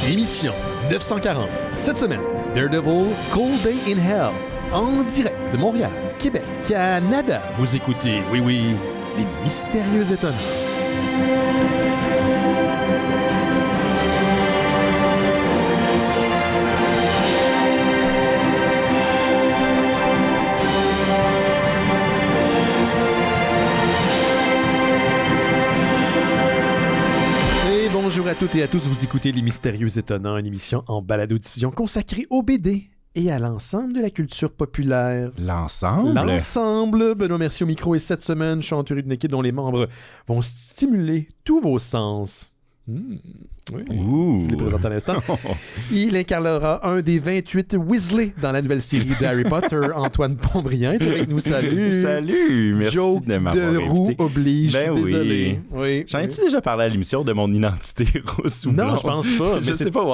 Émission 940. Cette semaine, Daredevil, Cold Day in Hell. En direct de Montréal, Québec, Canada. Vous écoutez, oui, les Mystérieux Étonnants. Bonjour à toutes et à tous, vous écoutez Les Mystérieux Étonnants, une émission en balado-diffusion consacrée aux BD et à l'ensemble de la culture populaire. L'ensemble! Benoît Mercier au micro et cette semaine, je suis entouré d'une équipe dont les membres vont stimuler tous vos sens. Oui, je vous les présente à l'instant. Il incarnera un des 28 Weasley dans la nouvelle série de Harry Potter. Antoine Pontbriand est avec nous. Salut! Salut! Merci Joke de m'avoir invité. roue oblige. Ben oui. Désolé. Oui. J'en ai-tu déjà parlé à l'émission de mon identité rousse ou blonde? Non, je pense pas. Je sais pas, on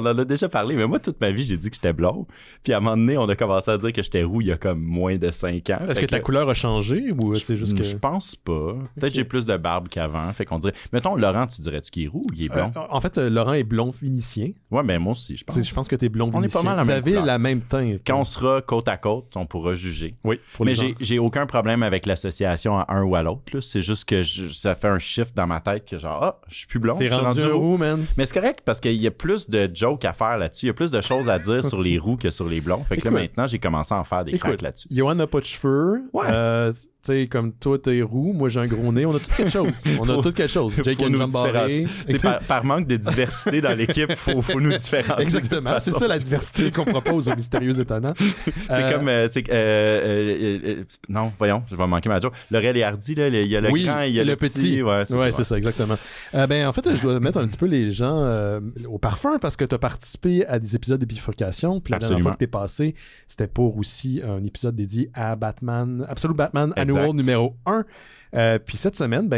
en a déjà parlé, mais moi, toute ma vie, j'ai dit que j'étais blond. Puis à un moment donné, on a commencé à dire que j'étais roux il y a comme moins de 5 ans. Est-ce que ta couleur a changé ou c'est juste que... Je pense pas. Peut-être que j'ai plus de barbe qu'avant. Fait qu'on dirait... Mettons, Laurent, tu dirais-tu qu'il est roux ou qu'il est blond? En fait, Laurent est blond phénicien. Ouais, ben moi aussi, je pense. Je pense que t'es blond on vénitien. est pas mal Vous la même avez couleur. la même teinte. Quand on sera côte à côte, on pourra juger. Oui, pour mais les gens. j'ai aucun problème avec l'association à un ou à l'autre. Là. C'est juste que ça fait un shift dans ma tête que genre, je suis plus blond. T'es je suis rendu un roux, man. Mais c'est correct parce qu'il y a plus de jokes à faire là-dessus. Il y a plus de choses à dire sur les roux que sur les blonds. Fait que là, maintenant, j'ai commencé à en faire des cracks là-dessus. Johan n'a pas de cheveux. Ouais. Tu sais, comme toi, t'es roux, moi j'ai un gros nez. On a tout quelque chose. Jake a une jambe barrée. Par manque de diversité dans l'équipe, faut nous différencier. Exactement. C'est ça la diversité qu'on propose aux Mystérieux Étonnants. C'est comme... non, voyons, je vais manquer ma joke. Laurel et Hardy, là, il y a le grand et il y a le petit. Ouais, c'est ça, exactement. En fait, je dois mettre un petit peu les gens au parfum parce que tu as participé à des épisodes de bifurcation. Puis la dernière fois que t'es passé, c'était pour aussi un épisode dédié à Batman, Absolute Batman Annual numéro 1. Puis cette semaine,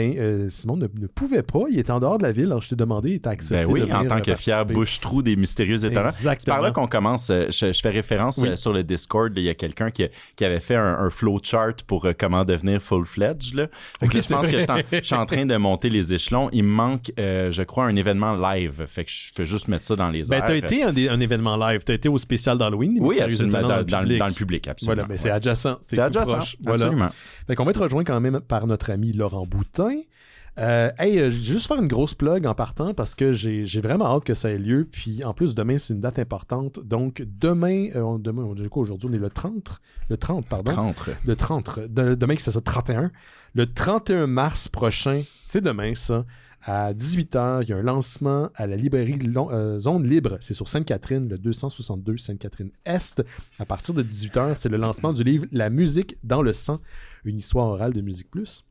Simon ne pouvait pas. Il était en dehors de la ville. Alors, je t'ai demandé, il t'a accepté de venir en tant que fier bouche-trou des Mystérieux Étonnants. Exactement. C'est par là qu'on commence. Je fais référence sur le Discord. Il y a quelqu'un qui avait fait un flowchart pour comment devenir full-fledged. Là. Fait que là, je pense que je suis en train de monter les échelons. Il me manque, je crois, un événement live. Fait que je fais juste mettre ça dans les airs. T'as été un événement live. T'as été au spécial d'Halloween. Oui, absolument. Dans le public, absolument. Voilà, c'est adjacent. C'est adjacent, proche. absolument. Voilà. Fait qu'on va être rejoint quand même par notre ami Laurent Boutin. Je vais juste faire une grosse plug en partant parce que j'ai vraiment hâte que ça ait lieu. Puis en plus, demain, c'est une date importante. Donc demain, aujourd'hui, on est le 30. Demain, c'est ça, 31. Le 31 mars prochain, c'est demain, ça. À 18h, il y a un lancement à la librairie Zone Libre. C'est sur Sainte-Catherine, le 262 Sainte-Catherine-Est. À partir de 18h, c'est le lancement du livre « La musique dans le sang, une histoire orale de Musique Plus ».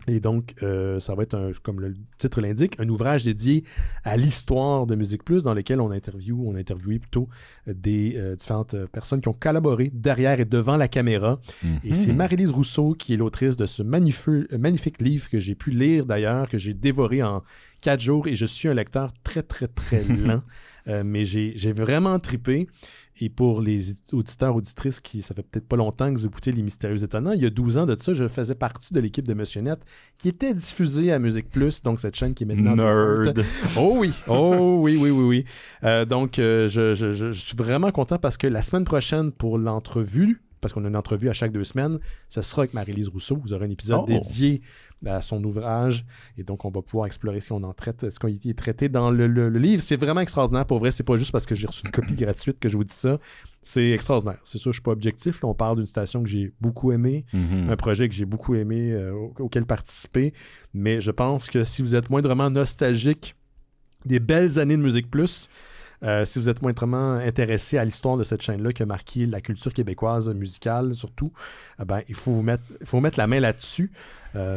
Et donc, ça va être, comme le titre l'indique, un ouvrage dédié à l'histoire de Musique Plus dans lequel on a interviewé plutôt des différentes personnes qui ont collaboré derrière et devant la caméra. Et c'est Marie-Lise Rousseau qui est l'autrice de ce magnifique livre que j'ai pu lire d'ailleurs, que j'ai dévoré en 4 jours et je suis un lecteur très, très, très lent. Mais j'ai vraiment trippé. Et pour les auditeurs, auditrices ça fait peut-être pas longtemps que vous écoutez Les Mystérieux Étonnants, il y a 12 ans de ça, je faisais partie de l'équipe de Monsieur Net qui était diffusée à Musique Plus, donc cette chaîne qui est maintenant... Nerd! Oh oui! Donc, je suis vraiment content parce que la semaine prochaine, pour l'entrevue, parce qu'on a une entrevue à chaque 2 semaines, ça sera avec Marie-Lise Rousseau. Vous aurez un épisode dédié à son ouvrage. Et donc, on va pouvoir explorer ce qui est traité dans le livre. C'est vraiment extraordinaire. Pour vrai, c'est pas juste parce que j'ai reçu une copie gratuite que je vous dis ça. C'est extraordinaire. C'est sûr, je suis pas objectif. Là, on parle d'une station que j'ai beaucoup aimée, un projet que j'ai beaucoup aimé, auquel participer. Mais je pense que si vous êtes moindrement nostalgique des belles années de Musique Plus, si vous êtes moindrement intéressé à l'histoire de cette chaîne-là qui a marqué la culture québécoise musicale, surtout, il faut vous mettre la main là-dessus.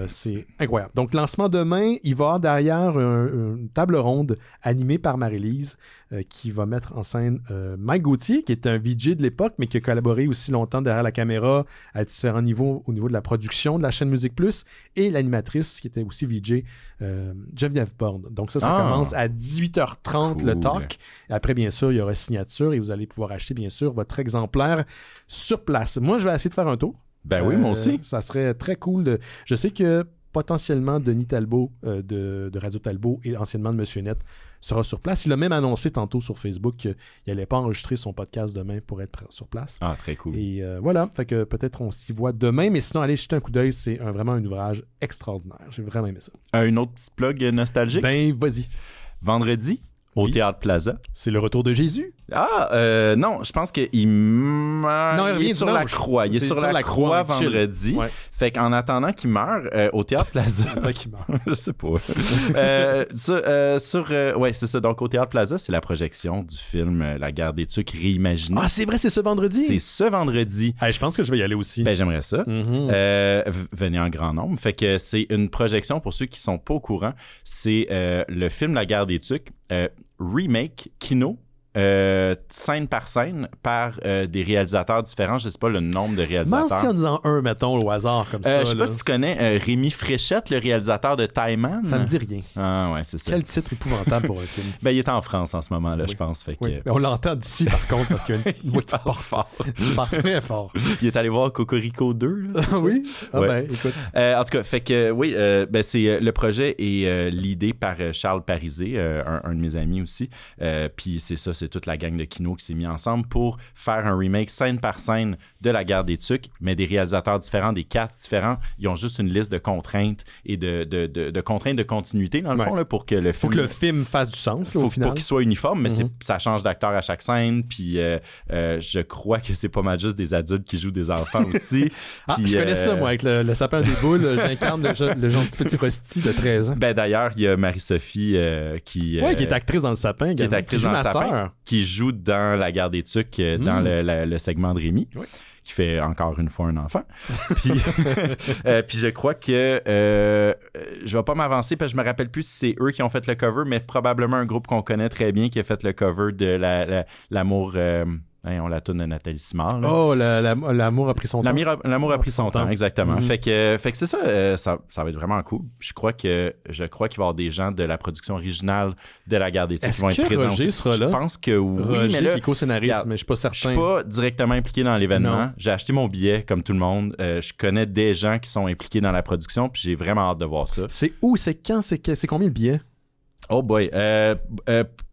C'est incroyable. Donc, lancement demain, il va y avoir derrière une table ronde animée par Marie-Lise qui va mettre en scène Mike Gauthier, qui est un VJ de l'époque, mais qui a collaboré aussi longtemps derrière la caméra à différents niveaux, au niveau de la production de la chaîne Musique Plus, et l'animatrice qui était aussi VJ, Geneviève Borne. Donc ça commence à 18h30 le talk. Et après, bien sûr, il y aura signature et vous allez pouvoir acheter, bien sûr, votre exemplaire sur place. Moi, je vais essayer de faire un tour. Ben oui, moi aussi. Ça serait très cool. Je sais que potentiellement Denis Talbot de Radio Talbot et anciennement de Monsieur Net sera sur place. Il a même annoncé tantôt sur Facebook qu'il n'allait pas enregistrer son podcast demain pour être sur place. Ah, très cool. Et voilà, fait que peut-être on s'y voit demain, mais sinon, allez jeter un coup d'œil, c'est vraiment un ouvrage extraordinaire. J'ai vraiment aimé ça. Un autre petit plug nostalgique? Ben, vas-y. Vendredi, au Théâtre Plaza. C'est le retour de Jésus? Ah, non, je pense qu'il meurt. Non, il revient sur la croix. Il est sur la croix vendredi. Ouais. Fait qu'en attendant qu'il meure, au Théâtre Plaza. Pas qu'il meurt. Je sais pas. Ouais, c'est ça. Donc, au Théâtre Plaza, c'est la projection du film La guerre des Tucs réimaginée. Ah, c'est vrai, c'est ce vendredi? C'est ce vendredi. Hey, je pense que je vais y aller aussi. Ben, j'aimerais ça. Venez en grand nombre. Fait que c'est une projection, pour ceux qui sont pas au courant, c'est le film La guerre des Tucs, remake, kino, scène par scène, par des réalisateurs différents. Je sais pas le nombre de réalisateurs. Mentionne-en un, mettons, au hasard, comme ça. Je sais pas si tu connais Rémi Fréchette, le réalisateur de Time Man. Ça me dit rien. Ah ouais, c'est ça. Quel titre épouvantable pour un film. Ben, il est en France en ce moment-là, je pense. Fait que... Oui. On l'entend d'ici, par contre, parce qu'il y a une voix qui part fort. Il part très fort. Il est allé voir Cocorico 2. Là, oui? Ah ouais. ben, écoute. En tout cas, fait que oui, ben c'est le projet est l'idée par Charles Parisé, un de mes amis aussi. Puis c'est ça, c'est toute la gang de Kino qui s'est mis ensemble pour faire un remake scène par scène de La guerre des Tucs, mais des réalisateurs différents, des casts différents. Ils ont juste une liste de contraintes et de contraintes de continuité, dans le fond, là, pour que le film... Faut que le film fasse du sens, là, au final. Pour qu'il soit uniforme, mais ça change d'acteur à chaque scène. Puis je crois que c'est pas mal juste des adultes qui jouent des enfants aussi. Puis, je connais ça, moi, avec le sapin des boules. J'incarne le gentil petit Rosti de 13 ans. Ben d'ailleurs, il y a Marie-Sophie qui est actrice dans le sapin. Qui est actrice dans le sapin. Qui joue dans La guerre des Tucs, dans le segment de Rémi. Oui. Qui fait encore une fois un enfant. Puis, puis je crois que je vais pas m'avancer parce que je me rappelle plus si c'est eux qui ont fait le cover, mais probablement un groupe qu'on connaît très bien qui a fait le cover de l'amour... on la tourne de Nathalie Simard. Là. Oh, l'amour a pris son temps. L'amour a pris son temps, exactement. Fait que c'est ça, ça va être vraiment cool. Je crois qu'il va y avoir des gens de la production originale de La guerre des Tucs qui vont être présents. Roger sera là? Je pense que oui. Roger mais là, qui est co-scénariste, mais je suis pas certain. Je suis pas directement impliqué dans l'événement. J'ai acheté mon billet, comme tout le monde. Je connais des gens qui sont impliqués dans la production, puis j'ai vraiment hâte de voir ça. C'est où? C'est quand? C'est combien de billets? Oh boy,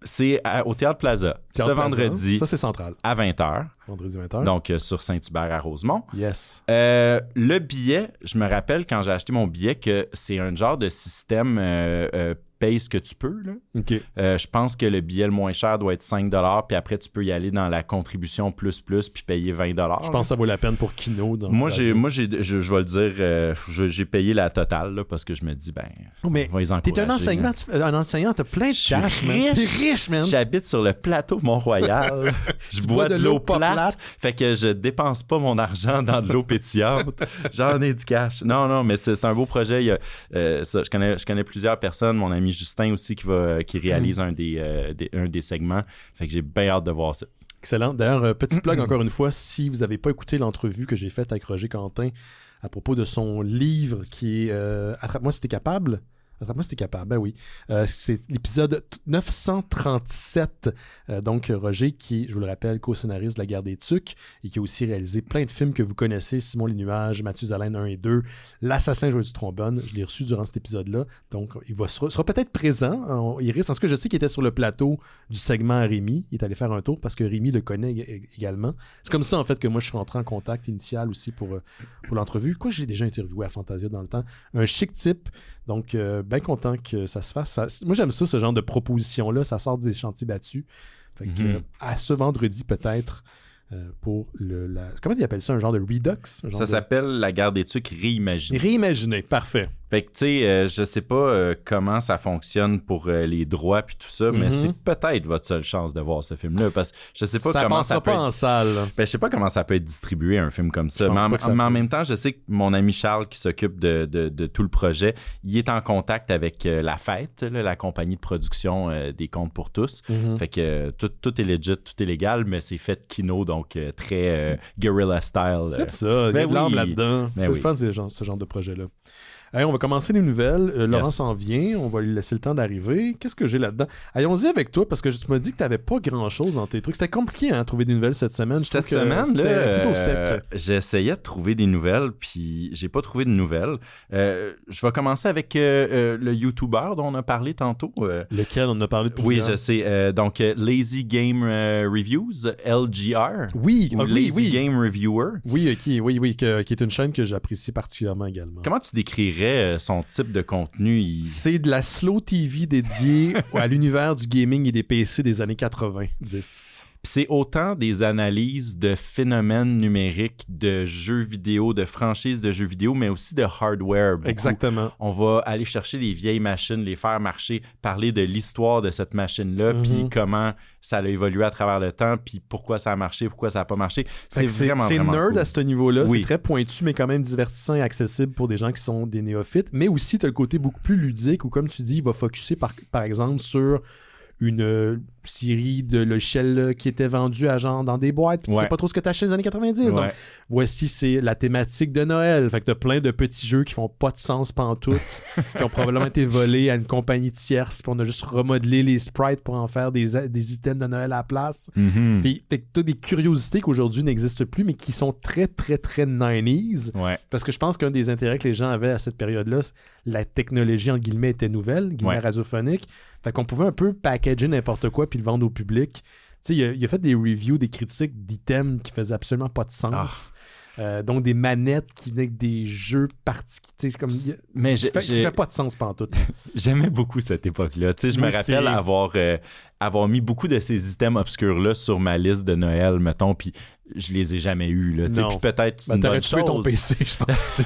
c'est au Théâtre Plaza, vendredi. Ça, c'est central. À 20h. Vendredi 20h. Donc, sur Saint-Hubert à Rosemont. Yes. Le billet, je me rappelle quand j'ai acheté mon billet que c'est un genre de système paye ce que tu peux. Là. OK. Je pense que le billet le moins cher doit être 5$, puis après, tu peux y aller dans la contribution plus, puis payer 20$. Je pense que ça vaut la peine pour Kino. Moi, je vais le dire, j'ai payé la totale, là, parce que je me dis, on va les encourager. T'es un enseignant, t'as plein de cash, man. T'es riche, man. J'habite sur le plateau Mont-Royal. Je bois de l'eau plate. Fait que je dépense pas mon argent dans de l'eau pétillante. J'en ai du cash. Non, mais c'est un beau projet. Je connais plusieurs personnes. Mon ami Justin aussi qui réalise un des segments. Fait que j'ai bien hâte de voir ça. Excellent. D'ailleurs, petit plug encore une fois, si vous n'avez pas écouté l'entrevue que j'ai faite avec Roger Quentin à propos de son livre qui est Attrape-moi si t'es capable. Attrape-moi si t'es capable, ben oui. C'est l'épisode 937. Donc, Roger, qui, je vous le rappelle, co-scénariste de La guerre des Tucs et qui a aussi réalisé plein de films que vous connaissez, Simon les Nuages, Mathusalem 1 et 2, L'Assassin joueur du trombone. Je l'ai reçu durant cet épisode-là. Donc, il sera peut-être présent. Iris, en ce que je sais qu'il était sur le plateau du segment à Rémi. Il est allé faire un tour parce que Rémi le connaît également. C'est comme ça, en fait, que moi, je suis rentré en contact initial aussi pour l'entrevue. Quoi, j'ai déjà interviewé à Fantasia dans le temps. Un chic type. Donc, bien content que ça se fasse. Moi, j'aime ça, ce genre de proposition-là. Ça sort des chantiers battus. Fait que, à ce vendredi, peut-être, pour comment il appelle ça? Un genre de redux? Ça s'appelle La guerre des Tucs réimaginée. Réimaginée, parfait. Fait que, tu sais, je sais pas comment ça fonctionne pour les droits puis tout ça, mais c'est peut-être votre seule chance de voir ce film-là, parce que je sais pas comment ça peut être... en salle. Ben, je sais pas comment ça peut être distribué, un film comme ça. Mais en même temps, je sais que mon ami Charles, qui s'occupe de tout le projet, il est en contact avec La Fête, là, la compagnie de production des Contes pour tous. Fait que tout est legit, tout est légal, mais c'est fait Kino, donc très guerrilla style. C'est ça, il y a de l'âme là-dedans. Ben C'est le fun, ce genre de projet-là. On va commencer les nouvelles. Laurent s'en vient. On va lui laisser le temps d'arriver. Qu'est-ce que j'ai là-dedans? Allons-y avec toi, parce que tu m'as dit que tu n'avais pas grand-chose dans tes trucs. C'était compliqué, hein, trouver des nouvelles cette semaine. Cette semaine, là, plutôt sec. J'essayais de trouver des nouvelles, puis j'ai pas trouvé de nouvelles. Je vais commencer avec le YouTuber dont on a parlé tantôt. Lequel on a parlé de plusieurs. Oui, je sais. Donc, Lazy Game Reviews, LGR. Oui, Lazy Game Reviewer. Oui, qui est une chaîne que j'apprécie particulièrement également. Comment tu décrirais son type de contenu? C'est de la slow TV dédiée à l'univers du gaming et des PC des années 90. C'est autant des analyses de phénomènes numériques, de jeux vidéo, de franchises de jeux vidéo, mais aussi de hardware. Beaucoup. Exactement. On va aller chercher des vieilles machines, les faire marcher, parler de l'histoire de cette machine-là, puis comment ça a évolué à travers le temps, puis pourquoi ça a marché, pourquoi ça n'a pas marché. C'est vraiment nerd cool. À ce niveau-là. Oui. C'est très pointu, mais quand même divertissant et accessible pour des gens qui sont des néophytes. Mais aussi, tu as le côté beaucoup plus ludique où, comme tu dis, il va focusser par exemple sur une série de logiciels qui étaient vendus à genre dans des boîtes, puis tu sais pas trop ce que tu achetais dans les années 90. Donc, voici, c'est la thématique de Noël. Fait que t'as plein de petits jeux qui font pas de sens pantoute, qui ont probablement été volés à une compagnie tierce, puis on a juste remodelé les sprites pour en faire des items de Noël à la place. Puis, fait que t'as des curiosités qu'aujourd'hui n'existent plus, mais qui sont très, très, très 90s. Parce que je pense qu'un des intérêts que les gens avaient à cette période-là, la technologie, en guillemets, était nouvelle, guillemets radiophonique. Fait qu'on pouvait un peu packager n'importe quoi puis le vendre au public. Tu sais, il a fait des reviews, des critiques d'items qui faisaient absolument pas de sens. Donc des manettes qui venaient avec des jeux particuliers. Qui fait pas de sens pantoute. J'aimais beaucoup cette époque-là. Tu sais, je me rappelle avoir mis beaucoup de ces items obscurs-là sur ma liste de Noël, mettons, puis je les ai jamais eus. Là, puis peut-être une bonne chose. Ton PC, je pense.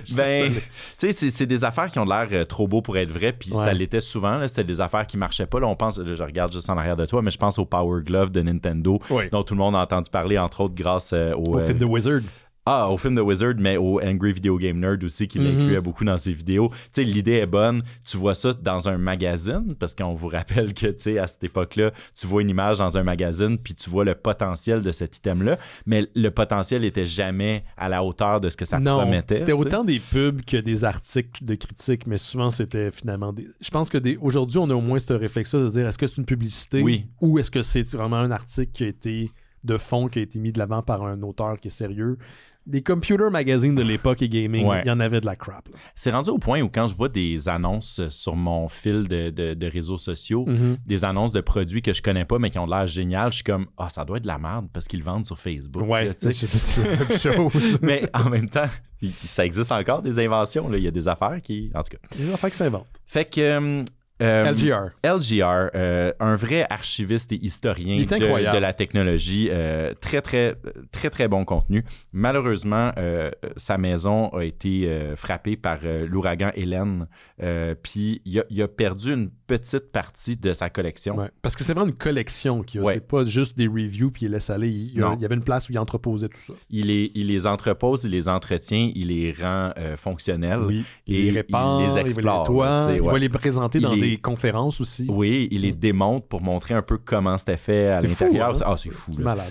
Tu sais, c'est des affaires qui ont l'air trop beaux pour être vraies, puis ça l'était souvent. Là, c'était des affaires qui marchaient pas. Là, on pense, je regarde juste en arrière de toi, mais je pense au Power Glove de Nintendo, dont tout le monde a entendu parler, entre autres, grâce au film The Wizard. Au film The Wizard, mais au Angry Video Game Nerd aussi, qui l'incluait beaucoup dans ses vidéos. Tu sais, l'idée est bonne. Tu vois ça dans un magazine, parce qu'on vous rappelle que, tu sais, à cette époque-là, tu vois une image dans un magazine, puis tu vois le potentiel de cet item-là, mais le potentiel n'était jamais à la hauteur de ce que ça promettait. C'était autant des pubs que des articles de critiques, mais souvent, c'était finalement des... Je pense que aujourd'hui, on a au moins ce réflexe-là de se dire, est-ce que c'est une publicité ou est-ce que c'est vraiment un article qui a été de fond, qui a été mis de l'avant par un auteur qui est sérieux. Des computer magazines de l'époque et gaming, il y en avait de la crap. Là. C'est rendu au point où quand je vois des annonces sur mon fil de réseaux sociaux, des annonces de produits que je connais pas mais qui ont l'air génial, je suis comme « ça doit être de la merde parce qu'ils le vendent sur Facebook. » Ouais, c'est la même chose. Mais en même temps, ça existe encore des inventions. Là. Il y a des affaires qui... En tout cas. Des affaires qui s'inventent. Fait que... LGR, un vrai archiviste et historien de la technologie. Très, très, très, très bon contenu. Malheureusement, sa maison a été frappée par l'ouragan Hélène. Puis, il a perdu une petite partie de sa collection. Ouais, parce que c'est vraiment une collection qu'il a. C'est pas juste des reviews puis il laisse aller. Il y avait une place où il entreposait tout ça. Il les entrepose, il les entretient, il les rend fonctionnels. Oui, il les répare, il les explore. Il va les présenter dans des conférences aussi. Oui, il les démonte pour montrer un peu comment c'était fait à l'intérieur. Fou, hein? C'est fou. C'est malade.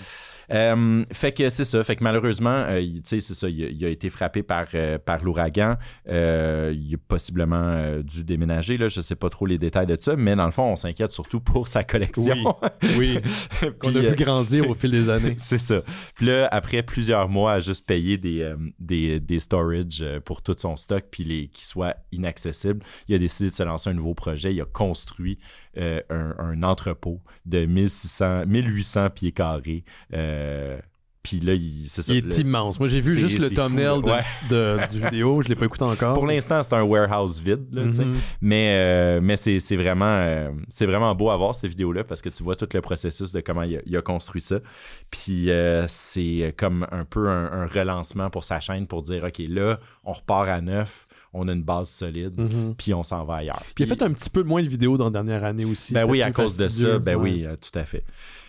Fait que c'est ça. Fait que malheureusement, c'est ça. Il a été frappé par l'ouragan. Il a possiblement dû déménager. Là, je sais pas trop les détails de ça, mais dans le fond, on s'inquiète surtout pour sa collection. Oui. Qu'on a vu grandir au fil des années. C'est ça. Puis là, après plusieurs mois à juste payer des storage pour tout son stock puis qui soient inaccessibles, il a décidé de se lancer un nouveau projet. Il a construit un entrepôt de 1800 pieds carrés. Puis là, c'est ça. Il est immense. Moi, j'ai vu juste le thumbnail du vidéo. Je l'ai pas écouté encore. Pour l'instant, c'est un warehouse vide. Là, mais c'est vraiment beau à voir cette vidéo-là parce que tu vois tout le processus de comment il a construit ça. Puis c'est comme un peu un relancement pour sa chaîne pour dire, OK, là, on repart à neuf. On a une base solide, puis on s'en va ailleurs. Puis il a fait un petit peu moins de vidéos dans la dernière année aussi. Ben oui, à cause de ça, oui, tout à fait.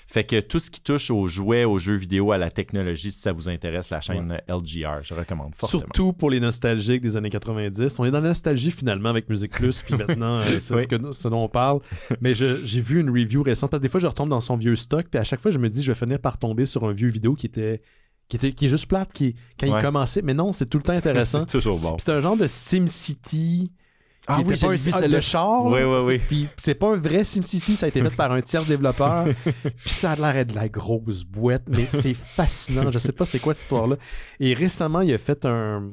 Fait que tout ce qui touche aux jouets, aux jeux vidéo, à la technologie, si ça vous intéresse, la chaîne LGR, je recommande fortement. Surtout pour les nostalgiques des années 90. On est dans la nostalgie finalement avec Musique Plus, puis maintenant, c'est ce dont on parle. Mais j'ai vu une review récente, parce que des fois, je retombe dans son vieux stock, puis à chaque fois, je me dis, je vais finir par tomber sur un vieux vidéo qui qui est juste plate quand il commençait. Mais non, c'est tout le temps intéressant. C'est toujours bon. Puis c'est un genre de SimCity... Ah oui, j'ai vu celle-là. Le char, oui. Puis c'est pas un vrai SimCity, ça a été fait par un tiers développeur. Puis ça a l'air de la grosse boîte, mais c'est fascinant. Je sais pas c'est quoi cette histoire-là. Et récemment, il a fait un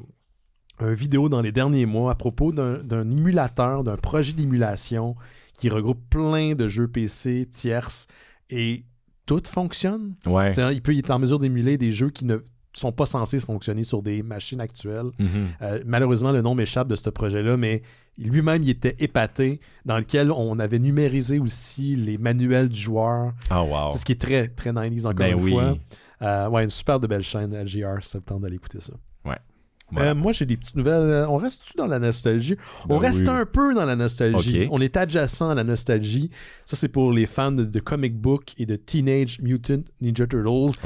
vidéo dans les derniers mois à propos d'un émulateur, d'un projet d'émulation qui regroupe plein de jeux PC tierces et tout fonctionne. Ouais. Il est en mesure d'émuler des jeux qui ne sont pas censés fonctionner sur des machines actuelles. Malheureusement, le nom m'échappe de ce projet-là, mais lui-même, il était épaté, dans lequel on avait numérisé aussi les manuels du joueur. Oh, wow. C'est ce qui est très, très 90 encore une fois. Une super de belle chaîne, LGR, ça me tente d'aller écouter ça. Ouais. Moi, j'ai des petites nouvelles. On reste-tu dans la nostalgie? On reste un peu dans la nostalgie. Okay. On est adjacent à la nostalgie. Ça, c'est pour les fans de comic book et de Teenage Mutant Ninja Turtles.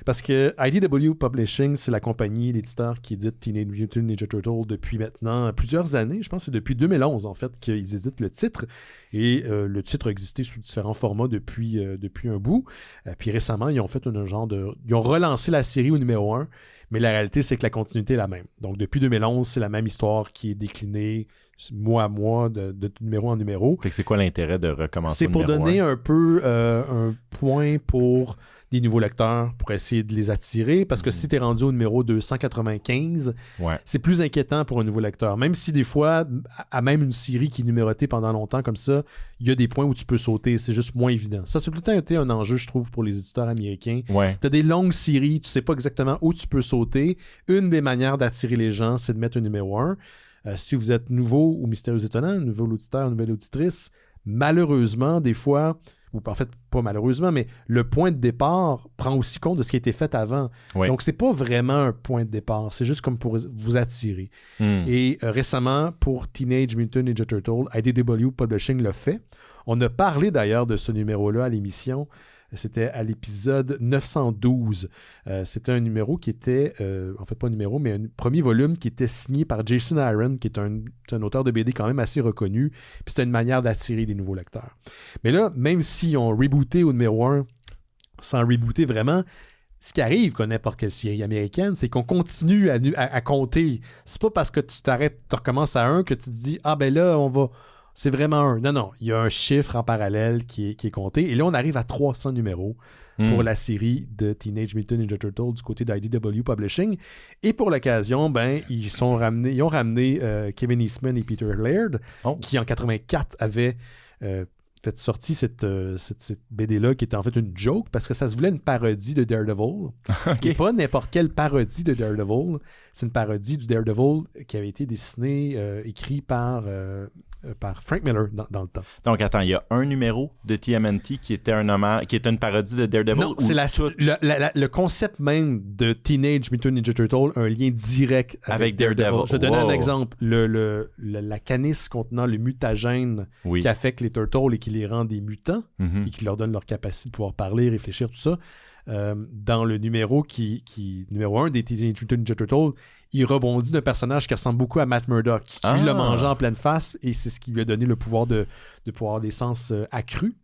Parce que IDW Publishing, c'est la compagnie, l'éditeur qui édite Teenage Mutant Ninja Turtles depuis maintenant plusieurs années. Je pense que c'est depuis 2011, en fait, qu'ils éditent le titre. Et le titre a existé sous différents formats depuis un bout. Puis récemment, ils ont fait ils ont relancé la série au numéro 1. Mais la réalité, c'est que la continuité est la même. Donc, depuis 2011, c'est la même histoire qui est déclinée mois à mois, de numéro en numéro. Fait que c'est quoi l'intérêt de recommencer C'est pour donner un peu un point pour des nouveaux lecteurs, pour essayer de les attirer, parce que si tu es rendu au numéro 295, c'est plus inquiétant pour un nouveau lecteur. Même si des fois, à même une série qui est numérotée pendant longtemps comme ça, il y a des points où tu peux sauter, c'est juste moins évident. Ça, c'est tout le temps été un enjeu, je trouve, pour les éditeurs américains. Tu as des longues séries, tu sais pas exactement où tu peux sauter. Une des manières d'attirer les gens, c'est de mettre un numéro 1. Si vous êtes nouveau ou mystérieux étonnant, nouvel auditeur, nouvelle auditrice, malheureusement, des fois, ou en fait, pas malheureusement, mais le point de départ prend aussi compte de ce qui a été fait avant. Donc, c'est pas vraiment un point de départ, c'est juste comme pour vous attirer. Et récemment, pour Teenage Mutant Ninja Turtles, IDW Publishing l'a fait. On a parlé d'ailleurs de ce numéro-là à l'émission. C'était à l'épisode 912. C'était un numéro qui était, en fait pas un numéro, mais un premier volume qui était signé par Jason Aaron, qui est un auteur de BD quand même assez reconnu. Puis c'était une manière d'attirer des nouveaux lecteurs. Mais là, même si on rebootait au numéro 1 sans rebooter vraiment, ce qui arrive comme n'importe quelle série américaine, c'est qu'on continue à compter. C'est pas parce que tu t'arrêtes, tu recommences à 1 que tu te dis « Ah ben là, on va... » C'est vraiment 1. Non. Il y a un chiffre en parallèle qui est compté. Et là, on arrive à 300 numéros pour la série de Teenage Mutant Ninja Turtles du côté d'IDW Publishing. Et pour l'occasion, ils ont ramené Kevin Eastman et Peter Laird, qui en 84 avaient fait sorti cette BD-là qui était en fait une joke parce que ça se voulait une parodie de Daredevil. Et pas n'importe quelle parodie de Daredevil. C'est une parodie du Daredevil qui avait été dessiné, écrit par Frank Miller dans le temps. Donc, attends, il y a un numéro de TMNT qui était qui était une parodie de Daredevil? Non, c'est le concept même de Teenage Mutant Ninja Turtles, un lien direct avec Daredevil. Je te donne un exemple. La canisse contenant le mutagène qui affecte les Turtles et qui les rend des mutants et qui leur donne leur capacité de pouvoir parler, réfléchir, tout ça. Dans le numéro numéro 1 des Teenage Mutant Ninja Turtles, il rebondit d'un personnage qui ressemble beaucoup à Matt Murdock, qui lui l'a mangé en pleine face, et c'est ce qui lui a donné le pouvoir de pouvoir avoir des sens accrus.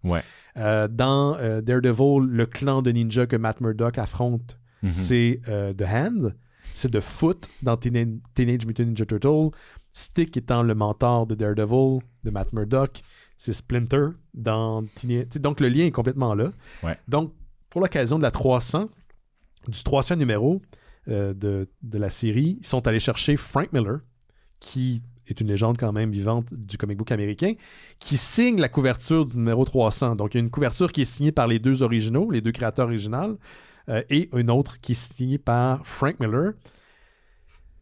Dans Daredevil, le clan de ninja que Matt Murdock affronte, c'est The Hand, c'est The Foot dans Teenage Mutant Ninja Turtles, Stick étant le mentor de Daredevil, de Matt Murdock, c'est Splinter dans Teenage... Donc le lien est complètement là. Donc, pour l'occasion de du 300e numéro de la série, ils sont allés chercher Frank Miller, qui est une légende quand même vivante du comic book américain, qui signe la couverture du numéro 300. Donc, il y a une couverture qui est signée par les deux créateurs originaux, et une autre qui est signée par Frank Miller.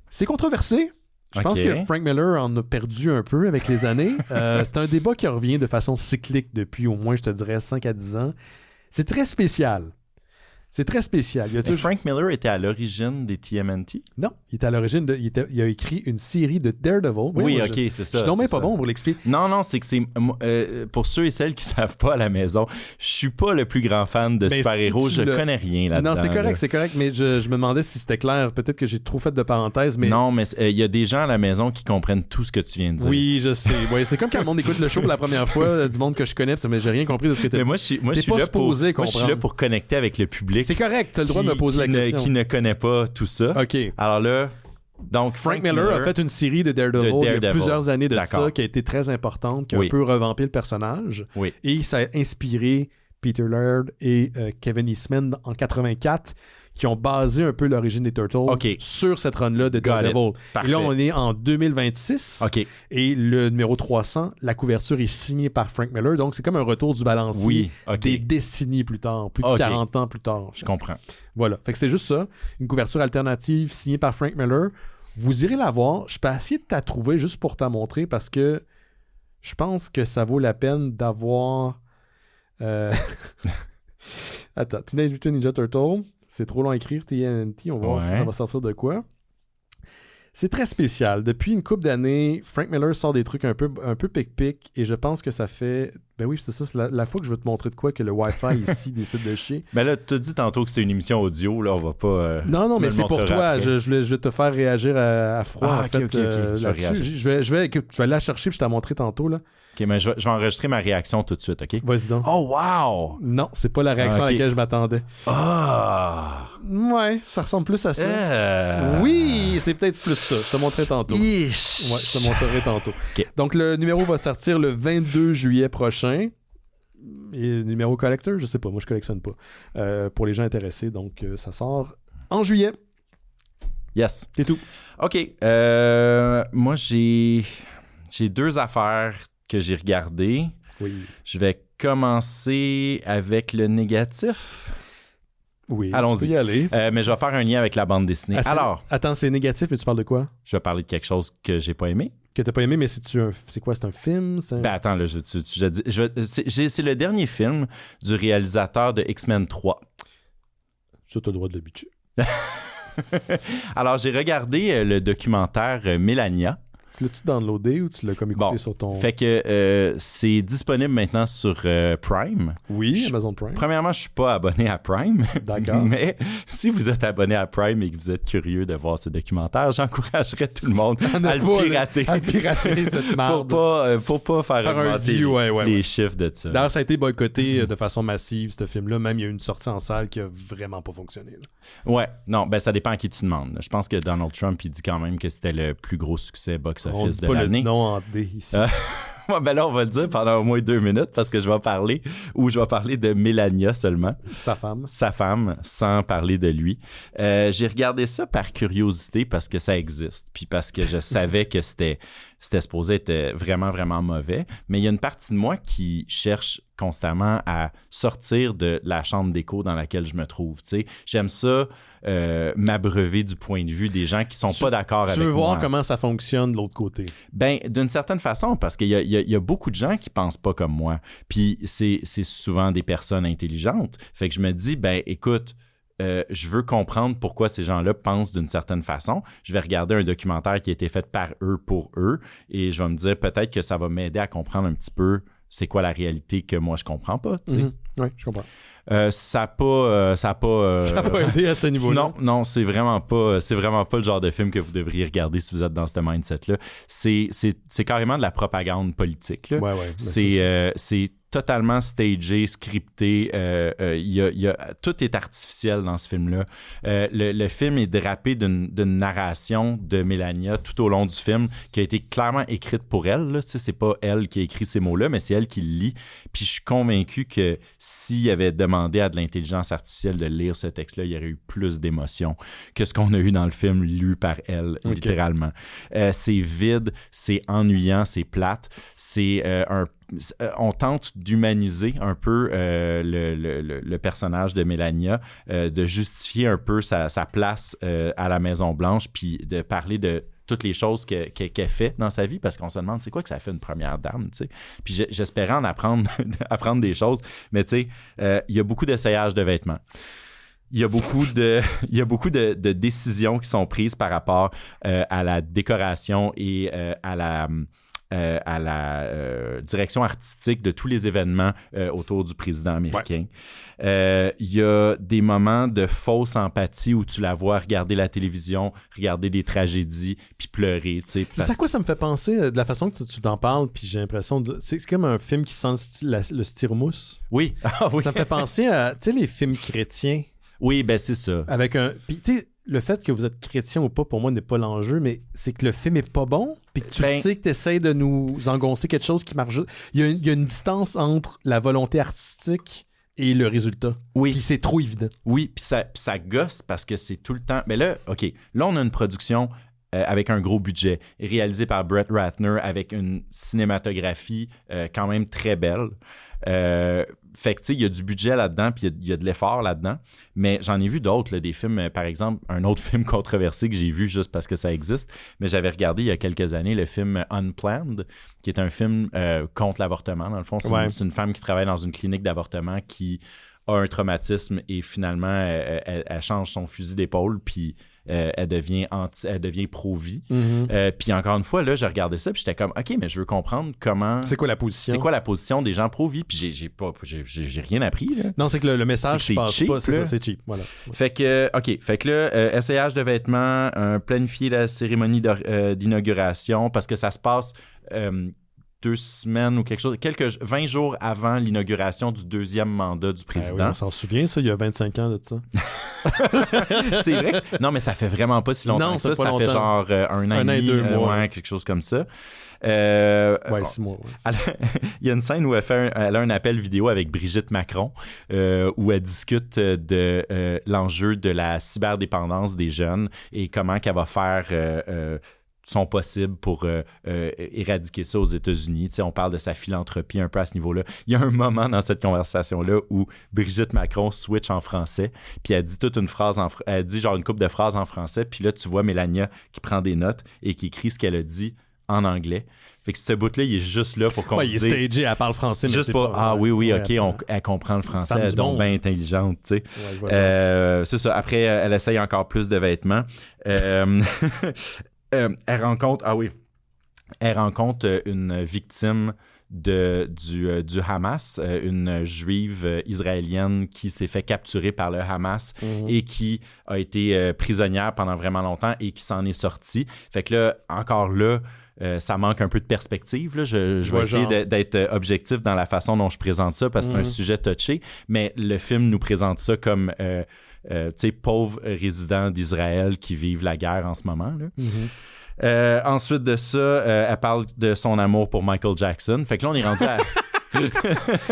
C'est controversé. Je pense que Frank Miller en a perdu un peu avec les années. C'est un débat qui revient de façon cyclique depuis au moins, je te dirais, 5 à 10 ans. C'est très spécial. C'est très spécial. Frank Miller était à l'origine des TMNT? Non, il était à l'origine il a écrit une série de Daredevil. C'est ça. Je suis même pas bon pour l'expliquer. Non, c'est que c'est... pour ceux et celles qui savent pas à la maison, je suis pas le plus grand fan de super-héros. Je connais rien là-dedans. Non, c'est correct, mais je me demandais si c'était clair. Peut-être que j'ai trop fait de parenthèses, mais... Non, mais il y a des gens à la maison qui comprennent tout ce que tu viens de dire. Oui, je sais. C'est comme quand le monde écoute le show pour la première fois, du monde que je connais, mais j'ai rien compris de ce que tu as dit. Moi, je suis là pour connecter avec le public. public. C'est correct, tu as le droit de me poser la question. Qui ne connaît pas tout ça. OK. Alors là, donc Frank Miller a fait une série de Daredevil il y a plusieurs années de ça, qui a été très importante, qui a un peu revampé le personnage. Oui. Et ça a inspiré Peter Laird et Kevin Eastman en 84, qui ont basé un peu l'origine des Turtles sur cette run-là de Daredevil. Et là, on est en 2026. Et le numéro 300, la couverture est signée par Frank Miller. Donc, c'est comme un retour du balancier des décennies plus tard, plus de 40 ans plus tard. Je comprends. Voilà. Fait que c'est juste ça. Une couverture alternative signée par Frank Miller. Vous irez la voir. Je peux essayer de la trouver juste pour t'en montrer parce que je pense que ça vaut la peine d'avoir... Attends. Teenage Mutant Ninja Turtle. C'est trop long à écrire, TNT. On va voir si ça va sortir de quoi. C'est très spécial. Depuis une couple d'années, Frank Miller sort des trucs un peu pic-pic et je pense que ça fait... Ben oui, c'est ça. C'est la fois que je veux te montrer de quoi que le Wi-Fi ici décide de chier. Ben là, tu as dit tantôt que c'était une émission audio. Là, on va pas... non, mais c'est pour toi. Je vais te faire réagir à froid. là-dessus. Je vais aller la chercher puis je t'ai montré tantôt. Là. OK, mais je vais enregistrer ma réaction tout de suite, OK? Vas-y donc. Oh, wow! Non, c'est pas la réaction à laquelle je m'attendais. Ouais, ça ressemble plus à ça. Oui, c'est peut-être plus ça. Je te montrerai tantôt. Ouais, je te montrerai tantôt. Okay. Donc, le numéro va sortir le 22 juillet prochain. Et numéro collector, je sais pas. Moi, je collectionne pas. Pour les gens intéressés. Donc, ça sort en juillet. Yes. C'est tout. OK. Moi, j'ai 2 affaires que j'ai regardées. Oui. Je vais commencer avec le négatif. Oui, allons-y. Tu peux y aller. Mais je vais faire un lien avec la bande dessinée. Alors, attends, c'est négatif, mais tu parles de quoi? Je vais parler de quelque chose que j'ai pas aimé. Que t'as pas aimé, mais c'est quoi? C'est un film? Ben attends, là, c'est le dernier film du réalisateur de X-Men 3. Ça, t'as le droit de le bitcher. Alors, j'ai regardé le documentaire Mélania. Tu l'as-tu downloadé ou tu l'as comme écouté sur ton... Fait que c'est disponible maintenant sur Prime. Oui, Amazon Prime. Premièrement, je suis pas abonné à Prime. D'accord. Mais si vous êtes abonné à Prime et que vous êtes curieux de voir ce documentaire, j'encouragerais tout le monde à le pirater. À le pirater, cette merde. pour pas faire augmenter les chiffres de ça. D'ailleurs, ça a été boycotté de façon massive, ce film-là. Même, il y a eu une sortie en salle qui a vraiment pas fonctionné. Là. Ouais. Non, ben ça dépend à qui tu demandes. Je pense que Donald Trump, il dit quand même que c'était le plus gros succès box-office de l'année. On dit pas le nom en D ici. Ben là, on va le dire pendant au moins 2 minutes parce que je vais parler de Mélania seulement. Sa femme, sans parler de lui. J'ai regardé ça par curiosité parce que ça existe, puis parce que je savais que c'était supposé être vraiment, vraiment mauvais. Mais il y a une partie de moi qui cherche constamment à sortir de la chambre d'écho dans laquelle je me trouve. T'sais. J'aime ça m'abreuver du point de vue des gens qui sont pas d'accord avec moi. Tu veux voir comment ça fonctionne de l'autre côté? Ben, d'une certaine façon, parce qu'il y a beaucoup de gens qui pensent pas comme moi. Puis c'est souvent des personnes intelligentes. Fait que je me dis, ben écoute, je veux comprendre pourquoi ces gens-là pensent d'une certaine façon. Je vais regarder un documentaire qui a été fait par eux pour eux et je vais me dire peut-être que ça va m'aider à comprendre un petit peu c'est quoi la réalité que moi je comprends pas. Oui, je comprends. Ça n'a pas aidé à ce niveau-là. Non, c'est vraiment pas le genre de film que vous devriez regarder si vous êtes dans ce mindset-là. C'est carrément de la propagande politique. Là. Ouais, c'est totalement stagé, scripté. Tout est artificiel dans ce film-là. Le film est drapé d'une narration de Mélania tout au long du film qui a été clairement écrite pour elle. Là. C'est pas elle qui a écrit ces mots-là, mais c'est elle qui le lit. Puis je suis convaincu que s'il avait demandé à de l'intelligence artificielle de lire ce texte-là, il y aurait eu plus d'émotions que ce qu'on a eu dans le film lu par elle, littéralement. C'est vide, c'est ennuyant, c'est plate. On tente d'humaniser un peu le personnage de Mélania, de justifier un peu sa place à la Maison-Blanche, puis de parler de toutes les choses qu'elle fait dans sa vie, parce qu'on se demande c'est quoi que ça fait une première dame, tu sais. Puis j'espérais en apprendre des choses, mais tu sais, il y a beaucoup d'essayages de vêtements. Il y a beaucoup de décisions qui sont prises par rapport à la décoration et à la direction artistique de tous les événements autour du président américain. Il y a des moments de fausse empathie où tu la vois regarder la télévision, regarder des tragédies, puis pleurer. C'est à quoi ça me fait penser, de la façon que tu t'en parles, puis j'ai l'impression... C'est comme un film qui sent le styromousse. Oui. Ça me fait penser à, tu sais, les films chrétiens. Oui, ben c'est ça. Avec un... Puis tu sais, le fait que vous êtes chrétien ou pas, pour moi, n'est pas l'enjeu, mais c'est que le film est pas bon, puis que tu sais que tu essaies de nous engoncer quelque chose qui marche. Il y a une distance entre la volonté artistique et le résultat. Oui. Puis c'est trop évident. Oui, puis ça gosse parce que c'est tout le temps... Mais là, OK, là, on a une production avec un gros budget, réalisée par Brett Ratner avec une cinématographie quand même très belle. Fait que, tu sais, il y a du budget là-dedans, puis il y a de l'effort là-dedans. Mais j'en ai vu d'autres, là, des films, par exemple, un autre film controversé que j'ai vu juste parce que ça existe. Mais j'avais regardé il y a quelques années le film Unplanned, qui est un film contre l'avortement. Dans le fond, c'est une femme qui travaille dans une clinique d'avortement qui a un traumatisme et finalement, elle change son fusil d'épaule, puis elle devient pro-vie. Puis encore une fois, là, j'ai regardé ça, puis j'étais comme, OK, mais je veux comprendre comment... C'est quoi la position? C'est quoi la position des gens pro-vie? Puis j'ai rien appris, là. Non, c'est que le message, je pense pas, c'est ça, c'est cheap. Voilà. Fait que, OK, fait que là, essayage de vêtements, planifier la cérémonie d'inauguration, parce que ça se passe... 2 semaines ou quelque chose, 20 jours avant l'inauguration du 2e mandat du président. Oui, on s'en souvient, ça, il y a 25 ans de ça. C'est vrai que... Non, mais ça fait vraiment pas si longtemps que ça. Ça fait genre un an et 2 mois. Quelque chose comme ça. 6 mois. Ouais, il y a une scène où elle a un appel vidéo avec Brigitte Macron où elle discute de l'enjeu de la cyberdépendance des jeunes et comment qu'elle va faire... sont possibles pour éradiquer ça aux États-Unis. Tu sais, on parle de sa philanthropie un peu à ce niveau-là. Il y a un moment dans cette conversation-là où Brigitte Macron switch en français, puis elle dit toute une phrase, elle dit genre une couple de phrases en français, puis là, tu vois Mélania qui prend des notes et qui écrit ce qu'elle a dit en anglais. Fait que ce bout-là, il est juste là pour qu'on se dise... il est stagé, elle parle français, mais juste pour... Oui, OK, elle comprend le français, elle est donc bien intelligente, tu sais. C'est ça. Après, elle essaye encore plus de vêtements. Elle rencontre une victime du Hamas, une juive israélienne qui s'est fait capturer par le Hamas et qui a été prisonnière pendant vraiment longtemps et qui s'en est sortie. Fait que là, encore là, ça manque un peu de perspective. Là. Je vais essayer d'être objectif dans la façon dont je présente ça parce que c'est un sujet touché, mais le film nous présente ça comme... tu sais, pauvres résidents d'Israël qui vivent la guerre en ce moment. Là. Ensuite de ça, elle parle de son amour pour Michael Jackson. Fait que là, on est rendu à...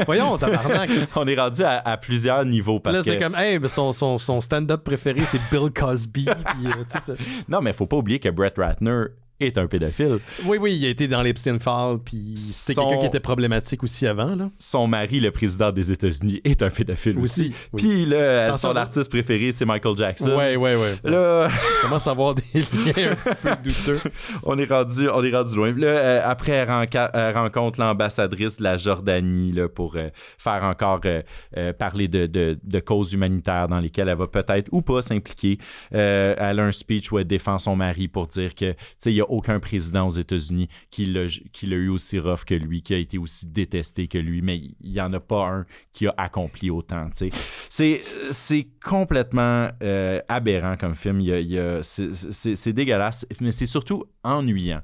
Voyons, tabarnak. On est rendu à plusieurs niveaux. Parce là, que... c'est comme, hey, son stand-up préféré, c'est Bill Cosby. Puis, non, mais faut pas oublier que Brett Ratner est un pédophile. Oui, il a été dans l'Epstein Files, puis c'est quelqu'un qui était problématique aussi avant. Là. Son mari, le président des États-Unis, est un pédophile aussi. Puis là, son artiste préféré, c'est Michael Jackson. Oui. Là... On commence à avoir des liens un petit peu douteux. on est rendu loin. Là, après, elle rencontre l'ambassadrice de la Jordanie là, pour faire encore parler de causes humanitaires dans lesquelles elle va peut-être ou pas s'impliquer. Elle a un speech où elle défend son mari pour dire que, tu sais, il y a aucun président aux États-Unis qui l'a eu aussi rough que lui, qui a été aussi détesté que lui, mais il n'y en a pas un qui a accompli autant, tu sais. C'est complètement aberrant comme film. C'est dégueulasse, mais c'est surtout ennuyant.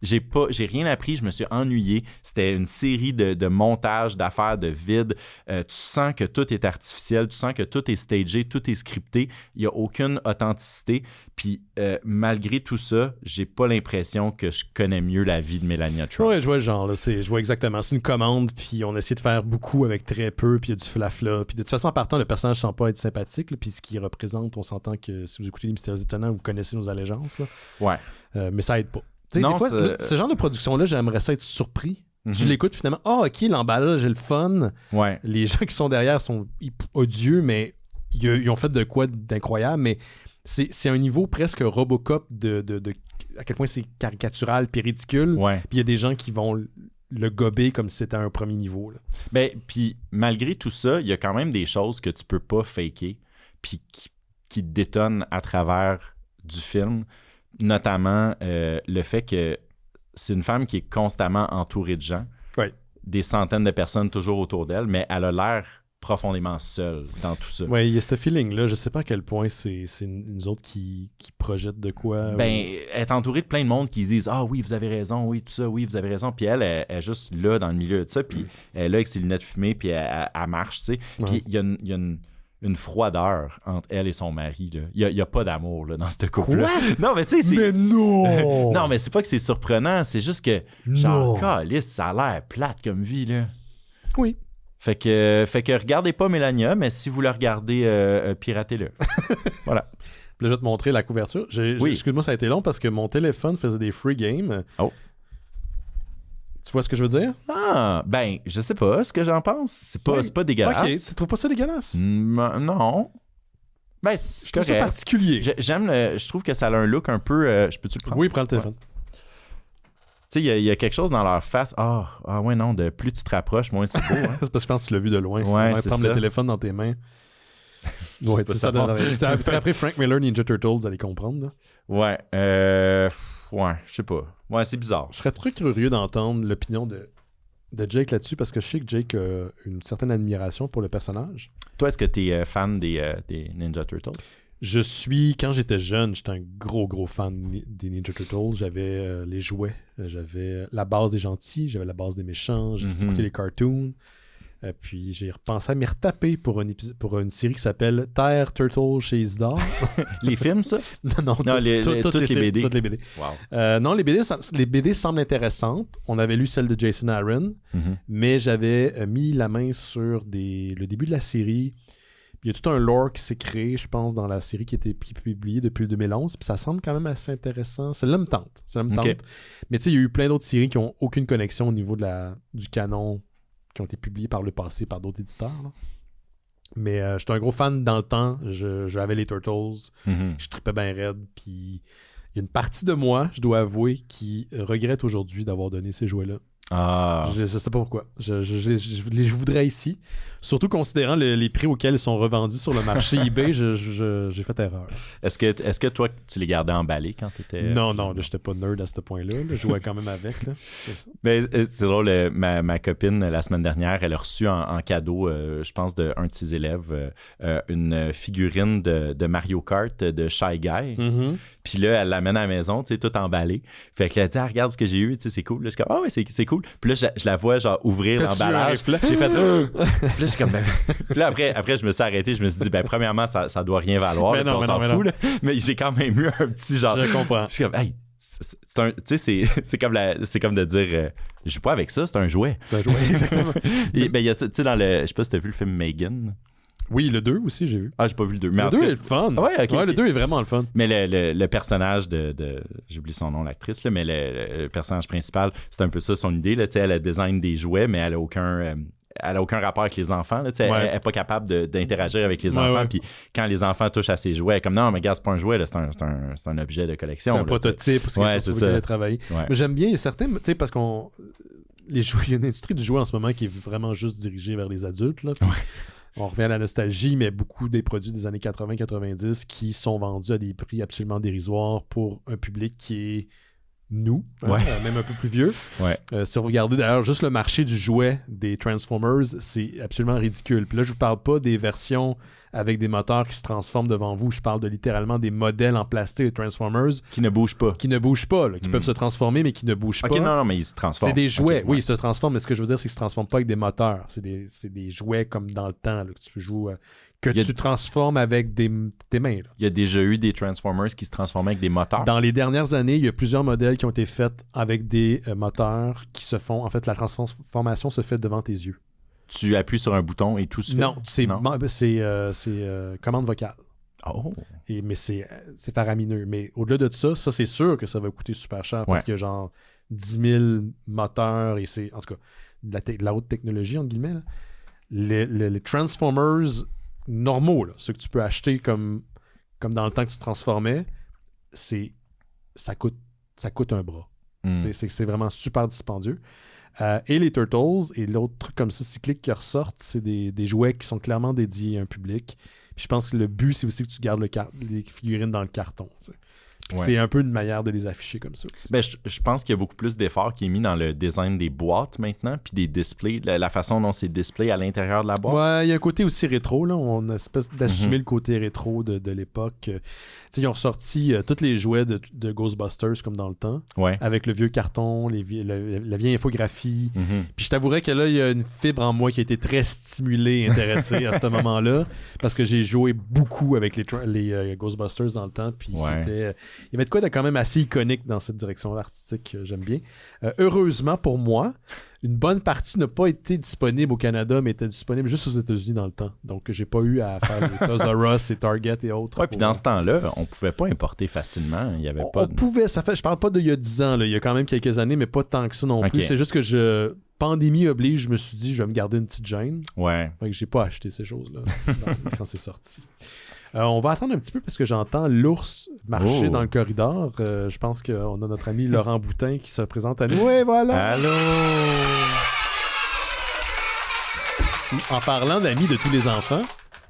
J'ai rien appris, je me suis ennuyé. C'était une série de montages, d'affaires, de vide. Tu sens que tout est artificiel, tu sens que tout est stagé, tout est scripté. Il n'y a aucune authenticité. Puis malgré tout ça, j'ai pas l'impression que je connais mieux la vie de Melania Trump. Oui, je vois le genre. Là, je vois exactement. C'est une commande, puis on essaie de faire beaucoup avec très peu, puis il y a du flafla. Puis de toute façon, en partant, le personnage ne semble pas être sympathique. Là, puis ce qu'il représente, on s'entend que si vous écoutez Les Mystérieux Étonnants, vous connaissez nos allégeances. Là. Ouais. Mais ça aide pas. Non, des fois, ce genre de production-là, j'aimerais ça être surpris. Tu l'écoutes finalement, OK, l'emballage est le fun. Ouais. Les gens qui sont derrière sont odieux, mais ils ont fait de quoi d'incroyable. Mais c'est un niveau presque Robocop de à quel point c'est caricatural puis ridicule. Ouais. Puis il y a des gens qui vont le gober comme si c'était un premier niveau. Là. Ben, puis malgré tout ça, il y a quand même des choses que tu peux pas faker puis qui détonnent à travers du film. Notamment le fait que c'est une femme qui est constamment entourée de gens, des centaines de personnes toujours autour d'elle, mais elle a l'air profondément seule dans tout ça. Oui, il y a ce feeling-là. Je sais pas à quel point c'est nous autres qui projettent de quoi. Ben, elle est entourée de plein de monde qui disent « Ah oui, vous avez raison, oui, tout ça, oui, vous avez raison. » Puis elle est juste là, dans le milieu de ça, puis elle est là avec ses lunettes fumées, puis elle marche, tu sais. Puis il y a une une froideur entre elle et son mari. Il n'y a pas d'amour là, dans ce couple-là. Quoi? Non, mais tu sais, Mais non! non, mais c'est pas que c'est surprenant, c'est juste que, genre, calisse, ça a l'air plate comme vie, là. Oui. Fait que regardez pas Mélania, mais si vous la regardez, piratez-le. Voilà. Là, je vais te montrer la couverture. Excuse-moi, ça a été long parce que mon téléphone faisait des free games. Oh. Tu vois ce que je veux dire? Ah, ben, je sais pas ce que j'en pense. C'est pas dégueulasse. Ok, tu trouves pas ça dégueulasse? Non. Ben, c'est je trouve ça particulier. Je trouve que ça a un look un peu... je peux-tu le prendre? Oui, prends le téléphone. Tu sais, il y a quelque chose dans leur face. Ah ouais, non, de plus tu te rapproches, moins c'est beau. Hein? C'est parce que je pense que tu l'as vu de loin. Ouais, c'est prendre ça. le téléphone dans tes mains. Ouais, c'est ça. Après Frank Miller, Ninja Turtles, vous allez comprendre. Là. Ouais, je sais pas. Ouais, c'est bizarre. Je serais très curieux d'entendre l'opinion de Jake là-dessus parce que je sais que Jake a une certaine admiration pour le personnage. Toi, est-ce que tu es fan des Ninja Turtles? Je suis, quand j'étais jeune, j'étais un gros fan des Ninja Turtles. J'avais les jouets, j'avais la base des gentils, j'avais la base des méchants, j'ai écouté les cartoons. Puis j'ai repensé à m'y retaper pour une série qui s'appelle Terre Turtle chez Isidore. Les films, ça? Non, toutes les BD. Toutes les BD. Wow. Non, les BD semblent intéressantes. On avait lu celle de Jason Aaron, mais j'avais mis la main sur le début de la série. Il y a tout un lore qui s'est créé, je pense, dans la série qui a été publiée depuis 2011. Puis ça semble quand même assez intéressant. Celle-là me tente. Okay. Mais tu sais, il y a eu plein d'autres séries qui n'ont aucune connexion au niveau du canon qui ont été publiés par le passé par d'autres éditeurs. Là. Mais j'étais un gros fan dans le temps. J'avais les Turtles. Je trippais bien raide. Puis il y a une partie de moi, je dois avouer, qui regrette aujourd'hui d'avoir donné ces jouets-là. Ah. Je sais pas pourquoi. Je les voudrais ici. Surtout considérant les prix auxquels ils sont revendus sur le marché eBay, j'ai fait erreur. Est-ce que toi, tu les gardais emballés quand tu étais... Non, là, j'étais pas nerd à ce point-là. Je jouais quand même avec. Là. Mais c'est drôle, ma copine, la semaine dernière, elle a reçu en cadeau, je pense, d'un de ses élèves, une figurine de Mario Kart de Shy Guy. Puis là, elle l'amène à la maison, tu sais, tout emballé. Fait qu'elle a dit, regarde ce que j'ai eu, tu sais, c'est cool. Là, je suis comme, oui, c'est cool. Puis là, je la vois, genre, ouvrir l'emballage. J'ai fait, puis là, je suis comme, puis là, après, je me suis arrêté. Je me suis dit, premièrement, ça doit rien valoir. Mais non, on s'en fout. Là. Mais j'ai quand même eu un petit genre. Je comprends. Je suis comme, hey, c'est comme de dire, je joue pas avec ça, c'est un jouet. C'est un jouet, exactement. Et, ben, tu sais, je sais pas si t'as vu le film Megan. Oui, le 2 aussi, j'ai vu. Ah, j'ai pas vu le 2. Mais le 2 est le fun. Ah ouais, okay. Le 2 est vraiment le fun. Mais le personnage de j'oublie son nom, l'actrice, là, mais le personnage principal, c'est un peu ça son idée. Là, elle a design des jouets, mais elle a aucun rapport avec les enfants. Là, elle n'est pas capable d'interagir avec les enfants. Puis quand les enfants touchent à ses jouets, elle est comme non, mais regarde, c'est pas un jouet, là, c'est un objet de collection. C'est un prototype ou c'est quelque chose qu'elle a travaillé. Ouais. Mais j'aime bien certains, tu sais, parce qu'on. Il y a une industrie du jouet en ce moment qui est vraiment juste dirigée vers les adultes. Là, on revient à la nostalgie, mais beaucoup des produits des années 80-90 qui sont vendus à des prix absolument dérisoires pour un public qui est nous, même un peu plus vieux. Si vous regardez d'ailleurs juste le marché du jouet des Transformers, c'est absolument ridicule. Puis là, je vous parle pas des versions avec des moteurs qui se transforment devant vous. Je parle de littéralement des modèles en plastique de Transformers. Qui ne bougent pas. Qui peuvent se transformer, mais qui ne bougent pas. Non, mais ils se transforment. C'est des jouets. Oui, ils se transforment, mais ce que je veux dire, c'est qu'ils se transforment pas avec des moteurs. C'est des jouets comme dans le temps, là, que tu joues... tu transformes avec tes mains. Là. Il y a déjà eu des Transformers qui se transformaient avec des moteurs. Dans les dernières années, il y a plusieurs modèles qui ont été faits avec des moteurs qui se font... En fait, la transformation se fait devant tes yeux. Tu appuies sur un bouton et tout se fait? Non, c'est commande vocale. Oh. Mais c'est faramineux. Mais au-delà de ça, c'est sûr que ça va coûter super cher parce qu'il y a genre 10 000 moteurs et c'est, en tout cas, de la haute technologie, entre guillemets. Là. Les Transformers normaux, là, ceux que tu peux acheter comme dans le temps que tu transformais, ça coûte un bras. C'est vraiment super dispendieux. Et les Turtles et l'autre truc comme ça cyclique qui ressortent, c'est des jouets qui sont clairement dédiés à un public. Puis je pense que le but, c'est aussi que tu gardes les figurines dans le carton. T'sais. Ouais. C'est un peu une manière de les afficher comme ça aussi. Ben, je pense qu'il y a beaucoup plus d'efforts qui est mis dans le design des boîtes maintenant, puis des displays, la façon dont c'est display à l'intérieur de la boîte. Ouais, il y a un côté aussi rétro, là. On a espèce d'assumer le côté rétro de l'époque. Ils ont ressorti tous les jouets de Ghostbusters comme dans le temps, avec le vieux carton, la vieille infographie. Puis je t'avouerais que là, il y a une fibre en moi qui a été très stimulée, intéressée à ce moment-là, parce que j'ai joué beaucoup avec les Ghostbusters dans le temps, puis c'était... Il y avait de quoi de quand même assez iconique dans cette direction artistique, j'aime bien. Heureusement pour moi, une bonne partie n'a pas été disponible au Canada, mais était disponible juste aux États-Unis dans le temps. Donc, j'ai pas eu à faire les Toys R Us et Target et autres. Ouais, puis dans ce temps-là, on pouvait pas importer facilement. Il y avait on pouvait, je parle pas d'il y a 10 ans, là. Il y a quand même quelques années, mais pas tant que ça non plus. C'est juste que pandémie oblige, je me suis dit, je vais me garder une petite gêne. Ouais. Fait que j'ai pas acheté ces choses-là quand c'est sorti. On va attendre un petit peu parce que j'entends l'ours marcher dans le corridor. Je pense qu'on a notre ami Laurent Boutin qui se présente à nous. Oui, voilà! Allô! En parlant d'amis de tous les enfants,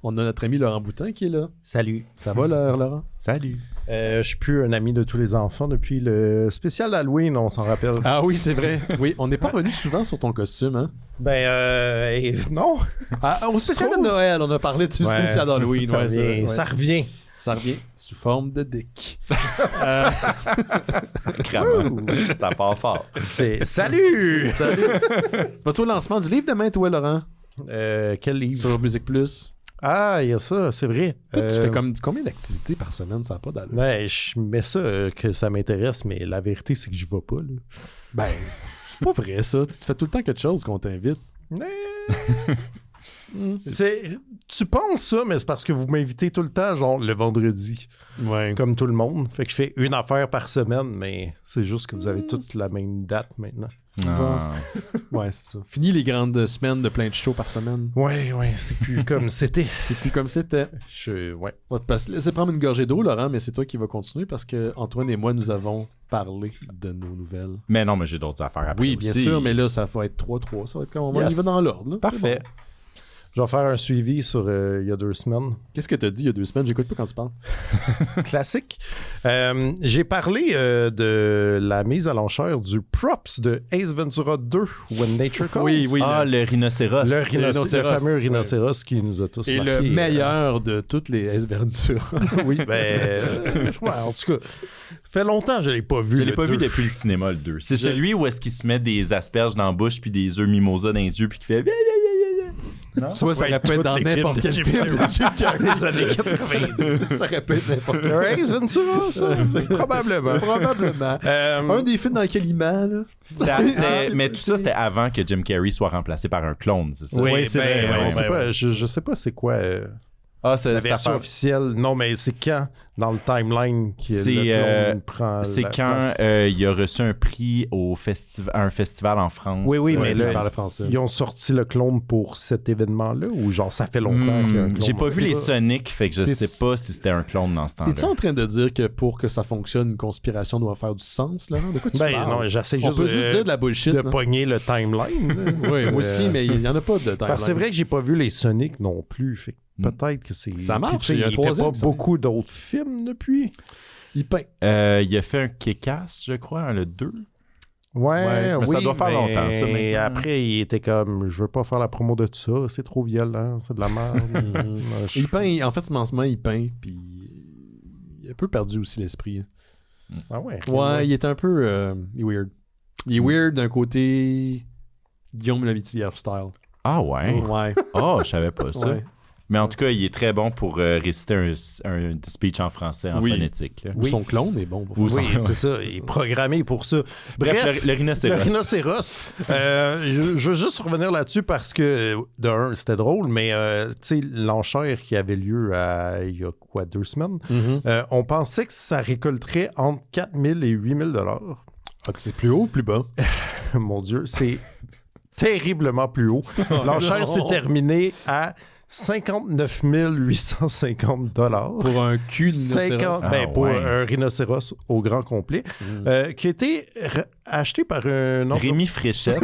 on a notre ami Laurent Boutin qui est là. Salut. Ça va, Laurent? Salut. Je suis plus un ami de tous les enfants depuis le spécial d'Halloween, on s'en rappelle. Ah oui, c'est vrai. Oui, on n'est pas revenu souvent sur ton costume, hein? Non. Au spécial de Noël, on a parlé du spécial d'Halloween. Ça revient. Ça revient sous forme de dick. Ça part fort. Salut! Vas-tu au lancement du livre demain, toi, Laurent? Quel livre? Sur Musique Plus. Ah, il y a ça, c'est vrai. Toi, tu fais combien d'activités par semaine? Ça n'a pas d'allure. Ouais, je mets ça que ça m'intéresse, mais la vérité, c'est que j'y vais pas. Là. Ben, c'est pas vrai, ça. Tu fais tout le temps quelque chose qu'on t'invite. Tu penses ça, mais c'est parce que vous m'invitez tout le temps, genre le vendredi. Ouais. Comme tout le monde. Fait que je fais une affaire par semaine, mais c'est juste que vous avez toutes la même date maintenant. Ouais, c'est ça. Fini les grandes semaines de plein de shows par semaine. Ouais, c'est plus comme c'était. C'est plus comme c'était. Ouais. On va te laisser prendre une gorgée d'eau, Laurent, mais c'est toi qui vas continuer parce que Antoine et moi, nous avons parlé de nos nouvelles. Mais non, mais j'ai d'autres affaires après. Oui, bien sûr, mais là, ça va être 3-3. Ça va être comme on y va dans l'ordre. Là. Parfait. Bon. Je vais faire un suivi sur il y a 2 semaines. Qu'est-ce que tu as dit il y a 2 semaines? J'écoute pas quand tu parles. Classique. J'ai parlé de la mise à l'enchère du props de Ace Ventura 2, When Nature Calls. Oui. Le rhinocéros. Le fameux rhinocéros qui nous a tous et marqués. Et le meilleur de toutes les Ace Ventura. Oui, en tout cas, fait longtemps que je l'ai pas vu. Je l'ai pas vu depuis le cinéma, le 2. C'est celui où est-ce qu'il se met des asperges dans la bouche puis des œufs mimosa dans les yeux puis qu'il fait... Non? Soit ça aurait pu être dans n'importe quel film de Jim Carrey des années 90. Ça aurait pu être n'importe quel film. Ace Ventura, ça? Probablement. Un des films dans lequel il ment, là. Mais tout ça, c'était avant que Jim Carrey soit remplacé par un clone, c'est ça? Oui, c'est vrai. Je sais pas c'est quoi... c'est la version officielle. Non, mais c'est quand dans le timeline que le clone prend c'est la quand il a reçu un prix à un festival en France. Oui, mais là, français. Ils ont sorti le clone pour cet événement-là ou genre ça fait longtemps qu'il y a un clone? J'ai pas vu les Sonic, fait que je sais pas si c'était un clone dans ce temps-là. T'es-tu en train de dire que pour que ça fonctionne, une conspiration doit faire du sens, là? De quoi tu parles? Non, j'essaie juste dire de la bullshit. De pogner le timeline. Oui, moi aussi, mais il y en a pas de timeline. C'est vrai que j'ai pas vu les Sonic non plus, fait peut-être que c'est... Ça marche. Il fait pas beaucoup d'autres films depuis. Il peint. Il a fait un Kick-Ass, je crois, le 2. Ouais, mais ça doit faire longtemps, ça. Et après, il était comme, je veux pas faire la promo de ça, c'est trop violent, c'est de la merde. Il peint, en fait, ce moment, il peint, puis il a un peu perdu aussi l'esprit. Ah ouais? Ouais, il est un peu weird. Il est weird d'un côté Guillaume Lavitière style. Ah ouais? Ouais. Oh, je savais pas ça. Ouais. Mais en tout cas, il est très bon pour réciter un speech en français, en phonétique. Là. Ou son clone est bon. Oui, c'est ça. Il est programmé pour ça. Bref, le rhinocéros. Le rhinocéros. Je veux juste revenir là-dessus parce que, de un, c'était drôle, mais tu sais, l'enchère qui avait lieu il y a 2 semaines, on pensait que ça récolterait entre 4 000 et 8 000 $. C'est plus haut ou plus bas? Mon Dieu, c'est terriblement plus haut. L'enchère s'est terminée à 59 850 $ pour un cul de rhinocéros. Pour un rhinocéros au grand complet, qui a été acheté par un autre... Rémi Fréchette.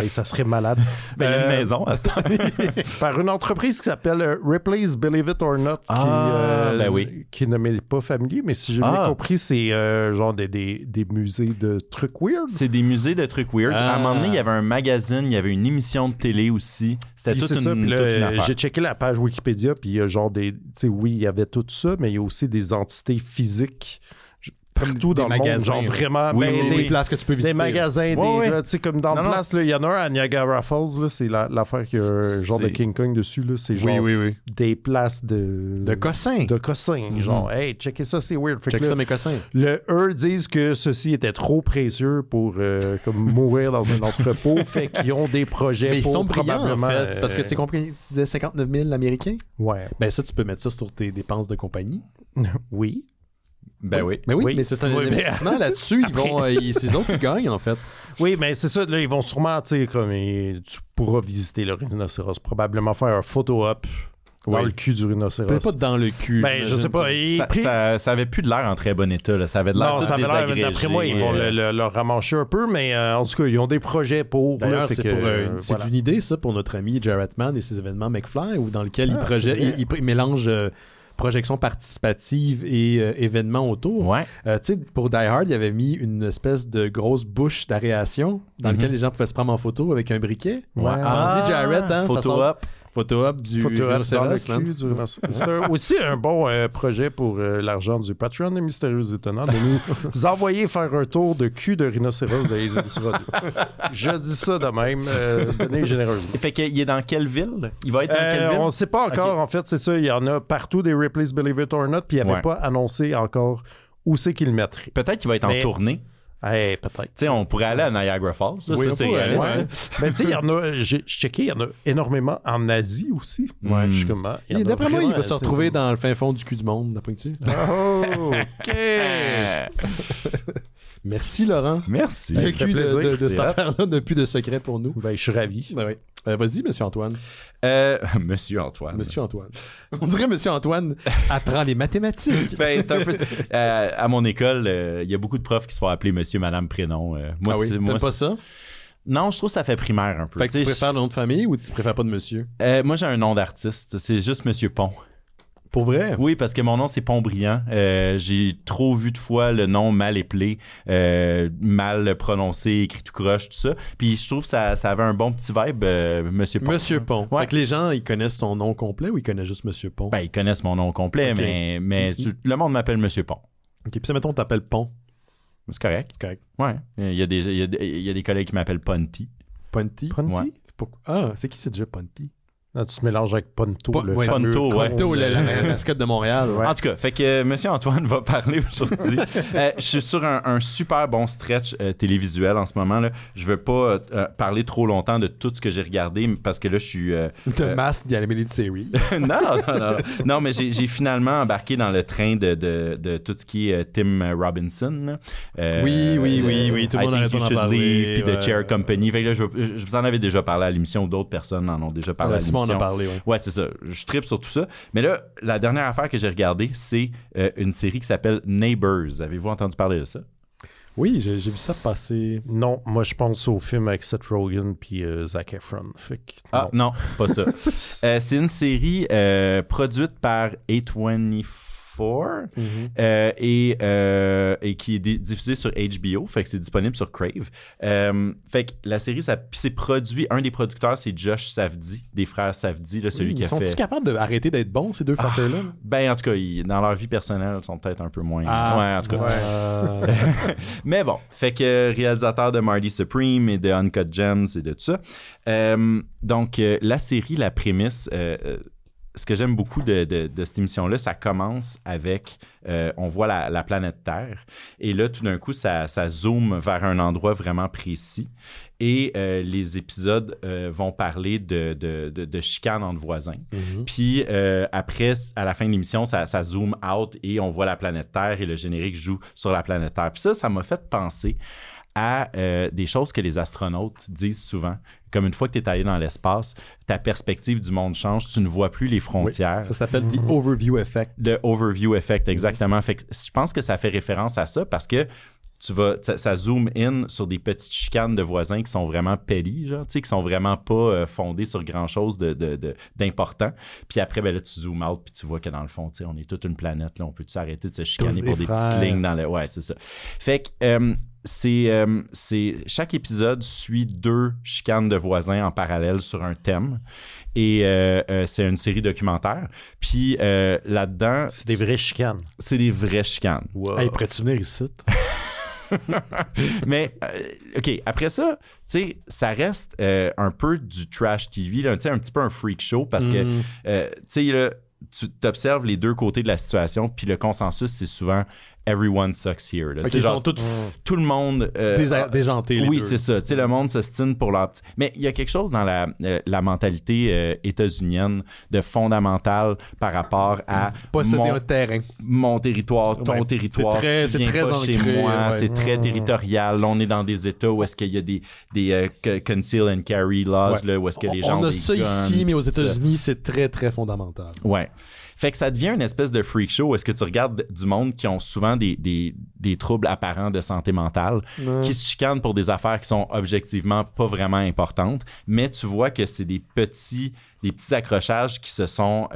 Hey, ça serait malade. Il y a une maison à ce temps-là. Par une entreprise qui s'appelle Ripley's Believe It or Not, qui ne m'est pas familier, mais si j'ai bien compris, c'est genre des musées de trucs weird. C'est des musées de trucs weird. À un moment donné, il y avait un magazine, il y avait une émission de télé aussi. C'était toute une affaire. J'ai checké la page Wikipédia, puis il y a genre des... Tu sais, oui, il y avait tout ça, mais il y a aussi des entités physiques partout dans le monde, genre vraiment... des places que tu peux visiter. Des magasins, tu sais, comme dans le place, il y en a un à Niagara Falls, là, c'est l'affaire qui a un genre de King Kong dessus, là, c'est genre des places de cossins. De cossins, genre, hey, checkez ça, c'est weird. Check ça, mes cossins. Eux disent que ceci était trop précieux pour comme mourir dans un entrepôt, fait qu'ils ont des projets mais pour ils sont probablement... en fait, parce que c'est compris, tu disais 59 000 américains? Ouais. Ben ça, tu peux mettre ça sur tes dépenses de compagnie. Oui. Ben oui. Mais mais c'est un investissement là-dessus. C'est eux autres qui gagnent, en fait. Oui, mais c'est ça. Là, ils vont sûrement, tu sais, comme tu pourras visiter le rhinocéros, probablement faire un photo-op dans le cul du rhinocéros. Peut-être pas dans le cul. Ben, je sais pas. Ça avait plus de l'air en très bon état. Là. Ça avait de l'air tout désagrégé. D'après moi, ils vont le ramancher un peu, mais en tout cas, ils ont des projets pour... D'ailleurs, c'est une idée, ça, pour notre ami Jared Mann et ses événements McFly, où dans lequel il mélange... projection participative et événements autour. Ouais. Tu sais, pour Die Hard, il avait mis une espèce de grosse bouche d'aération dans laquelle les gens pouvaient se prendre en photo avec un briquet. Ouais. Vas-y, Jared, hein, photo-op. Photo-op du rhinocéros. C'est aussi un bon projet pour l'argent du Patreon des Mystérieux Étonnants de nous envoyer faire un tour de cul de rhinocéros de les Radio. Je dis ça de même, donnez généreusement. Fait qu'il est dans quelle ville? Il va être dans quelle ville? On ne sait pas encore, en fait, c'est ça. Il y en a partout des Ripley's Believe It or Not, puis il n'avait pas annoncé encore où c'est qu'il le mettrait. Peut-être qu'il va être en tournée. Peut-être. Tu sais, on pourrait aller à Niagara Falls. Ça, c'est réaliste. Mais tu sais, il y en a, j'ai checké, il y en a énormément en Asie aussi. Ouais. Je suis comme, d'après moi, il va se retrouver dans le fin fond du cul du monde, d'après-tu. Oh, OK. Merci, Laurent. Merci. Le cul de cette affaire-là n'a plus de secret pour nous. Ben, je suis ravi. Ben oui. Vas-y, Monsieur Antoine. Monsieur Antoine. Monsieur Antoine. On dirait Monsieur Antoine apprend les mathématiques. Ben, c'est un peu... à mon école, il y a beaucoup de profs qui se font appeler Monsieur, Madame, Prénom. Moi, t'aimes pas ça? Non, je trouve que ça fait primaire un peu. Fait que tu préfères le nom de famille ou tu préfères pas de Monsieur? Moi, j'ai un nom d'artiste. C'est juste Monsieur Pont. Pour vrai? Oui, parce que mon nom, c'est Pont-Brillant. J'ai trop vu de fois le nom mal épelé, mal prononcé, écrit tout croche, tout ça. Puis je trouve que ça avait un bon petit vibe, Monsieur Pont. Monsieur Pont. Ouais. Fait que les gens, ils connaissent son nom complet ou ils connaissent juste Monsieur Pont? Ben, ils connaissent mon nom complet, okay. mais le monde m'appelle Monsieur Pont. OK, puis ça, mettons, on t'appelle Pont. C'est correct. C'est correct. Ouais. Il y a des collègues qui m'appellent Ponty. Ponty? Ponty? Ouais. C'est qui c'est déjà Ponty? Là, tu te mélanges avec Ponto, le fameux Ponto, la mascotte de Montréal. Ouais. En tout cas, fait que Monsieur Antoine va parler aujourd'hui. Je suis sur un super bon stretch télévisuel en ce moment. Là. Je veux pas parler trop longtemps de tout ce que j'ai regardé parce que là, je suis... The Masked Animated Series. Non, mais j'ai finalement embarqué dans le train de tout ce qui est Tim Robinson. Oui. Tout le monde arrête d'en parler. Puis The Chair Company. Fait que là, je vous en avais déjà parlé à l'émission. D'autres personnes en ont déjà parlé à l'émission. On en a parlé, ouais, c'est ça. Je trippe sur tout ça. Mais là, la dernière affaire que j'ai regardée, c'est une série qui s'appelle Neighbors. Avez-vous entendu parler de ça? Oui, j'ai vu ça passer. Non, moi, je pense au film avec Seth Rogen puis Zac Efron. Non, pas ça. C'est une série produite par A24. Et qui est diffusé sur HBO, fait que c'est disponible sur Crave. Fait que la série, c'est produit, un des producteurs, c'est Josh Safdie, des frères Safdie, là, celui qui a fait... Sont-ils capables d'arrêter d'être bons, ces deux fuckers-là? Ben, en tout cas, dans leur vie personnelle, ils sont peut-être un peu moins... ouais, en tout cas. Ouais. Mais bon, fait que réalisateur de Marty Supreme et de Uncut Gems et de tout ça. Donc, la série, la prémisse... ce que j'aime beaucoup de cette émission-là, ça commence avec, on voit la planète Terre, et là, tout d'un coup, ça zoome vers un endroit vraiment précis, et les épisodes vont parler de chicanes entre voisins. Mm-hmm. Puis après, à la fin de l'émission, ça zoome out, et on voit la planète Terre, et le générique joue sur la planète Terre. Puis ça m'a fait penser à des choses que les astronautes disent souvent. Comme une fois que tu es allé dans l'espace, ta perspective du monde change, tu ne vois plus les frontières. Oui, ça s'appelle the overview effect. Le overview effect, exactement. Fait que je pense que ça fait référence à ça parce que ça zoom in sur des petites chicanes de voisins qui sont vraiment petty, genre, qui sont vraiment pas fondées sur grand-chose d'important. Puis après, ben là, tu zoomes out puis tu vois que dans le fond, on est toute une planète. Là, on peut-tu arrêter de se chicaner pour des petites lignes dans le... Ouais, c'est ça. Fait que chaque épisode suit 2 chicanes de voisins en parallèle sur un thème. Et c'est une série documentaire. Puis là-dedans... C'est des vraies chicanes. C'est des vraies chicanes. Wow. Hey, pourrais-tu venir ici? Mais, OK, après ça, tu sais, ça reste un peu du trash TV, là, un petit peu un freak show parce que, tu sais, là, tu t'observes les 2 côtés de la situation, puis le consensus, c'est souvent everyone sucks here. Là. Okay, ils sont tous tout le monde... déjantés, oui, les 2. c'est ça. Tu sais, le monde s'ostine pour leur... Mais il y a quelque chose dans la mentalité états-unienne de fondamental par rapport à... posséder un terrain. Mon territoire, ton territoire, c'est très pas ancré, chez moi, ouais. c'est très territorial. Là, on est dans des États où est-ce qu'il y a des conceal and carry laws, là, où est-ce que les gens on ont a des ça guns, ici, mais aux États-Unis, c'est très, très fondamental. Ouais. Fait que ça devient une espèce de freak show où est-ce que tu regardes du monde qui ont souvent des troubles apparents de santé mentale, qui se chicanent pour des affaires qui sont objectivement pas vraiment importantes, mais tu vois que c'est des petits accrochages qui se sont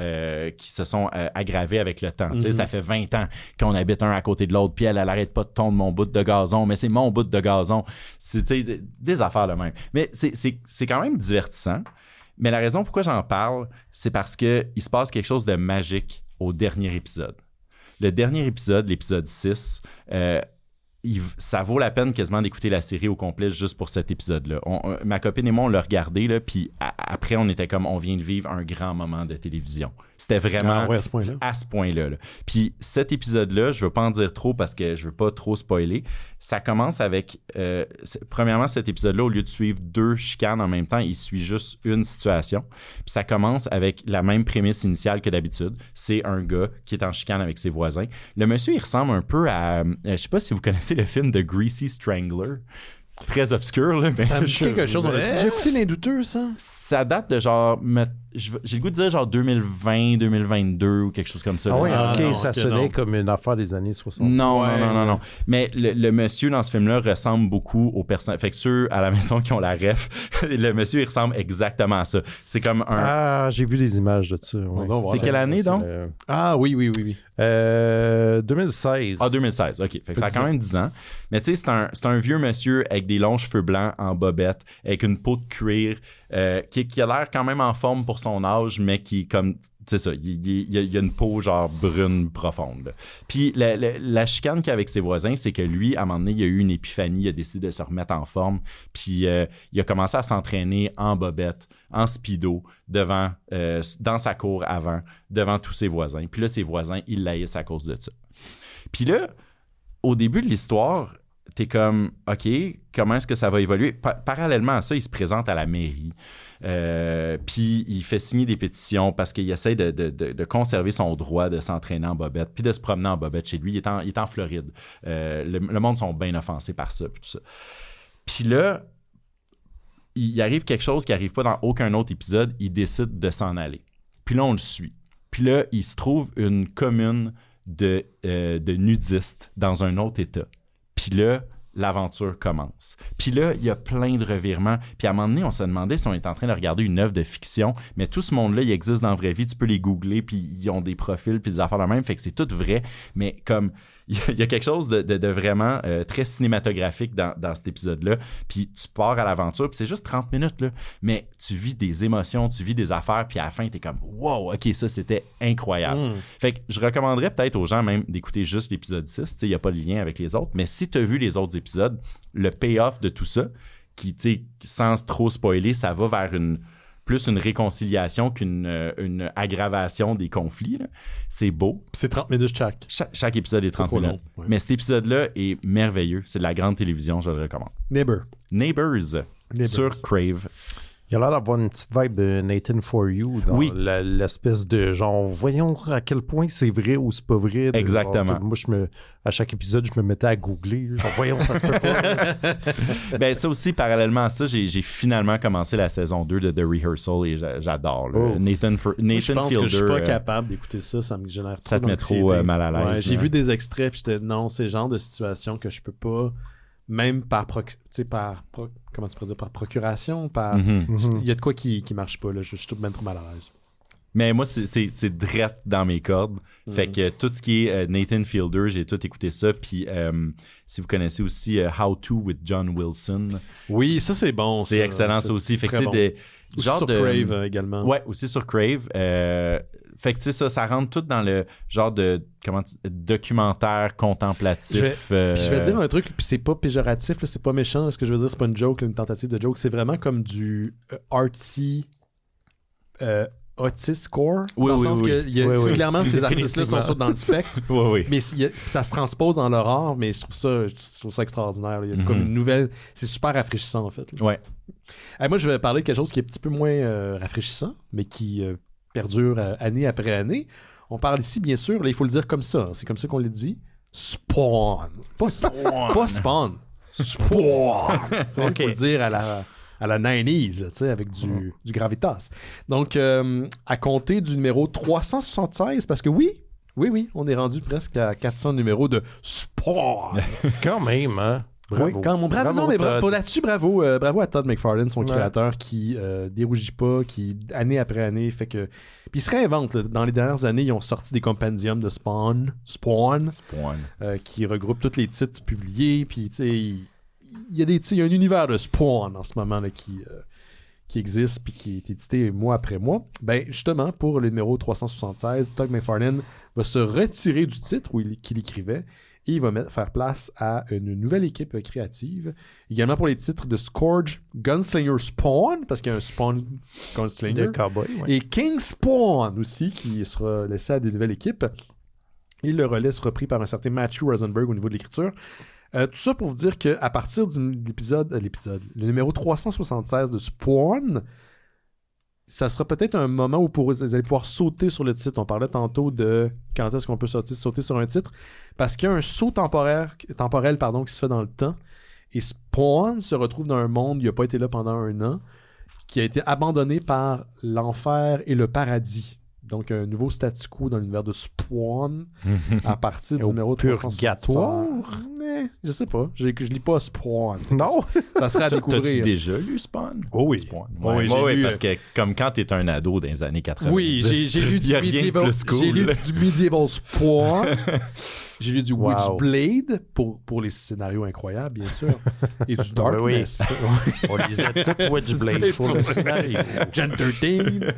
aggravés avec le temps. Tu sais, ça fait 20 ans qu'on habite un à côté de l'autre, puis elle arrête pas de tondre mon bout de gazon, mais c'est mon bout de gazon. C'est des affaires de même. Mais c'est quand même divertissant. Mais la raison pourquoi j'en parle, c'est parce qu'il se passe quelque chose de magique au dernier épisode. Le dernier épisode, l'épisode 6, ça vaut la peine quasiment d'écouter la série au complet juste pour cet épisode-là. Ma copine et moi, on l'a regardé, là, puis après, on était comme, on vient de vivre un grand moment de télévision. C'était vraiment à ce point-là. Là. Puis cet épisode-là, je ne veux pas en dire trop parce que je ne veux pas trop spoiler. Ça commence avec... premièrement, cet épisode-là, au lieu de suivre 2 chicanes en même temps, il suit juste une situation. Puis ça commence avec la même prémisse initiale que d'habitude. C'est un gars qui est en chicane avec ses voisins. Le monsieur, il ressemble un peu à... je ne sais pas si vous connaissez le film de Greasy Strangler. Très obscur, là. Mais ça me dit quelque chose. On a déjà écouté Les Douteux, ça? Ça date de genre... J'ai le goût de dire genre 2020, 2022 ou quelque chose comme ça. Ah oui, OK, non, ça sonnait comme une affaire des années 60. Non. Mais le monsieur dans ce film-là ressemble beaucoup au personnage. Fait que ceux à la maison qui ont la ref, le monsieur, il ressemble exactement à ça. C'est comme un... Ah, j'ai vu des images de ça. Ouais. C'est quelle année, donc? Ah oui. 2016. Ah, 2016, OK. Fait que ça a quand même 10 ans. Mais tu sais, c'est un vieux monsieur avec des longs cheveux blancs en bobette, avec une peau de cuir, qui a l'air quand même en forme pour son âge, mais qui comme... C'est ça, il y a une peau genre brune profonde. Là. Puis la chicane qu'il a avec ses voisins, c'est que lui, à un moment donné, il a eu une épiphanie, il a décidé de se remettre en forme, puis il a commencé à s'entraîner en bobette, en speedo, dans sa cour avant, devant tous ses voisins. Puis là, ses voisins, ils l'haïssent à cause de ça. Puis là, au début de l'histoire, t'es comme, OK, comment est-ce que ça va évoluer? Parallèlement à ça, il se présente à la mairie. Puis il fait signer des pétitions parce qu'il essaie de conserver son droit de s'entraîner en bobette puis de se promener en bobette chez lui. Il est en Floride. Le monde sont bien offensés par ça. Puis tout ça. Puis là, il arrive quelque chose qui n'arrive pas dans aucun autre épisode. Il décide de s'en aller. Puis là, on le suit. Puis là, il se trouve une commune de nudistes dans un autre État. Puis là, l'aventure commence. Puis là, il y a plein de revirements. Puis à un moment donné, on se demandait si on était en train de regarder une œuvre de fiction, mais tout ce monde-là, il existe dans la vraie vie. Tu peux les googler, puis ils ont des profils, puis des affaires de même. Fait que c'est tout vrai. Mais comme il y a quelque chose de vraiment très cinématographique dans cet épisode-là. Puis tu pars à l'aventure, puis c'est juste 30 minutes, là. Mais tu vis des émotions, tu vis des affaires, puis à la fin, t'es comme « Wow, OK, ça, c'était incroyable. Fait que je recommanderais peut-être aux gens même d'écouter juste l'épisode 6. Tu sais, il n'y a pas de lien avec les autres. Mais si tu as vu les autres épisodes, le payoff de tout ça, qui, tu sais, sans trop spoiler, ça va vers plus une réconciliation qu'une aggravation des conflits. Là. C'est beau. C'est 30 minutes chaque. Chaque épisode est 30 minutes. Long, ouais. Mais cet épisode-là est merveilleux. C'est de la grande télévision, je le recommande. Neighbors. Sur Crave. Il a l'air d'avoir une petite vibe de Nathan For You dans l'espèce de genre, voyons à quel point c'est vrai ou c'est pas vrai. Exactement. Moi, à chaque épisode, je me mettais à googler. Genre, voyons, ça se peut pas. Ben, ça aussi, parallèlement à ça, j'ai finalement commencé la saison 2 de The Rehearsal et j'adore. Nathan je pense Fielder. Que je suis pas capable d'écouter ça me génère trop. Ça te met trop mal à l'aise. Ouais, j'ai vu des extraits, puis j'étais non, c'est le genre de situation que je peux pas, même par comment tu pourrais dire, par procuration, il y a de quoi qui marche pas, là. Je suis tout de même trop mal à l'aise. Mais moi, c'est drette dans mes cordes. Fait que tout ce qui est Nathan Fielder, j'ai tout écouté ça. Puis si vous connaissez aussi How To with John Wilson. Oui, ça c'est bon. C'est excellent ça aussi. Fait que tu sais, aussi sur Crave également. Ouais, aussi sur Crave. Fait que tu sais, ça rentre tout dans le genre de documentaire contemplatif. Puis je vais dire un truc, puis c'est pas péjoratif, là, c'est pas méchant. Ce que je veux dire, c'est pas une joke, une tentative de joke. C'est vraiment comme du artsy. Autiscore, dans le sens que clairement ces artistes-là sont tous dans le spectre, mais ça se transpose dans leur art, mais je trouve ça extraordinaire. Là. Il y a comme une nouvelle, c'est super rafraîchissant en fait. Là. Ouais. Moi je vais parler de quelque chose qui est un petit peu moins rafraîchissant, mais qui perdure année après année. On parle ici bien sûr, là, il faut le dire comme ça, c'est comme ça qu'on le dit. Spawn. Pas Spawn. Spawn. Il faut le dire à la 90s, avec du gravitas. Donc, à compter du numéro 376, parce que oui, on est rendu presque à 400 numéros de Spawn. Quand même, hein? Bravo. Oui, quand même. Bravo là-dessus, bravo à Todd McFarlane, son créateur, qui dérougit pas, qui, année après année, fait que... Puis il se réinvente. Là. Dans les dernières années, ils ont sorti des compendiums de Spawn, qui regroupent tous les titres publiés, puis tu sais... Il y a un univers de Spawn en ce moment là, qui existe puis qui est édité mois après mois. Ben justement, pour le numéro 376, Todd McFarlane va se retirer du titre qu'il écrivait et il va faire place à une nouvelle équipe créative. Également pour les titres de Scourge, Gunslinger Spawn, parce qu'il y a un Spawn Gunslinger. Et King Spawn aussi, qui sera laissé à de nouvelles équipes. Et le relais sera pris par un certain Matthew Rosenberg au niveau de l'écriture. Tout ça pour vous dire qu'à partir de le numéro 376 de Spawn, ça sera peut-être un moment où vous allez pouvoir sauter sur le titre. On parlait tantôt de quand est-ce qu'on peut sauter sur un titre, parce qu'il y a un saut temporel qui se fait dans le temps. Et Spawn se retrouve dans un monde, il n'a pas été là pendant 1 an, qui a été abandonné par l'enfer et le paradis. Donc, un nouveau statu quo dans l'univers de Spawn à partir du numéro 376. Je sais pas. Je lis pas Spawn. Non. Ça serait à découvrir. T'as-tu déjà lu Spawn? Oh oui. Spawn. Oui, parce que comme quand t'es un ado dans les années 80. Oui, j'ai lu du Medieval Spawn. J'ai lu du Witchblade pour les scénarios incroyables, bien sûr. Et du Darkness. On lisait tout Witchblade pour le scénario. Gender Team.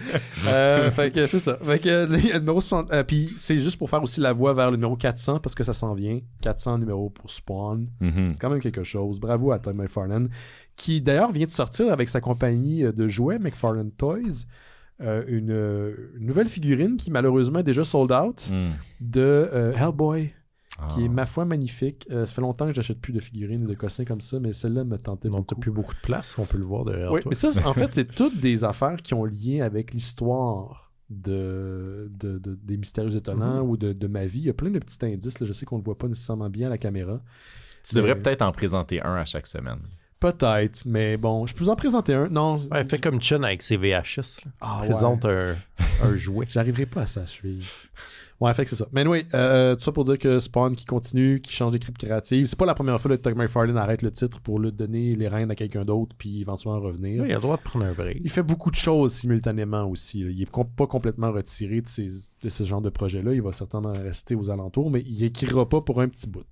Fait que c'est ça. Fait que le numéro 60. Puis c'est juste pour faire aussi la voie vers le numéro 400 parce que ça s'en vient. 400 numéros pour Spawn. C'est quand même quelque chose. Bravo à Todd McFarlane, qui d'ailleurs vient de sortir avec sa compagnie de jouets, McFarlane Toys. Une nouvelle figurine qui malheureusement est déjà sold out de Hellboy. Qui est, ma foi, magnifique. Ça fait longtemps que j'achète plus de figurines et de cossins comme ça, mais celle-là me tentait beaucoup. T'as plus beaucoup de place, on peut le voir derrière toi. Mais ça, en fait, c'est toutes des affaires qui ont lien avec l'histoire des Mystérieux Étonnants ou de ma vie. Il y a plein de petits indices. Là. Je sais qu'on ne le voit pas nécessairement bien à la caméra. Tu devrais peut-être en présenter un à chaque semaine. Peut-être, mais bon, je peux vous en présenter un. Non. Ouais, fais comme Chen avec ses VHS. Présente un jouet. J'arriverai pas à ça, Ouais, fait que c'est ça. Mais oui, tout ça pour dire que Spawn qui continue, qui change d'équipe créative. C'est pas la première fois que Todd McFarlane arrête le titre pour lui donner les rênes à quelqu'un d'autre puis éventuellement revenir. Oui, il a le droit de prendre un break. Il fait beaucoup de choses simultanément aussi. Là. Il est pas complètement retiré de ce genre de projet-là. Il va certainement rester aux alentours, mais il écrira pas pour un petit bout.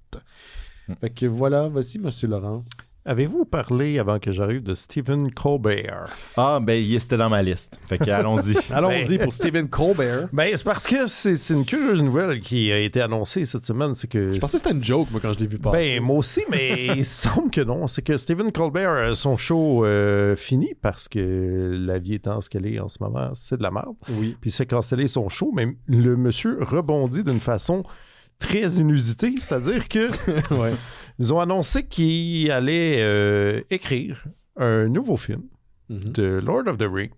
Fait que voilà, voici M. Laurent. Avez-vous parlé, avant que j'arrive, de Stephen Colbert? Ah, ben, c'était dans ma liste. Fait que allons-y. Allons-y pour Stephen Colbert. Ben, c'est parce que c'est une curieuse nouvelle qui a été annoncée cette semaine. C'est que... Je pensais que c'était une joke, moi, quand je l'ai vu passer. Ben, moi aussi, mais il semble que non. C'est que Stephen Colbert, son show fini parce que la vie étant ce qu'elle est en ce moment, c'est de la merde. Oui. Puis c'est cancellé son show, mais le monsieur rebondit d'une façon très inusitée, c'est-à-dire que ils ont annoncé qu'ils allaient écrire un nouveau film de Lord of the Rings.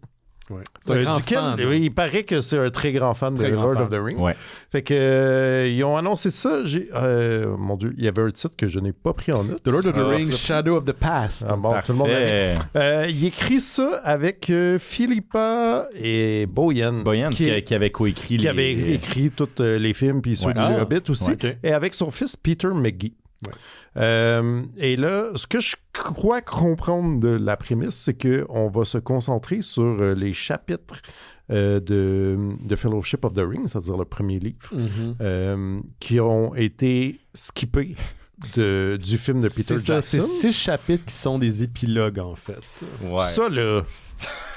Ouais. C'est un grand fan. Il paraît que c'est un très grand fan de Lord of the Rings. Ouais. Fait que ils ont annoncé ça. Mon Dieu, il y avait un titre que je n'ai pas pris en note. The Lord of the Rings, Shadow of the Past. Ah bon, tout le monde avait. Il écrit ça avec Philippa et Boyens. Boyens qui avait coécrit qui avait écrit tous les films puis ceux de Hobbit aussi. Okay. Et avec son fils Peter McGee. Ouais. Et là, ce que je crois comprendre de la prémisse, c'est qu'on va se concentrer sur les chapitres de Fellowship of the Ring, c'est-à-dire le premier livre, qui ont été skippés du film de Peter Jackson. C'est 6 chapitres qui sont des épilogues, en fait. Ouais. Ça, là,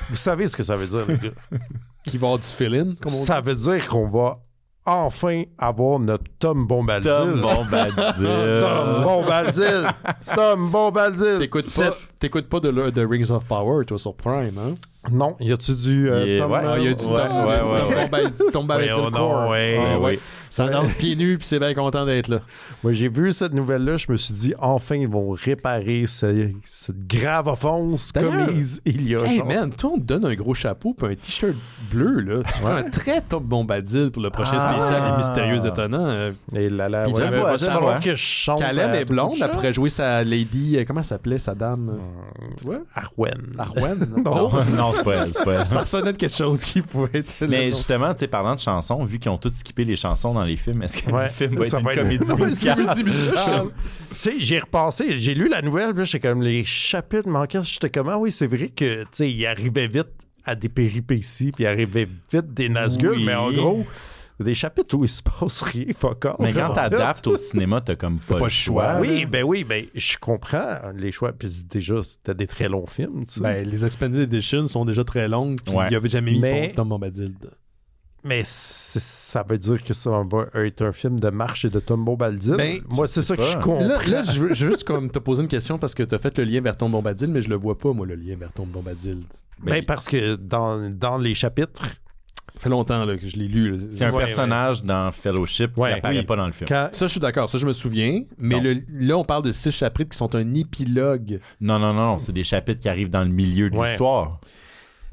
vous savez ce que ça veut dire, les gars. Qui va avoir du fill-in, comme on dit. Ça veut dire qu'on va enfin avoir notre Tom Bombadil. Tom Bombadil. Tom Bombadil. Tom Bombadil. T'écoutes pas de Rings of Power, toi, sur Prime, hein? Non, y a-tu du Tom? Il y a du Tom Bombadil Core. Ouais. Ça danse pieds nus, puis c'est bien content d'être là. Moi, j'ai vu cette nouvelle-là, je me suis dit, enfin, ils vont réparer cette grave offense commise il y a Hey man, toi, on te donne un gros chapeau puis un t-shirt bleu, là. Tu feras un très Tom Bombadil pour le prochain spécial des Mystérieux Étonnants. Et là, Puis il va falloir que je chante. Caleb est blonde, elle pourrait jouer sa lady, comment elle s'appelait, sa dame? Tu vois? Arwen. Non, c'est pas elle. Ça ressonnait de quelque chose qui pouvait être... Mais justement, tu sais, parlant de chansons, vu qu'ils ont tous skippé les chansons dans les films, est-ce que le film va être une comédie musicale? Tu sais, j'ai repensé, j'ai lu la nouvelle, puis j'étais comme, les chapitres manquants, j'étais comme, ah oui, c'est vrai que, tu sais, il arrivait vite à des péripéties, puis il arrivait vite des Nazgûl, mais en gros... Des chapitres où il se passe rien, fuck off. Mais quand t'adaptes au cinéma, t'as comme pas le choix. Oui, je comprends les choix. Puis déjà, c'était des très longs films. Tu sais. Ben, les Expanded Editions sont déjà très longues. Puis il n'y avait jamais mis Tom Bombadil. Mais ça veut dire que ça va être un film de marche et de Tom Bombadil. Ben, moi, c'est ça que je comprends. Là, je veux juste comme te poser une question parce que tu as fait le lien vers Tom Bombadil, mais je le vois pas, moi, le lien vers Tom Bombadil. Ben, parce que dans les chapitres... Ça fait longtemps là, que je l'ai lu. Là. C'est un personnage dans Fellowship qui n'apparaît pas dans le film. Ça, je suis d'accord. Ça, je me souviens. Mais là, on parle de 6 chapitres qui sont un épilogue. Non. C'est des chapitres qui arrivent dans le milieu de l'histoire.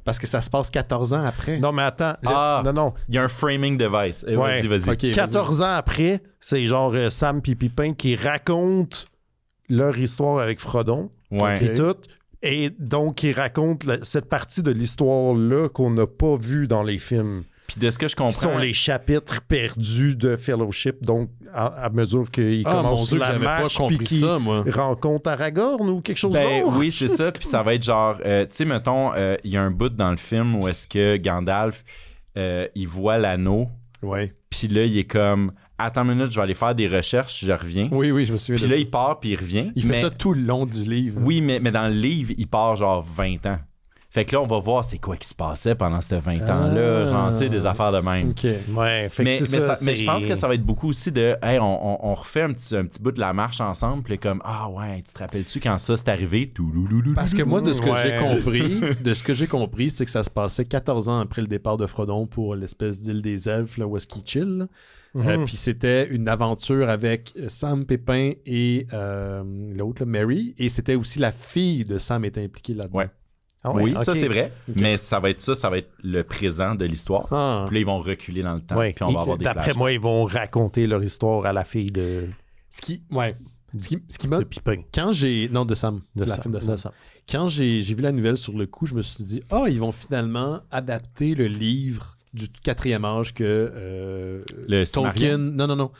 Parce que ça se passe 14 ans après. Non, mais attends. Non. Il y a un framing device. Vas-y. Okay, 14 ans après, c'est genre Sam et Pipin qui racontent leur histoire avec Frodon. Et tout. Et donc, il raconte cette partie de l'histoire-là qu'on n'a pas vue dans les films. Puis de ce que je comprends... Qui sont les chapitres perdus de Fellowship. Donc, à mesure qu'il commence la marche, puis qu'il rencontre Aragorn ou quelque chose de genre. Oui, c'est ça. Puis ça va être genre... tu sais, mettons, il y a un bout dans le film où est-ce que Gandalf, il voit l'anneau. Ouais. Puis là, il est comme... Attends une minute, je vais aller faire des recherches, je reviens. Oui, je me souviens. Puis là, il part, puis il revient. Il fait ça tout le long du livre. Oui, mais dans le livre, il part genre 20 ans. Fait que là, on va voir c'est quoi qui se passait pendant ces 20 ans-là. Genre, tu sais, des affaires de même. OK. Ouais, mais je pense que ça va être beaucoup aussi de... Hey, on refait un petit bout de la marche ensemble. Puis comme, ah ouais, tu te rappelles-tu quand ça s'est arrivé? Parce que moi, de ce que j'ai compris, c'est que ça se passait 14 ans après le départ de Frodon pour l'espèce d'île des elfes, là, où est-ce qu'il chill. Puis c'était une aventure avec Sam, Pépin et l'autre, Mary. Et c'était aussi la fille de Sam était impliquée là-dedans. Ouais. Oui, ça c'est vrai. Okay. Mais ça va être le présent de l'histoire. Puis là, ils vont reculer dans le temps. Puis on va avoir des D'après moi, ils vont raconter leur histoire à la fille de... Ce qui m'a... De Pipin. Quand j'ai... Non, de Sam. C'est la fille de Sam. Quand j'ai vu la nouvelle sur le coup, je me suis dit, ils vont finalement adapter le livre du 4e âge que Tolkien... Non.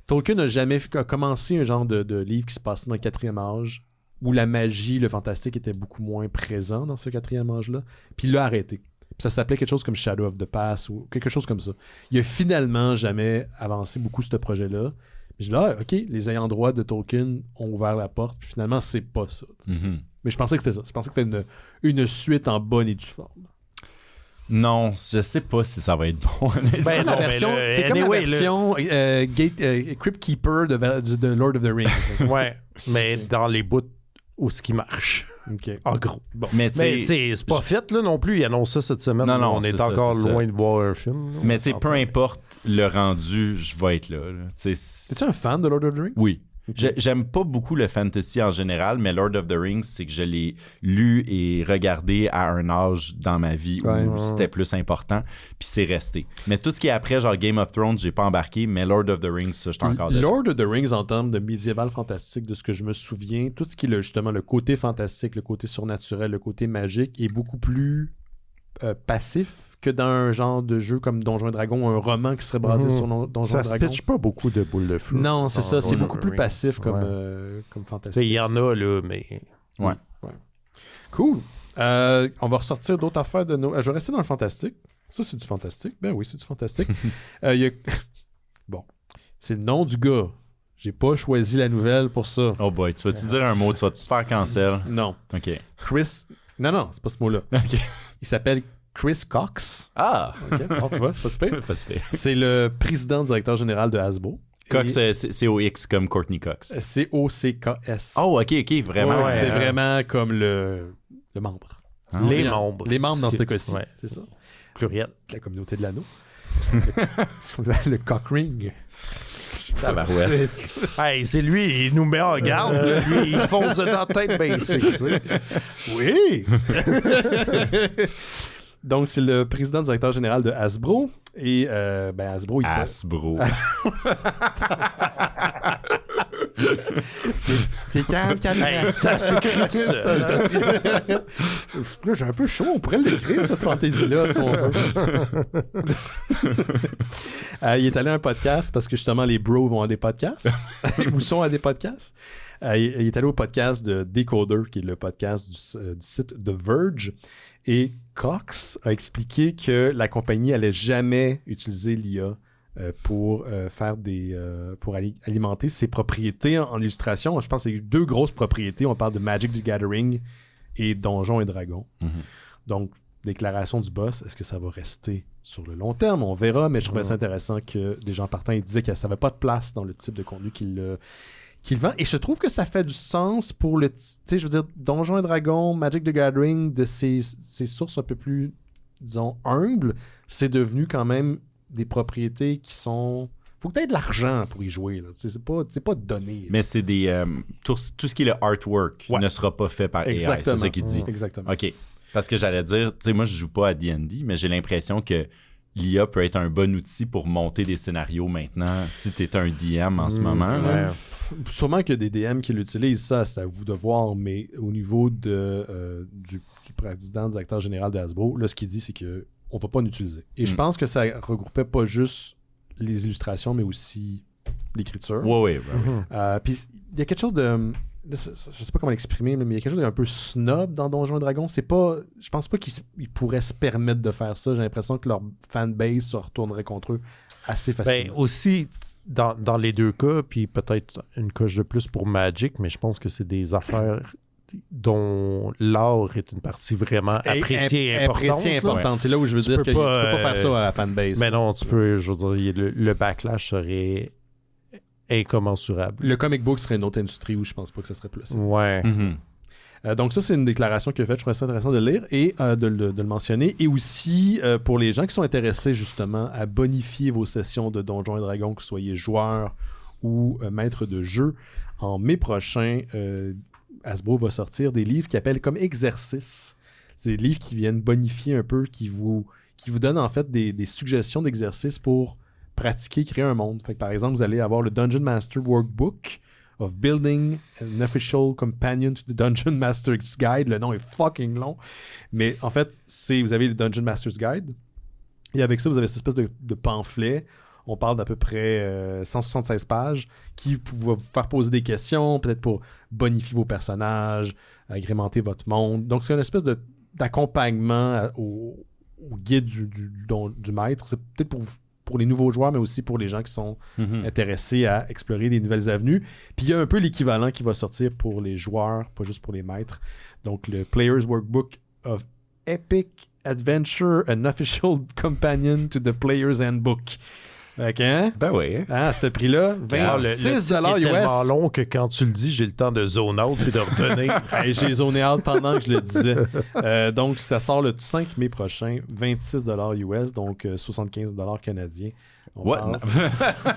Tolkien n'a jamais commencé un genre de livre qui se passait dans le 4e âge où la magie, le fantastique était beaucoup moins présent dans ce 4e âge-là. Puis il l'a arrêté. Puis ça s'appelait quelque chose comme Shadow of the Past ou quelque chose comme ça. Il a finalement jamais avancé beaucoup ce projet-là. Mais je dis OK, les ayants droit de Tolkien ont ouvert la porte. Puis finalement, c'est pas ça. Mais je pensais que c'était ça. Je pensais que c'était une suite en bonne et due forme. Non, je sais pas si ça va être bon. C'est comme la version Crypt Keeper de Lord of the Rings. Ouais, mais dans les bouts où ce qui marche. Okay. En gros. Bon. Mais tu sais, c'est pas fait là non plus. Ils annoncent ça cette semaine. Non, on est encore loin de voir un film. Mais tu sais, peu importe le rendu, je vais être là. Es-tu un fan de Lord of the Rings? Oui. J'aime pas beaucoup le fantasy en général, mais Lord of the Rings, c'est que je l'ai lu et regardé à un âge dans ma vie où c'était plus important, puis c'est resté. Mais tout ce qui est après, genre Game of Thrones, j'ai pas embarqué, mais Lord of the Rings, ça, j'étais encore dedans. Lord of the Rings, en termes de médiéval fantastique, de ce que je me souviens, tout ce qui est justement le côté fantastique, le côté surnaturel, le côté magique, est beaucoup plus passif que dans un genre de jeu comme Donjons et Dragons, un roman qui serait basé sur Donjons et Dragons. Ça se pitche pas beaucoup de boules de feu. Non, c'est ça. C'est beaucoup plus passif comme fantastique. Il y en a, là, mais... Ouais. Cool. On va ressortir d'autres affaires de nos... je vais rester dans le fantastique. Ça, c'est du fantastique. Ben oui, c'est du fantastique. Bon. C'est le nom du gars. J'ai pas choisi la nouvelle pour ça. Oh boy, tu vas-tu dire un mot? Tu vas-tu te faire cancel? Non. OK. Chris... Non, c'est pas ce mot-là. OK. Il s'appelle Chris Cox. Ah! OK. Bon, tu vois, pas super. Pas super. C'est le président-directeur général de Hasbro. Cox, c'est C-O-X comme Courtney Cox. C-O-C-K-S. Oh, OK, vraiment. Ouais, c'est vraiment comme le membre. Ah, les membres. Les membres dans ce cas-ci. Ouais. C'est ça. Pluriel. La communauté de l'anneau. le cock ring. Tabarouette. Hey, c'est lui, il nous met en garde. Lui, il fonce dedans tête baissée. Tu sais. Oui! Donc, c'est le président-directeur général de Hasbro. Et Hasbro, il Hasbro. C'est calme. Hey, ça s'écrit tout seul. Là, j'ai un peu chaud. On pourrait l'écrire, cette fantaisie-là, si on veut. Il est allé à un podcast parce que, justement, les bros vont à des podcasts. Ou sont à des podcasts. Il est allé au podcast de Decoder, qui est le podcast du site The Verge. Et Cox a expliqué que la compagnie allait jamais utiliser l'IA pour pour alimenter ses propriétés en illustration. Je pense que c'est 2 grosses propriétés. On parle de Magic the Gathering et Donjons et Dragons. Mm-hmm. Donc, déclaration du boss, est-ce que ça va rester sur le long terme? On verra, mais je trouvais ça intéressant que des gens partants disaient que ça n'avait pas de place dans le type de contenu qu'il vend. Et je trouve que ça fait du sens pour le... Tu sais, je veux dire, Donjons et Dragons, Magic the Gathering, de ces sources un peu plus, disons, humbles, c'est devenu quand même des propriétés qui sont... Faut que tu aies de l'argent pour y jouer. Là. C'est pas donné. Là. Mais c'est des... tout ce qui est le artwork ne sera pas fait par AI, c'est ça qu'il dit. Exactement. OK. Parce que j'allais dire, tu sais, moi, je joue pas à D&D, mais j'ai l'impression que l'IA peut être un bon outil pour monter des scénarios maintenant si tu es un DM en ce moment. Ouais. Sûrement qu'il y a des DM qui l'utilisent, ça, c'est à vous de voir, mais au niveau du président, directeur général de Hasbro, là, ce qu'il dit, c'est qu'on ne va pas l'utiliser. Et je pense que ça regroupait pas juste les illustrations, mais aussi l'écriture. Oui. Puis il y a quelque chose de... Je sais pas comment l'exprimer, mais il y a quelque chose d'un peu snob dans Donjons et Dragons. Je pense pas qu'ils pourraient se permettre de faire ça. J'ai l'impression que leur fanbase se retournerait contre eux assez facilement. Ben, aussi, dans les 2 cas, puis peut-être une coche de plus pour Magic, mais je pense que c'est des affaires dont l'art est une partie vraiment appréciée et importante. Ouais. C'est là où je veux dire que tu peux pas faire ça à la fanbase. Mais non, tu peux, je veux dire, le backlash serait incommensurable. Le comic book serait une autre industrie où je pense pas que ça serait possible. Ouais. Mm-hmm. Donc ça, c'est une déclaration qu'il a faite. Je trouvais ça intéressant de lire et de le mentionner. Et aussi, pour les gens qui sont intéressés justement à bonifier vos sessions de Donjons et Dragons, que vous soyez joueur ou maître de jeu, en mai prochain, Hasbro va sortir des livres qu'il appelle comme exercices. C'est des livres qui viennent bonifier un peu, qui vous donnent en fait des suggestions d'exercices pour pratiquer, créer un monde. Fait que, par exemple, vous allez avoir le Dungeon Master Workbook of Building an Official Companion to the Dungeon Master's Guide. Le nom est fucking long. Mais en fait, vous avez le Dungeon Master's Guide. Et avec ça, vous avez cette espèce de pamphlet. On parle d'à peu près 176 pages qui va vous faire poser des questions, peut-être pour bonifier vos personnages, agrémenter votre monde. Donc, c'est une espèce d'accompagnement au guide du maître. C'est peut-être pour les nouveaux joueurs, mais aussi pour les gens qui sont intéressés à explorer des nouvelles avenues. Puis il y a un peu l'équivalent qui va sortir pour les joueurs, pas juste pour les maîtres. Donc le Player's Workbook of Epic Adventure, an Official Companion to the Player's Handbook. Fait hein? Ben oui. À ce prix-là, 26 le $ est tellement US. long que quand tu le dis, j'ai le temps de zone out puis de revenir. Hey, j'ai zoné out pendant que je le disais. Donc, ça sort le 5 mai prochain, 26 $ US, donc 75 $ canadiens. What?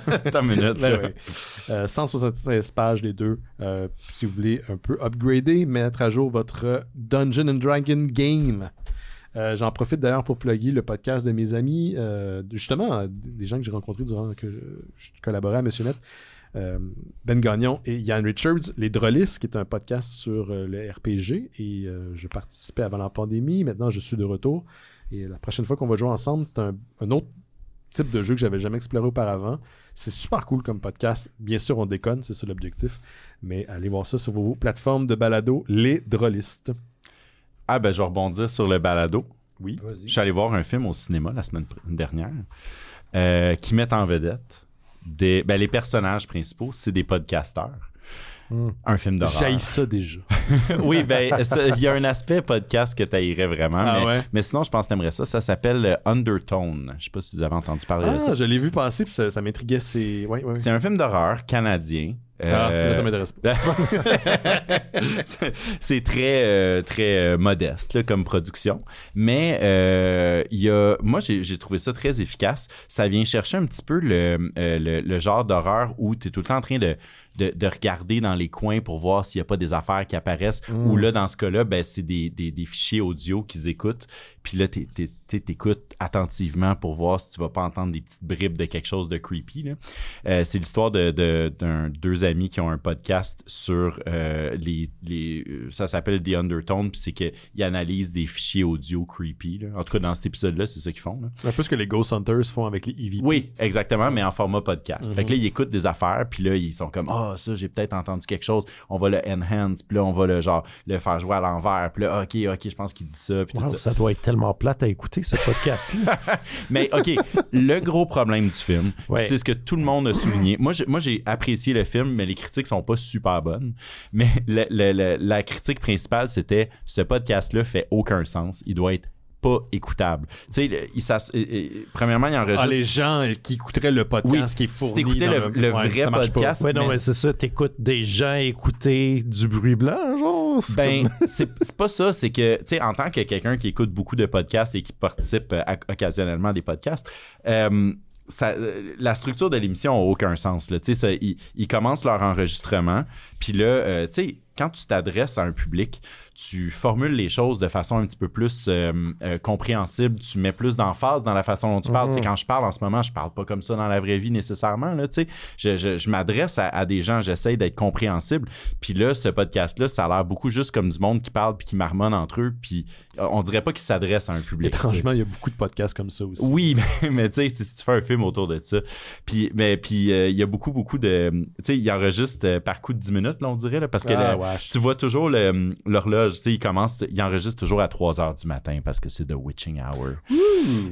Attends une minute. Ben oui. 176 pages les deux. Si vous voulez un peu upgrader, mettre à jour votre Dungeon and Dragon game. J'en profite d'ailleurs pour plugger le podcast de mes amis, justement, des gens que j'ai rencontrés durant que je collaborais à Monsieur Net. Ben Gagnon et Yann Richards, Les Drollistes, qui est un podcast sur le RPG. Et je participais avant la pandémie. Maintenant, je suis de retour. Et la prochaine fois qu'on va jouer ensemble, c'est un autre type de jeu que j'avais jamais exploré auparavant. C'est super cool comme podcast. Bien sûr, on déconne, c'est ça l'objectif. Mais allez voir ça sur vos plateformes de balado, Les Drollistes. Ah ben, je vais rebondir sur le balado. Oui. Je suis allé voir un film au cinéma la semaine dernière qui met en vedette les personnages principaux, c'est des podcasteurs. Un film d'horreur. J'haïs ça déjà. Oui, ben, il y a un aspect podcast que tu haïrais vraiment. Mais sinon, je pense que tu aimerais ça. Ça s'appelle Undertone. Je sais pas si vous avez entendu parler de ça. Je l'ai vu passer, puis ça m'intriguait. C'est un film d'horreur canadien. Là, ça m'intéresse pas. C'est très, très modeste là, comme production. Mais moi, j'ai trouvé ça très efficace. Ça vient chercher un petit peu le genre d'horreur où tu es tout le temps en train de regarder dans les coins pour voir s'il n'y a pas des affaires qui apparaissent. Ou là, dans ce cas-là, ben, c'est des fichiers audio qu'ils écoutent. Puis là, t'écoutes attentivement pour voir si tu vas pas entendre des petites bribes de quelque chose de creepy. Là. C'est l'histoire de deux amis qui ont un podcast sur ça s'appelle The Undertone, puis c'est qu'ils analysent des fichiers audio creepy. Là. En tout cas, dans cet épisode-là, c'est ça qu'ils font. Là. Un peu ce que les Ghost Hunters font avec les EVP. Oui, exactement, mais en format podcast. Fait que là, ils écoutent des affaires, puis là, ils sont comme « ça, j'ai peut-être entendu quelque chose. On va le enhance, puis là, on va le faire jouer à l'envers. Puis là, OK, je pense qu'il dit ça. » Puis tout ça. Ça doit être tellement plate à écouter, ce podcast-là. Mais OK, le gros problème du film, c'est ce que tout le monde a souligné. Moi, j'ai apprécié le film, mais les critiques sont pas super bonnes. Mais la critique principale, c'était ce podcast-là fait aucun sens. Il doit être pas écoutable. Tu sais, premièrement, il enregistre... les gens qui écouteraient le podcast qui est fourni... Si t'écoutais le vrai podcast... Oui, non, mais c'est ça, t'écoutes des gens écouter du bruit blanc, genre? C'est pas ça, c'est que, tu sais, en tant que quelqu'un qui écoute beaucoup de podcasts et qui participe occasionnellement à des podcasts, la structure de l'émission n'a aucun sens. Là. Ils commencent leur enregistrement, puis là, tu sais, quand tu t'adresses à un public, tu formules les choses de façon un petit peu plus compréhensible, tu mets plus d'emphase dans la façon dont tu parles. Quand je parle en ce moment, je parle pas comme ça dans la vraie vie nécessairement. Là, je m'adresse à des gens, j'essaie d'être compréhensible. Puis là, ce podcast-là, ça a l'air beaucoup juste comme du monde qui parle puis qui marmonne entre eux. Puis on dirait pas qu'ils s'adressent à un public. Étrangement, il y a beaucoup de podcasts comme ça aussi. Oui, mais tu sais, si tu fais un film autour de ça. Puis il y a beaucoup de... Tu sais, ils enregistrent par coup de 10 minutes, là, on dirait, là, parce que tu vois toujours l'horloge. Il enregistre toujours à 3h du matin parce que c'est The Witching Hour.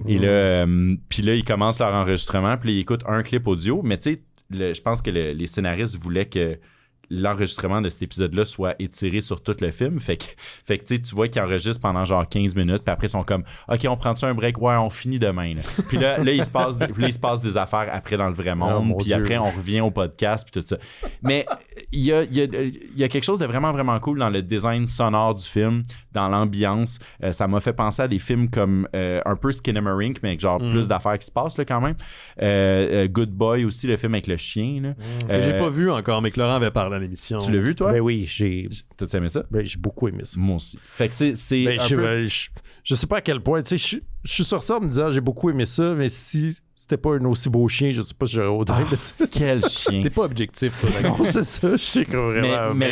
Et là, puis là, ils commencent leur enregistrement, puis là, ils écoutent un clip audio. Mais tu sais, je pense que les scénaristes voulaient que l'enregistrement de cet épisode-là soit étiré sur tout le film. Fait que tu vois qu'ils enregistrent pendant genre 15 minutes, puis après ils sont comme OK, on prend-tu un break? Ouais, on finit demain. Là. Puis là, il se passe des affaires après dans le vrai monde, puis après on revient au podcast, puis tout ça. Mais il y a quelque chose de vraiment, vraiment cool dans le design sonore du film, dans l'ambiance. Ça m'a fait penser à des films comme un peu Skinamarink, mais avec genre plus d'affaires qui se passent là, quand même. Good Boy aussi, le film avec le chien. Là. Que j'ai pas vu encore, mais que Laurent avait parlé à l'émission. Tu l'as vu, toi? Ben oui, T'as-tu aimé ça? Ben, j'ai beaucoup aimé ça. Moi aussi. Fait que c'est je sais pas à quel point, tu sais, je suis sorti en me disant j'ai beaucoup aimé ça, mais si c'était pas un aussi beau chien, je sais pas si j'aurais autant aimé ça. Quel chien! T'es pas objectif, toi, d'accord. Non, c'est ça, je sais que vraiment. Mais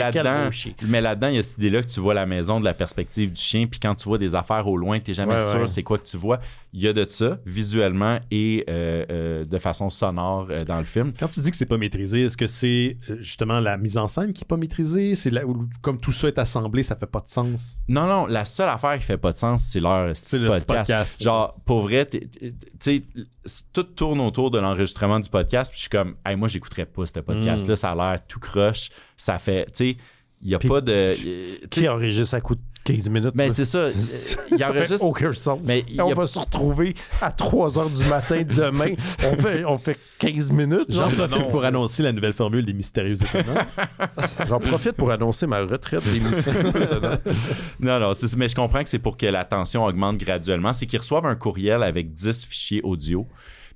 là-dedans, il y a cette idée-là que tu vois la maison de la perspective du chien, puis quand tu vois des affaires au loin, t'es jamais sûr c'est quoi que tu vois. Il y a de ça, visuellement et de façon sonore dans le film. Quand tu dis que c'est pas maîtrisé, est-ce que c'est justement la mise en scène qui est pas maîtrisée? C'est comme tout ça est assemblé, ça fait pas de sens? Non, la seule affaire qui fait pas de sens, c'est leur podcast. Genre, pour vrai, tu sais, tout tourne autour de l'enregistrement du podcast, puis je suis comme, hey, moi, j'écouterais pas ce podcast-là, ça a l'air tout croche, ça fait, tu sais, il y a pas de... Qui enregistre à coup de 15 minutes. Mais c'est ça. Il enregistre. Aucun sens. Mais on va se retrouver à 3h du matin demain. On fait 15 minutes. J'en profite pour annoncer la nouvelle formule des Mystérieux Étonnants. J'en profite pour annoncer ma retraite des Mystérieux Étonnants. Non, mais je comprends que c'est pour que la tension augmente graduellement. C'est qu'ils reçoivent un courriel avec 10 fichiers audio.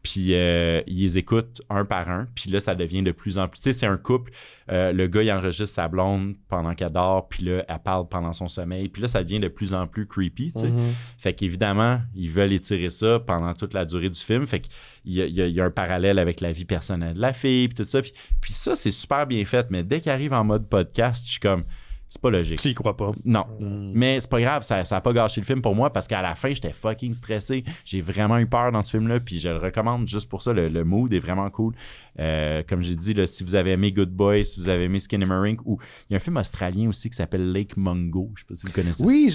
Puis ils les écoutent un par un. Puis là, ça devient de plus en plus... Tu sais, c'est un couple. Le gars, il enregistre sa blonde pendant qu'elle dort. Puis là, elle parle pendant son sommeil. Puis là, ça devient de plus en plus creepy, tu sais. Fait qu'évidemment, ils veulent étirer ça pendant toute la durée du film. Fait qu'il y a un parallèle avec la vie personnelle de la fille, puis tout ça. Puis ça, c'est super bien fait. Mais dès qu'il arrive en mode podcast, je suis comme... C'est pas logique. Tu y crois pas. Non. Mais c'est pas grave, ça a pas gâché le film pour moi parce qu'à la fin, j'étais fucking stressé. J'ai vraiment eu peur dans ce film-là, puis je le recommande juste pour ça. Le mood est vraiment cool. Comme j'ai dit, là, si vous avez aimé Good Boy, si vous avez aimé Skinamarink, ou il y a un film australien aussi qui s'appelle Lake Mungo. Je sais pas si vous connaissez. Oui,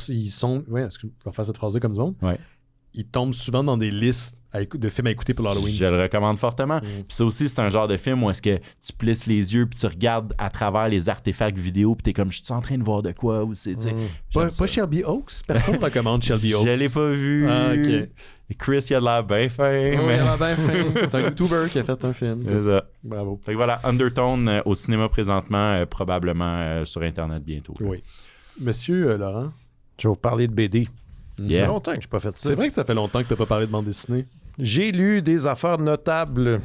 ils sont... Ouais, est-ce que je vais faire cette phrase-là comme du monde? Ouais. Ils tombent souvent dans des listes de films à écouter pour l'Halloween. Je le recommande fortement. Puis ça aussi, c'est un genre de film où est-ce que tu plisses les yeux puis tu regardes à travers les artefacts vidéo puis t'es comme, je suis en train de voir de quoi ou c'est, Pas Shelby Oaks? Personne ne recommande Shelby Oaks. Je l'ai pas vu. Ah, OK. Chris, il a de l'air bien fin. Il a l'air bien fin. C'est un YouTuber qui a fait un film. C'est ça. Bravo. Fait que voilà, Undertone au cinéma présentement, probablement sur Internet bientôt. Oui. Monsieur Laurent? Je vais vous parler de BD. Yeah. Ça fait longtemps que je n'ai pas fait ça. C'est vrai que ça fait longtemps que tu n'as pas parlé de bande dessinée. J'ai lu des affaires notables,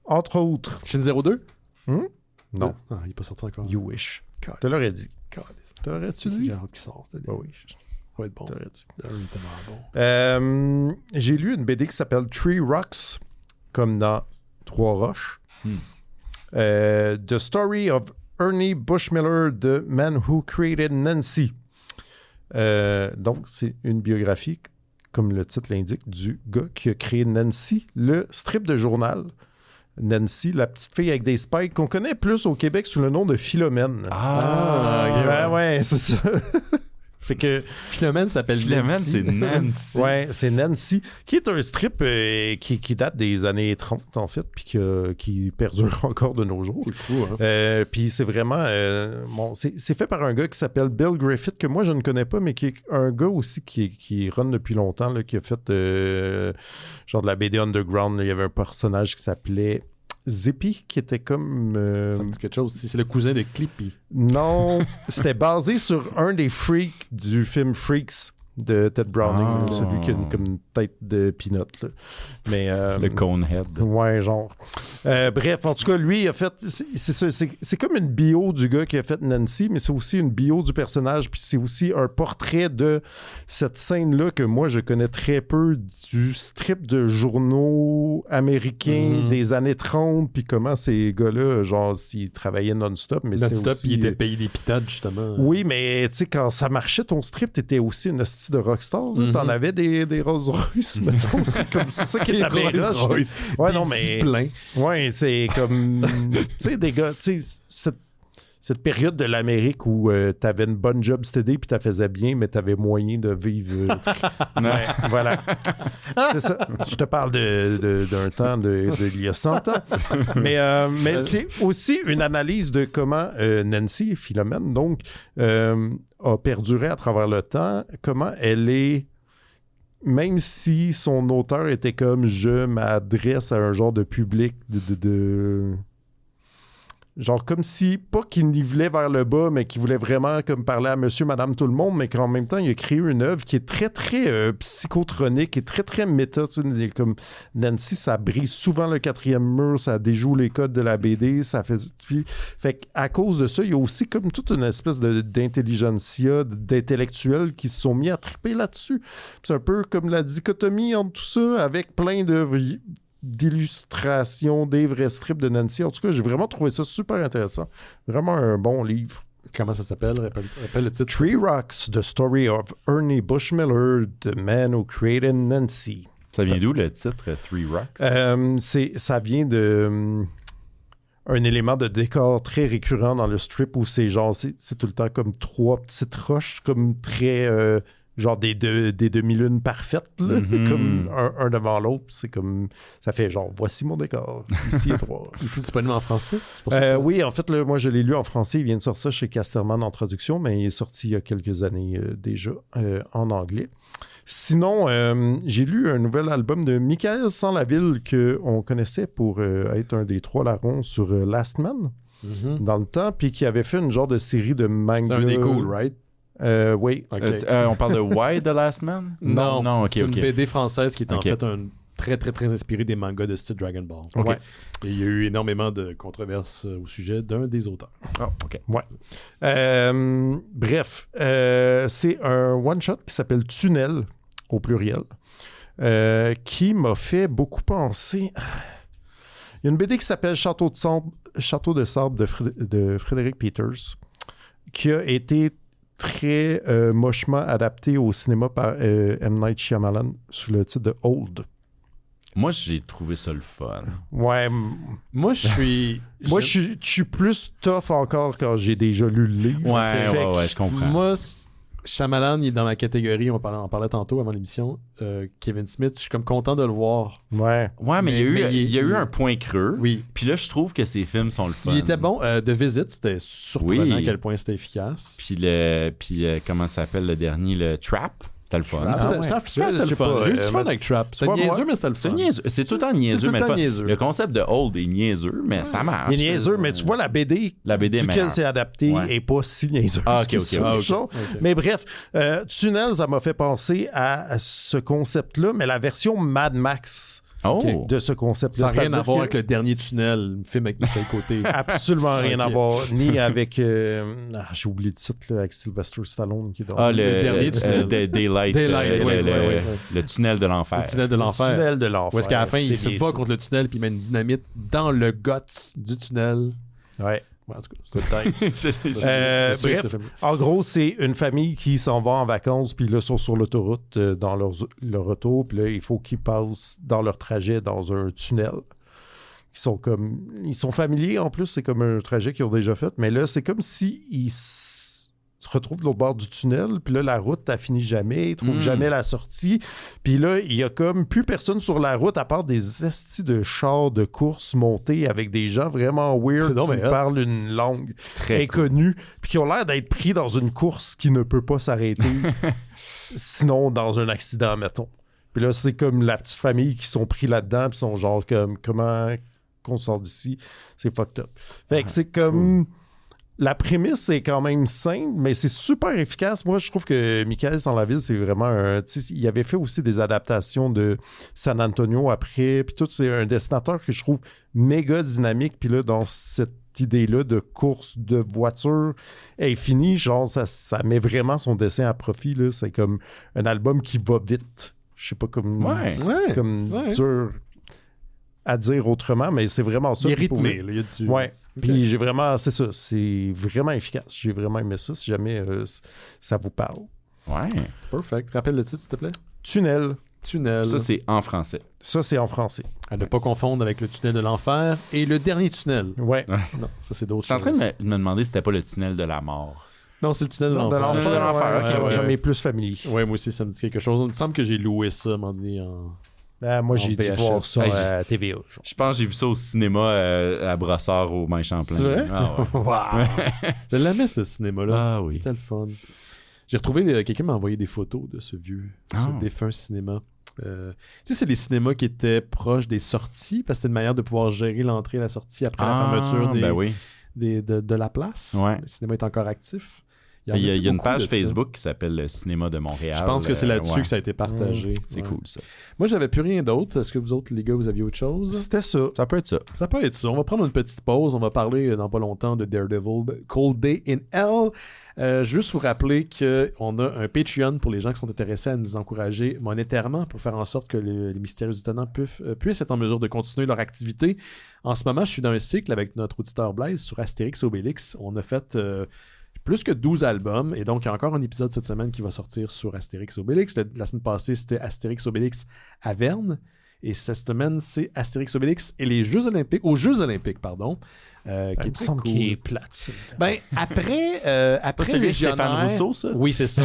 entre autres. Shin 02? Non. Ah, il n'est pas sorti encore. You wish. Te l'aurais dit. Te l'aurais-tu dit? J'ai hâte qu'il sorte. Bah oui. Ça va être bon. Te l'aurais dit. Ah oui, tellement bon. J'ai lu une BD qui s'appelle Three Rocks, comme dans Trois Roches. The Story of Ernie Bushmiller, The Man Who Created Nancy. Donc, c'est une biographie, comme le titre l'indique, du gars qui a créé Nancy, le strip de journal. Nancy, la petite fille avec des spikes, qu'on connaît plus au Québec sous le nom de Philomène. Ouais, c'est ça. Fait que Philomène s'appelle Philomène, Nancy. c'est Nancy. Ouais, c'est Nancy, qui est un strip qui date des années 30, en fait, puis qui perdure encore de nos jours. C'est fou, hein? Puis c'est vraiment... c'est fait par un gars qui s'appelle Bill Griffith, que moi, je ne connais pas, mais qui est un gars aussi qui run depuis longtemps, là, qui a fait genre de la BD Underground. Là, il y avait un personnage qui s'appelait Zippy, qui était comme... Ça me dit quelque chose. C'est le cousin de Clippy. Non, c'était basé sur un des freaks du film Freaks de Ted Browning, là, celui qui a une tête de peanut. Là. Mais, le Conehead. Ouais, genre. Bref, en tout cas, lui, il a fait... C'est comme une bio du gars qui a fait Nancy, mais c'est aussi une bio du personnage, puis c'est aussi un portrait de cette scène-là que moi, je connais très peu du strip de journaux américains des années 30, puis comment ces gars-là, genre, ils travaillaient non-stop, mais c'était non-stop, aussi... ils étaient payés des pitages, justement. Oui, mais tu sais, quand ça marchait, ton strip, t'étais aussi une hostie de rockstar. T'en avais des Rolls Royce, mettons. C'est ça qui est la Rolls-Royce. Ouais, non, mais... plein. Ouais, c'est comme... tu sais, des gars... Tu sais, cette période de l'Amérique où t'avais une bonne job steady puis t'as faisais bien, mais t'avais moyen de vivre... ouais, voilà. C'est ça. Je te parle d'un temps d'il y a 100 ans. Mais c'est aussi une analyse de comment Nancy, Philomène, donc, a perduré à travers le temps, comment elle est... Même si son auteur était comme « je m'adresse à un genre de public de genre comme si, pas qu'il nivelait vers le bas, mais qu'il voulait vraiment comme parler à monsieur, madame, tout le monde, mais qu'en même temps, il a créé une œuvre qui est très, très psychotronique et très, très méta. Comme Nancy, ça brise souvent le quatrième mur, ça déjoue les codes de la BD, ça fait... Fait qu'à cause de ça, il y a aussi comme toute une espèce d'intelligentsia, d'intellectuels qui se sont mis à triper là-dessus. C'est un peu comme la dichotomie entre tout ça, avec plein d'illustrations des vrais strips de Nancy. En tout cas, j'ai vraiment trouvé ça super intéressant. Vraiment un bon livre. Comment ça s'appelle? Rappelle le titre. Three Rocks, The Story of Ernie Bushmiller, The Man Who Created Nancy. Ça vient d'où le titre Three Rocks? Ça vient de... un élément de décor très récurrent dans le strip où c'est genre, c'est tout le temps comme trois petites roches, comme très genre des demi-lunes parfaites, là, comme un devant l'autre. C'est comme, ça fait genre, voici mon décor, ici et trois. Il est disponible en français? Oui, en fait, là, moi, je l'ai lu en français. Il vient de sortir chez Casterman en traduction, mais il est sorti il y a quelques années déjà en anglais. Sinon, j'ai lu un nouvel album de Michael Sans-Laville qu'on connaissait pour être un des 3 larrons sur Last Man dans le temps, puis qui avait fait une genre de série de manga. C'est un des cool, right? Oui. Okay. On parle de Why The Last Man? Non, ok, c'est une BD française qui est en fait un très, très, très inspiré des mangas de style Dragon Ball. Okay. Ouais. Et il y a eu énormément de controverses au sujet d'un des auteurs. Oh, OK. Ouais. Bref, c'est un one-shot qui s'appelle Tunnel, au pluriel, qui m'a fait beaucoup penser... Il y a une BD qui s'appelle Château de sable de Frédéric Peters, qui a été très mochement adapté au cinéma par M. Night Shyamalan sous le titre de Old. Moi, j'ai trouvé ça le fun. Ouais. Moi, je suis plus tough encore quand j'ai déjà lu le livre. Ouais, je comprends. Moi, Shyamalan, il est dans ma catégorie, on parlait tantôt avant l'émission. Kevin Smith, je suis comme content de le voir. Ouais. Ouais, mais il y a eu un point creux. Oui. Puis là, je trouve que ses films sont le fun. Il était bon. The Visit, c'était surprenant à quel point c'était efficace. Puis comment ça s'appelle le dernier, le Trap? C'était le fun. C'est le fun. J'ai eu du fun avec Trap. C'est niaiseux, mais c'est le fun. C'est tout le temps niaiseux, mais le concept de Old est niaiseux, mais ça marche. Il est niaiseux, mais tu vois, la BD duquel c'est adapté est pas si niaiseux. OK. Mais bref, Tunnel, ça m'a fait penser à ce concept-là, mais la version Mad Max de ce concept-là. Ça n'a rien à voir avec le dernier Tunnel, le film avec Michel Côté. Absolument rien à voir, ni avec... j'ai oublié le titre, là, avec Sylvester Stallone qui est dans le dernier Tunnel. Daylight, le tunnel de l'enfer. Le tunnel de l'enfer. Le tunnel de l'enfer. Où est-ce qu'à la fin, il se bat contre le tunnel puis il met une dynamite dans le guts du tunnel. Ouais. En tout cas, bref, en gros, c'est une famille qui s'en va en vacances, puis là, sont sur l'autoroute dans leur retour, puis là, il faut qu'ils passent dans leur trajet dans un tunnel. Ils sont familiers, en plus, c'est comme un trajet qu'ils ont déjà fait, mais là, c'est comme s'ils se retrouvent de l'autre bord du tunnel, puis là, la route, elle finit jamais, ils trouvent jamais la sortie, puis là, il y a comme plus personne sur la route à part des estis de chars de course montés avec des gens vraiment weird qui parlent une langue inconnue, puis qui ont l'air d'être pris dans une course qui ne peut pas s'arrêter, sinon dans un accident, mettons. Puis là, c'est comme la petite famille qui sont pris là-dedans, puis sont genre comme, comment qu'on sort d'ici? C'est fucked up. Fait que c'est comme... La prémisse est quand même simple, mais c'est super efficace. Moi, je trouve que Michael Sans-Laville, c'est vraiment il avait fait aussi des adaptations de San Antonio après, puis tout, c'est un dessinateur que je trouve méga dynamique. Puis là, dans cette idée-là de course de voiture infinie, genre, ça met vraiment son dessin à profit, là. C'est comme un album qui va vite. Je sais pas comment... C'est comme dur à dire autrement, mais c'est vraiment ça. Il est rythmé, là, il y a du... Ouais. Puis j'ai vraiment, c'est ça, c'est vraiment efficace. J'ai vraiment aimé ça, si jamais ça vous parle. Ouais. Perfect. Rappelle le titre, s'il te plaît. Tunnel. Ça, c'est en français. Ça, c'est en français. À ne pas confondre avec le tunnel de l'enfer et le dernier tunnel. Ouais. Non, ça, c'est d'autres choses. Je suis en train de me demander si c'était pas le tunnel de la mort. Non, c'est le tunnel de l'enfer. De l'enfer, j'en ai plus familier. Ouais, moi aussi, ça me dit quelque chose. Il me semble que j'ai loué ça à un moment donné moi, j'ai dû voir ça à TVA. Je pense que j'ai vu ça au cinéma à Brossard au Main-Champlain. C'est vrai? Ah ouais. Wow! Je l'aimais, ce cinéma-là. Ah oui. C'était le fun. J'ai retrouvé... quelqu'un m'a envoyé des photos de ce ce défunt cinéma. Tu sais, c'est les cinémas qui étaient proches des sorties, parce que c'est une manière de pouvoir gérer l'entrée et la sortie après la fermeture de la place. Ouais. Le cinéma est encore actif. Il y a une page Facebook qui s'appelle le Cinéma de Montréal. Je pense que c'est là-dessus que ça a été partagé. C'est cool, ça. Moi, j'avais plus rien d'autre. Est-ce que vous autres, les gars, vous aviez autre chose? C'était ça. Ça peut être ça. Ça peut être ça. On va prendre une petite pause. On va parler dans pas longtemps de Daredevil, Cold Day in Hell. Juste vous rappeler qu'on a un Patreon pour les gens qui sont intéressés à nous encourager monétairement pour faire en sorte que les Mystérieux Étonnants puissent être en mesure de continuer leur activité. En ce moment, je suis dans un cycle avec notre auditeur Blaise sur Astérix Obélix. On a fait... plus que 12 albums, et donc il y a encore un épisode cette semaine qui va sortir sur Astérix Obélix. La semaine passée, c'était Astérix Obélix Averne, Et cette semaine, c'est Astérix Obélix et les Jeux Olympiques, aux Jeux Olympiques, pardon. Qui il me semble cool. qu'il est plate. Ben, après celui de Stéphane Légionnaire... Rousseau, ça? Oui, c'est ça.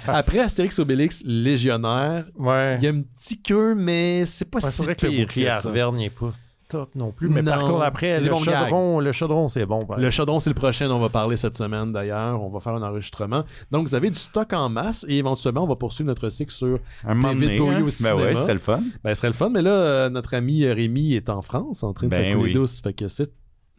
Après Astérix Obélix, Légionnaire, Ouais. il y a un petit queue, mais c'est pas Ouais, si c'est vrai que le pire bouclier que à ça. Arverne n'est pas top non plus. Mais par Non, contre, après, les bons le chaudron, c'est bon. Le chaudron, c'est le prochain dont on va parler cette semaine, d'ailleurs. On va faire un enregistrement. Donc, vous avez du stock en masse et éventuellement, on va poursuivre notre cycle sur Un moment David donné, Bowie hein? au cinéma. Ben ouais, c'était le fun. Ben, ce serait le fun. Mais là, notre ami Rémi est en France en train de se couler douce. Fait que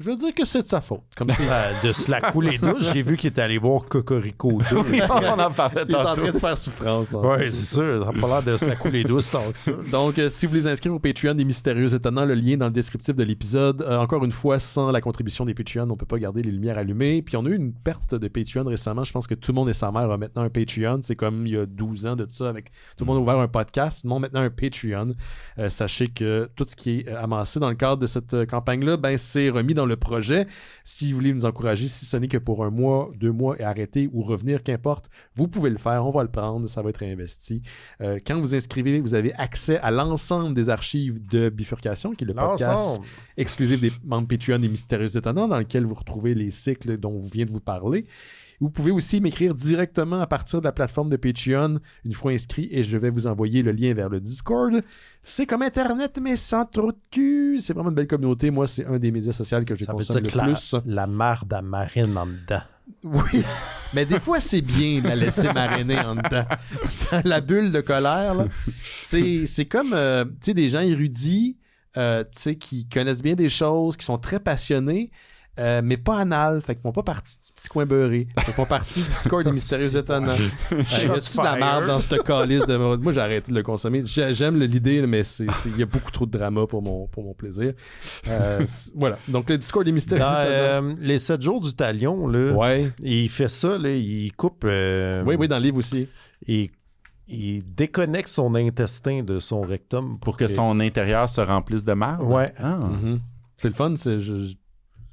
je veux dire que c'est de sa faute. Comme De se la couler douce, j'ai vu qu'il était allé voir Cocorico 2. On en parlait il est en tantôt. train de se faire souffrance. Oui, c'est sûr. Ça n'a pas l'air de se la couler douce tant que ça. Donc, si vous voulez inscrire au Patreon des Mystérieux Étonnants, le lien dans le descriptif de l'épisode. Encore une fois, sans la contribution des Patreons, on peut pas garder les lumières allumées. Puis on a eu une perte de Patreon récemment. Je pense que tout le monde et sa mère a maintenant un Patreon. C'est comme il y a 12 ans de ça, avec tout le monde a ouvert un podcast. Tout le monde a maintenant un Patreon. Sachez que tout ce qui est amassé dans le cadre de cette campagne-là, ben, c'est remis dans le projet. Si vous voulez nous encourager, si ce n'est que pour 1 mois, 2 mois et arrêter ou revenir, qu'importe, vous pouvez le faire, on va le prendre, ça va être réinvesti. Quand vous inscrivez, vous avez accès à l'ensemble des archives de Bifurcation, qui est le podcast exclusif des membres Patreon des Mystérieux Étonnants, dans lequel vous retrouvez les cycles dont vous venez de vous parler. Vous pouvez aussi m'écrire directement à partir de la plateforme de Patreon une fois inscrit et je vais vous envoyer le lien vers le Discord. C'est comme Internet, mais sans trop de cul. C'est vraiment une belle communauté. Moi, c'est un des médias sociaux que je consomme le plus. La marde à marine en dedans. Oui, mais des fois, c'est bien de la laisser mariner en dedans. La bulle de colère, là, c'est comme tu sais, des gens érudits tu sais, qui connaissent bien des choses, qui sont très passionnés. Mais pas anal, fait qu'ils font pas partie du petit coin beurré. Ils font partie du Discord des Mystérieux Étonnants. Il y a de la merde dans cette calice de... Moi, j'ai arrêté de le consommer. J'aime l'idée, mais il y a beaucoup trop de drama pour mon plaisir. Voilà. Donc, le Discord des Mystérieux Étonnants. Les 7 jours du talion, là, Ouais. il fait ça, là, il coupe... Oui, dans le livre aussi. Il déconnecte son intestin de son rectum. Pour que son intérieur se remplisse de marde? Ouais. Ah. Mm-hmm. C'est le fun,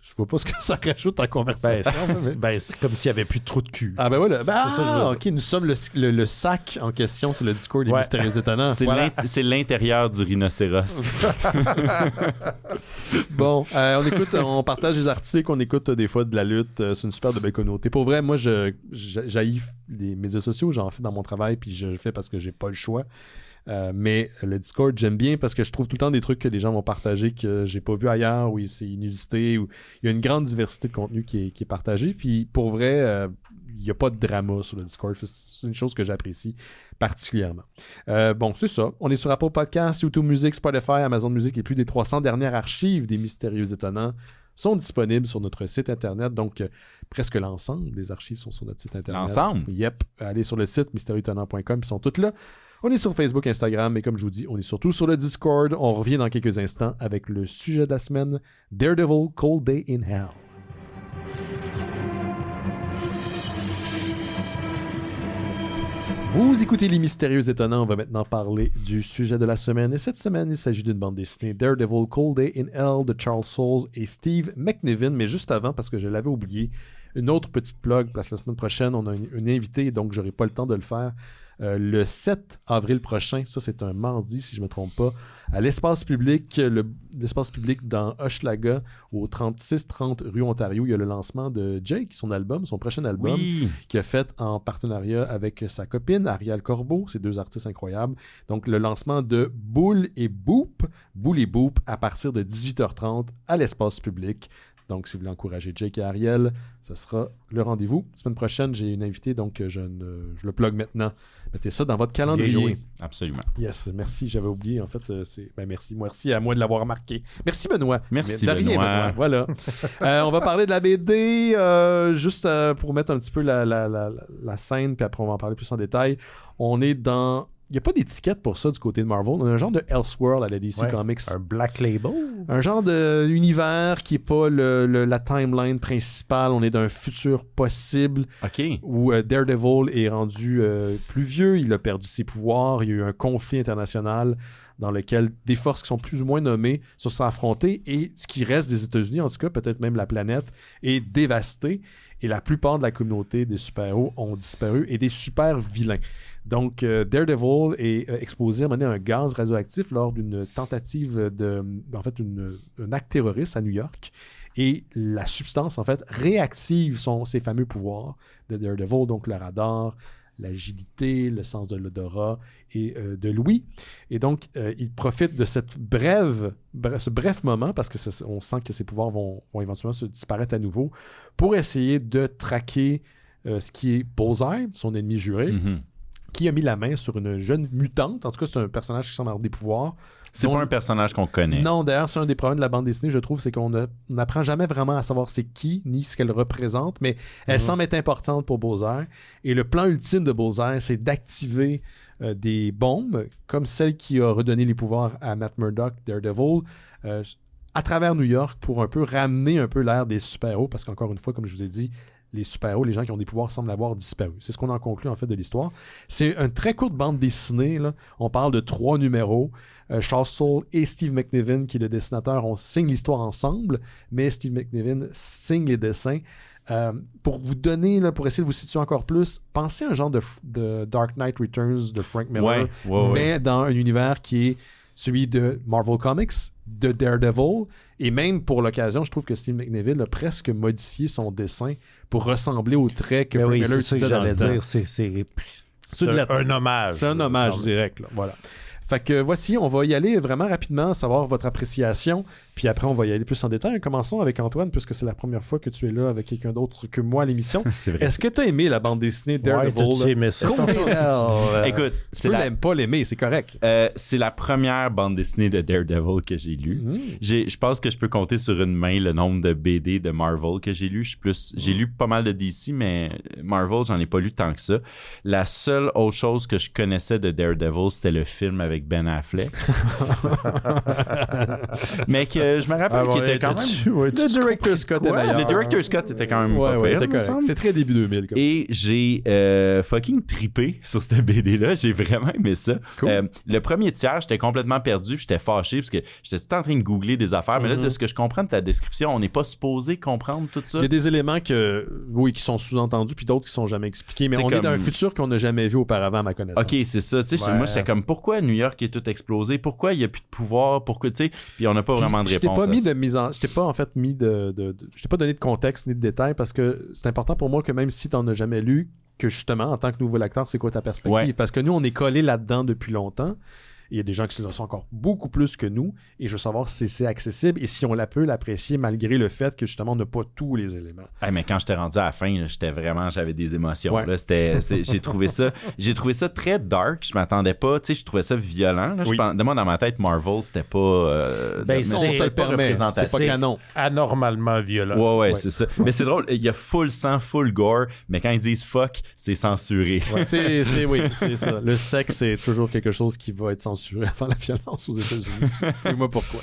je vois pas ce que ça rajoute en conversation. C'est comme s'il n'y avait plus trop de cul. Ah ben voilà. ça, ok, nous sommes le sac en question, c'est le Discord des Mystérieux Étonnants. C'est l'intérieur du rhinocéros. Bon, on partage des articles, on écoute des fois de la lutte. C'est une super de belle communauté. Pour vrai, moi, j'haïs les médias sociaux, j'en fais dans mon travail, puis je le fais parce que j'ai pas le choix. Mais le Discord, j'aime bien parce que je trouve tout le temps des trucs que les gens vont partager que j'ai pas vu ailleurs, où c'est inusité, où il y a une grande diversité de contenu qui est partagé. Puis pour vrai, il n'y a pas de drama sur le Discord. C'est une chose que j'apprécie particulièrement. Bon, c'est ça. On est sur Apple Podcasts, YouTube Music, Spotify, Amazon Music et plus des 300 dernières archives des Mystérieux Étonnants sont disponibles sur notre site internet. Donc, presque l'ensemble des archives sont sur notre site internet. L'ensemble? Yep. Allez sur le site mystérieuxétonnants.com, ils sont toutes là. On est sur Facebook, Instagram, et comme je vous dis, on est surtout sur le Discord. On revient dans quelques instants avec le sujet de la semaine, Daredevil, Cold Day in Hell. Vous écoutez Les Mystérieux Étonnants, on va maintenant parler du sujet de la semaine. Et cette semaine, il s'agit d'une bande dessinée Daredevil, Cold Day in Hell de Charles Soules et Steve McNiven. Mais juste avant, parce que je l'avais oublié, une autre petite plug, parce que la semaine prochaine, on a une invitée, donc j'aurai pas le temps de le faire. Le 7 avril prochain, ça c'est un mardi si je ne me trompe pas, à l'espace public, l'espace public dans Hochelaga, au 3630 rue Ontario, il y a le lancement de Jake, son prochain album, qu'il a fait en partenariat avec sa copine Ariel Corbeau, ces deux artistes incroyables. Donc le lancement de Boule et Boop, à partir de 18h30 à l'espace public. Donc, si vous voulez encourager Jake et Ariel, ça sera le rendez-vous. La semaine prochaine, j'ai une invitée, donc je le plug maintenant. Mettez ça dans votre calendrier. Absolument. Yes, merci, j'avais oublié. En fait, merci à moi de l'avoir remarqué. Merci, Benoît. Merci, de rien, Benoît. Voilà. On va parler de la BD, juste pour mettre un petit peu la scène, puis après, on va en parler plus en détail. On est dans... Il n'y a pas d'étiquette pour ça du côté de Marvel. On a un genre de Elseworld à la DC Comics. Un Black Label? Un genre d'univers qui n'est pas la timeline principale. On est dans un futur possible où Daredevil est rendu plus vieux, il a perdu ses pouvoirs, il y a eu un conflit international dans lequel des forces qui sont plus ou moins nommées se sont affrontées et ce qui reste des États-Unis, en tout cas, peut-être même la planète, est dévasté et la plupart de la communauté des super-héros ont disparu et des super-vilains. Donc, Daredevil est exposé à un gaz radioactif lors d'une tentative un acte terroriste à New York. Et la substance, en fait, réactive ses fameux pouvoirs de Daredevil, donc le radar, l'agilité, le sens de l'odorat et de l'ouïe. Et donc, il profite de ce bref moment, parce qu'on sent que ses pouvoirs vont éventuellement se disparaître à nouveau, pour essayer de traquer ce qui est Bullseye, son ennemi juré, qui a mis la main sur une jeune mutante. En tout cas, c'est un personnage qui semble avoir des pouvoirs. C'est pas un personnage qu'on connaît. Non, d'ailleurs, c'est un des problèmes de la bande dessinée, je trouve, c'est qu'on n'apprend jamais vraiment à savoir c'est qui, ni ce qu'elle représente, mais elle semble être importante pour Bullseye. Et le plan ultime de Bullseye, c'est d'activer des bombes, comme celle qui a redonné les pouvoirs à Matt Murdock, Daredevil, à travers New York, pour un peu ramener un peu l'ère des super-héros, parce qu'encore une fois, comme je vous ai dit, les super-héros, les gens qui ont des pouvoirs semblent avoir disparu. C'est ce qu'on en conclut en fait de l'histoire. C'est une très courte bande dessinée, là. On parle de 3 numéros. Charles Soule et Steve McNiven, qui est le dessinateur, on signe l'histoire ensemble, mais Steve McNiven signe les dessins. Pour vous donner, là, pour essayer de vous situer encore plus, pensez à un genre de Dark Knight Returns de Frank Miller, mais dans un univers qui est celui de Marvel Comics, de Daredevil, et même pour l'occasion, je trouve que Steve McNiven a presque modifié son dessin pour ressembler aux traits que Frank Miller utilisait dans le temps. C'est un hommage. C'est un hommage direct, là. Voilà. Fait que voici, on va y aller vraiment rapidement, savoir votre appréciation, puis après on va y aller plus en détail. Commençons avec Antoine, puisque c'est la première fois que tu es là avec quelqu'un d'autre que moi à l'émission. C'est vrai. Est-ce que tu as aimé la bande dessinée Daredevil? Ouais, t'as aimé ça. Écoute, tu peux pas l'aimer, c'est correct. C'est la première bande dessinée de Daredevil que j'ai lue. Je pense que je peux compter sur une main le nombre de BD de Marvel que j'ai lu. J'ai lu pas mal de DC, mais Marvel, j'en ai pas lu tant que ça. La seule autre chose que je connaissais de Daredevil, c'était le film avec Ben Affleck. Mais que je me rappelle qu'il était quand même... le Director's Cut est meilleur. Le Director's Cut était quand même pas pire, c'est très début 2000. Et j'ai fucking trippé sur cette BD-là. J'ai vraiment aimé ça. Cool. Le premier tiers, j'étais complètement perdu. J'étais fâché parce que j'étais tout le temps en train de googler des affaires. Mais là, de ce que je comprends de ta description, on n'est pas supposé comprendre tout ça. Il y a des éléments qui sont sous-entendus puis d'autres qui sont jamais expliqués. Mais on est dans un futur qu'on n'a jamais vu auparavant, à ma connaissance. OK, c'est ça. Moi, j'étais comme, pourquoi New York est tout explosé? Pourquoi il n'y a plus de pouvoir? Pourquoi, tu sais? Puis on n'a pas vraiment de réponse. Je t'ai pas donné de contexte ni de détails parce que c'est important pour moi que même si tu n'en as jamais lu, que justement, en tant que nouveau lecteur, c'est quoi ta perspective? Ouais. Parce que nous, on est collés là-dedans depuis longtemps. Il y a des gens qui le sont encore beaucoup plus que nous. Et je veux savoir si c'est accessible et si on peut l'apprécier malgré le fait que justement, on n'a pas tous les éléments. Hey, mais quand j'étais rendu à la fin, j'avais des émotions. Ouais. Là, j'ai trouvé ça très dark. Je m'attendais pas. Je trouvais ça violent. Là, moi, dans ma tête, Marvel, c'était pas... c'est pas représentatif. C'est pas canon. Anormalement violent. Ouais, c'est ça. Mais c'est drôle. Il y a full sang, full gore. Mais quand ils disent fuck, c'est censuré. Ouais, c'est ça. Le sexe, c'est toujours quelque chose qui va être censuré avant la violence aux États-Unis. Dis-moi pourquoi.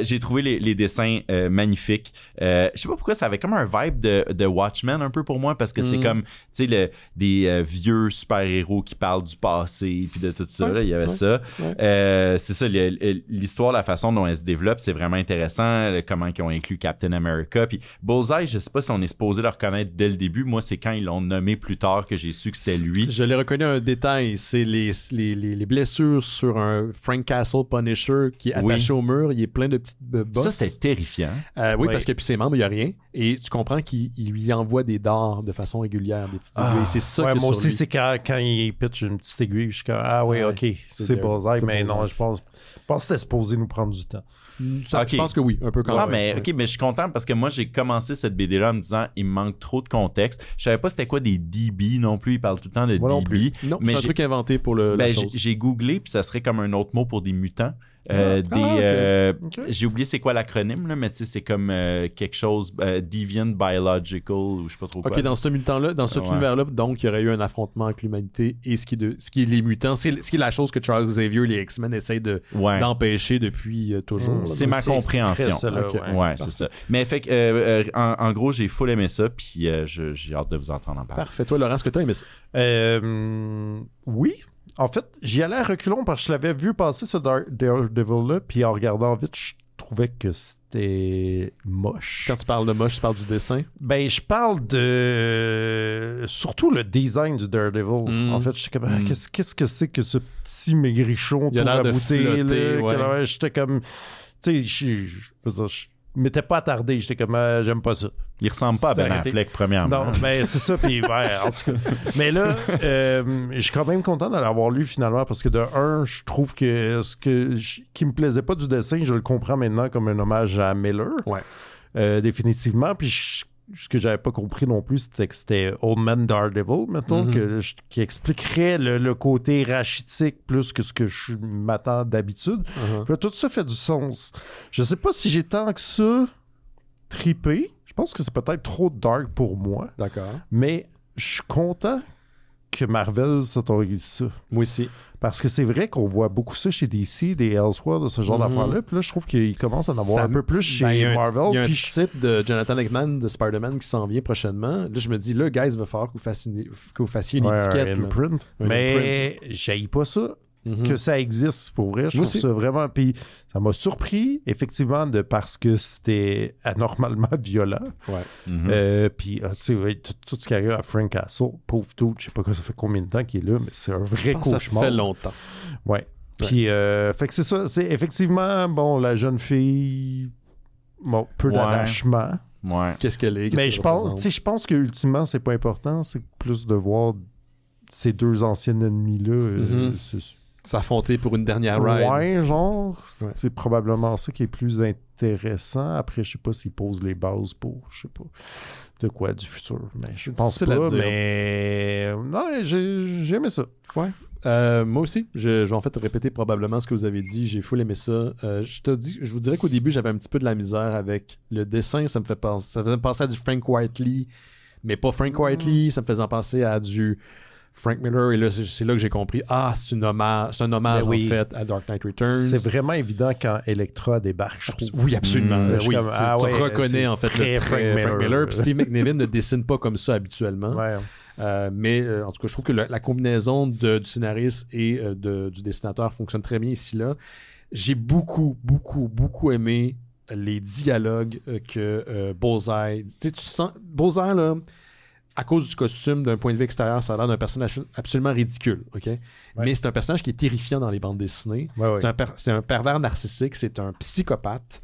J'ai trouvé les dessins magnifiques. Je sais pas pourquoi, ça avait comme un vibe de Watchmen un peu pour moi, parce que c'est comme, tu sais, des vieux super-héros qui parlent du passé, puis de tout ça. Là, il y avait ça. Ouais. C'est ça, l'histoire, la façon dont elle se développe, c'est vraiment intéressant. Comment ils ont inclus Captain America. Puis Bullseye, je sais pas si on est supposé le reconnaître dès le début. Moi, c'est quand ils l'ont nommé plus tard que j'ai su que c'était lui. Je l'ai reconnu un détail, c'est les blessures sur un Frank Castle Punisher qui est attaché au mur, il est plein de petites bosses. Ça, c'était terrifiant. Oui, parce que puis ses membres, il n'y a rien. Et tu comprends qu'il lui envoie des dards de fason régulière, des petites aiguilles. C'est ça que moi aussi, c'est quand il pitch une petite aiguille, je suis comme, OK, c'est Bullseye, mais non, je pense que c'était supposé nous prendre du temps. Je pense que oui, un peu quand même. Mais je suis content parce que moi, j'ai commencé cette BD-là en me disant, il me manque trop de contexte. Je savais pas c'était quoi des DB non plus. Il parle tout le temps de moi DB. Non, mais c'est un truc inventé pour la chose. J'ai googlé, puis ça serait comme un autre mot pour des mutants. Okay. J'ai oublié c'est quoi l'acronyme, là, mais tu sais, c'est comme quelque chose Deviant Biological ou je sais pas trop quoi. Ok, dans ce mutant-là, dans cet univers-là, donc il y aurait eu un affrontement avec l'humanité et ce qui est les mutants, ce qui est la chose que Charles Xavier, les X-Men essayent d'empêcher depuis toujours. C'est ma compréhension. C'est ça. Mais fait que, en gros, j'ai full aimé ça, puis j'ai hâte de vous entendre en parler. Parfait. Toi, Laurent, est-ce que tu as aimé ça? Oui. En fait, j'y allais à reculons parce que je l'avais vu passer ce Daredevil-là, puis en regardant vite, je trouvais que c'était moche. Quand tu parles de moche, tu parles du dessin? Ben, je parle de... Surtout le design du Daredevil. En fait, j'étais comme, qu'est-ce que c'est que ce petit maigrichon tout rabouté? J'étais comme... Tu sais, je m'étais pas attardé. J'étais comme, j'aime pas ça. Il ressemble pas à Ben Affleck, premièrement. Non, ben c'est ça. Puis, en tout cas. Mais là, je suis quand même content de l'avoir lu finalement parce que de un, je trouve que qui me plaisait pas du dessin, je le comprends maintenant comme un hommage à Miller. Ouais. Définitivement. Puis, ce que j'avais pas compris non plus, c'était que c'était Old Man Daredevil, mettons, qui expliquerait le côté rachitique plus que ce que je m'attends d'habitude. Puis là, tout ça fait du sens. Je sais pas si j'ai tant que ça trippé. Je pense que c'est peut-être trop dark pour moi. D'accord. Mais je suis content que Marvel s'autorise ça. Moi aussi. Parce que c'est vrai qu'on voit beaucoup ça chez DC, des Elseworlds, de ce genre d'affaires-là. Puis là, je trouve qu'il commence à en avoir un peu plus chez Marvel. Il y a un titre de Jonathan Hickman de Spider-Man qui s'en vient prochainement. Là, je me dis, là, guys, il va falloir que vous fassiez une étiquette. Un imprint. Mais j'haïs pas ça. Que ça existe pour vrai. Je trouve ça vraiment. Puis ça m'a surpris, effectivement, parce que c'était anormalement violent. Ouais. Puis, tu sais, tout ce qui arrive à Frank Castle, pauvre tout, je sais pas ça fait combien de temps qu'il est là, mais c'est un vrai cauchemar. Ça fait longtemps. Ouais. Puis, fait que c'est ça. C'est effectivement, bon, la jeune fille, bon, peu d'attachement. Ouais. Qu'est-ce qu'elle est? Mais je pense que ultimement, c'est pas important. C'est plus de voir ces deux anciens ennemis-là. S'affronter pour une dernière ride. Ouais, genre. Ouais. C'est probablement ça qui est plus intéressant. Après, je sais pas s'ils posent les bases pour, je sais pas, de quoi, du futur. Mais je pense pas, mais... Non, j'ai aimé ça. Ouais. Moi aussi, je vais en fait répéter probablement ce que vous avez dit. J'ai full aimé ça. Je vous dirais qu'au début, j'avais un petit peu de la misère avec le dessin. Ça me faisait penser à du Frank Whiteley, mais pas Frank Whiteley. Ça me faisait penser à du... Frank Miller, et là, c'est là que j'ai compris. C'est un hommage en fait à Dark Knight Returns. C'est vraiment évident quand Electra débarque, je trouve. Oui, absolument. Tu reconnais en fait le trait Frank Miller. Puis Steve McNiven ne dessine pas comme ça habituellement. Ouais. Mais en tout cas, je trouve que la combinaison du scénariste et du dessinateur fonctionne très bien ici-là. J'ai beaucoup, beaucoup, beaucoup aimé les dialogues que Bullseye... Tu sens... Bullseye, là... À cause du costume, d'un point de vue extérieur, ça a l'air d'un personnage absolument ridicule, OK? Ouais. Mais c'est un personnage qui est terrifiant dans les bandes dessinées. Ouais. C'est un pervers narcissique, c'est un psychopathe.